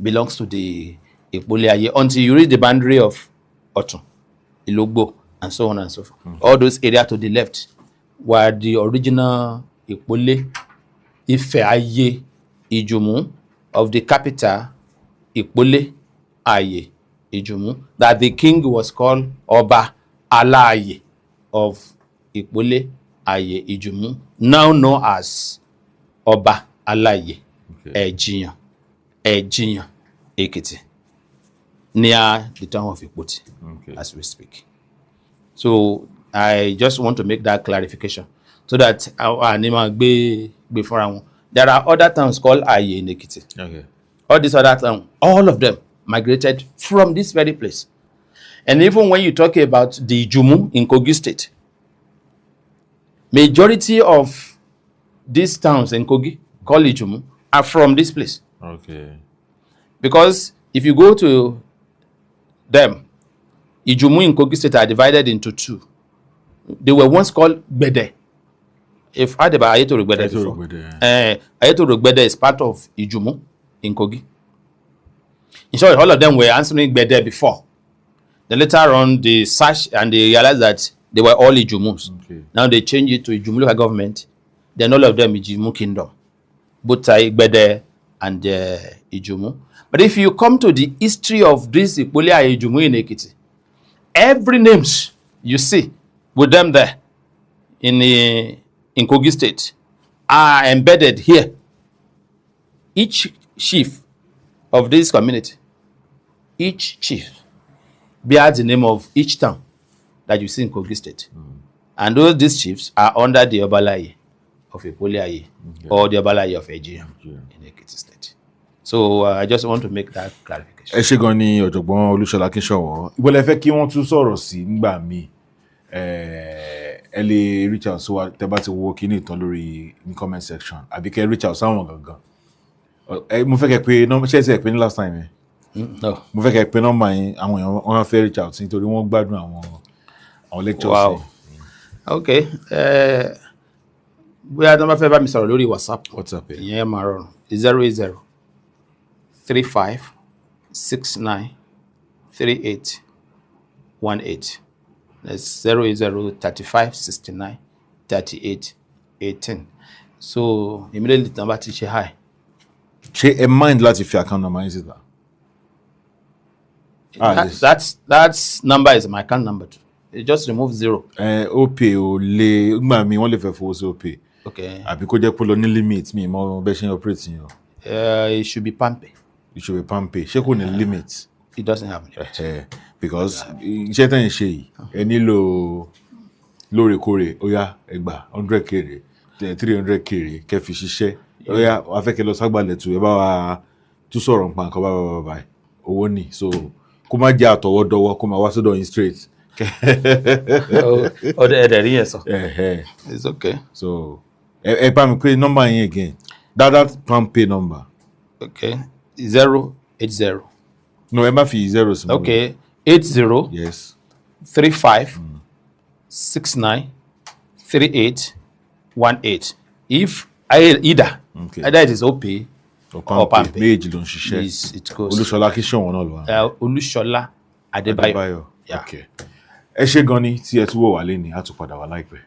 S1: belongs to the Ìpolé Ayé until you reach the boundary of Ọ̀tún, Ìlógbò, and so on and so forth. All those areas to the left were the original Ìpolé Ifẹ̀ Ayé Ìjùmú of the capital Ìpolé Ayé Ìjùmú, that the king was called Ọba Aláàyè of Ìpolé Ayé Ìjùmú, now known as Ọba Aláàyè Ẹ̀jìyàn Èkìtì, near the town of Ìpotì, as we speak. So I just want to make that clarification so that there are other towns called Ayé in Ekiti. All these other towns, all of them migrated from this very place. And even when you talk about the Ìjùmú in Kogi State, majority of these towns in Kogi called Ìjùmú are from this place. Because if you go to them, Ijumu in Kogi State are divided into two. They were once called Gbede. If I heard about Ayetoro Gbede before. Ayetoro Gbede is part of Ijumu in Kogi. In short, all of them were answering Gbede before. Then later on, they searched and they realized that they were all Ijumus. Okay. Now they changed it to Ijumu local government. Then all of them Ijumu kingdom. Both Gbede and Ijumu. But if you come to the history of this Ipolia Ijumu in Ekiti, every names you see with them there in Kogi State are embedded here. Each chief of this community, each chief bears the name of each town that you see in Kogi State. And these chiefs are under the Obalaye of Ipolia or the Obalaye of Ejiyan in Ekiti State. So I just want to make that clarification.
S2: Ẹ ṣé gan ni Ọ̀jọ̀gbọ́n Olúṣọlá Akínsọ̀wọ́n. Ibo lẹ fẹ́ kí wọ́n tún sọ̀rọ̀ sí nígbà míì. Ẹ lè reach out sí wa tẹ́ bá ti wo kíní ìtàn lórí ní comment section àbí kẹ́ reach out sáwọn gangan. Mo fẹ́ kẹ́ pé ṣé ẹ pé ní last time
S1: No.
S2: Mo fẹ́ kẹ́ pé nọ́mbà yín àwọn èèyàn wọ́n fẹ́ reach out nítorí wọ́n gbádùn àwọn lectures.
S1: Wow. Okay. Bóyá tó bá fẹ́ bá mi sọ̀rọ̀ lórí WhatsApp.
S2: WhatsApp.
S1: Ìyẹn máa rọrùn. 080 35 69 38 18. That's 080 35 69 38 18. So immediately tí wọ́n bá ti ṣe hi.
S2: Ṣé ẹ mind láti fi account number yín síta?
S1: That number is my account number too. You just remove 0.
S2: OP ò lè gbà mí wọ́n lè fẹ́ fowó sí OP.
S1: Okay.
S2: Àbí kó jẹ́ pé lọ ní limit mi mọ bẹ́ẹ̀ ṣe ń operate yín o.
S1: It should be PAMPay.
S2: It should be PAMPay. Ṣé kò ní limit?
S1: It doesn't have limit.
S2: Because iṣẹ́ tẹ́ ń ṣe yìí ẹ nílò lóòrèkóòrè ó yá ẹ gbà 100 kéré 300 kéré kẹ́ fi ṣiṣẹ́ ó yá wàá fẹ́ kẹ́ lọ s'Agbaletu ẹ bá wa tún sọ̀rọ̀ nípa nǹkan bá owó ni so kó má jẹ́ àtọwọ́dọ́wọ́ kó má wá sọ́dọ̀ yín straight.
S1: Ọ̀dọ̀ ẹ̀dẹ̀ rí yẹn sọ. It's okay.
S2: So ẹ bá mi pé nọ́mbà yín again that PAMPay number.
S1: Okay. 080.
S2: No, ẹ má fi 0 sí.
S1: Okay. 80.
S2: Yes.
S1: 35 69 38 18. If either it is OP or PAMPay.
S2: Méjì ló ń ṣiṣẹ́.
S1: It goes.
S2: Olúṣọlá Akínsọ̀wọ́n náà ló wà.
S1: Olúṣọlá Adébáyọ̀.
S2: Okay. Ẹ ṣé gan ni tí ẹ tún wò wá lẹ́ni á tún padà wá láìpẹ́.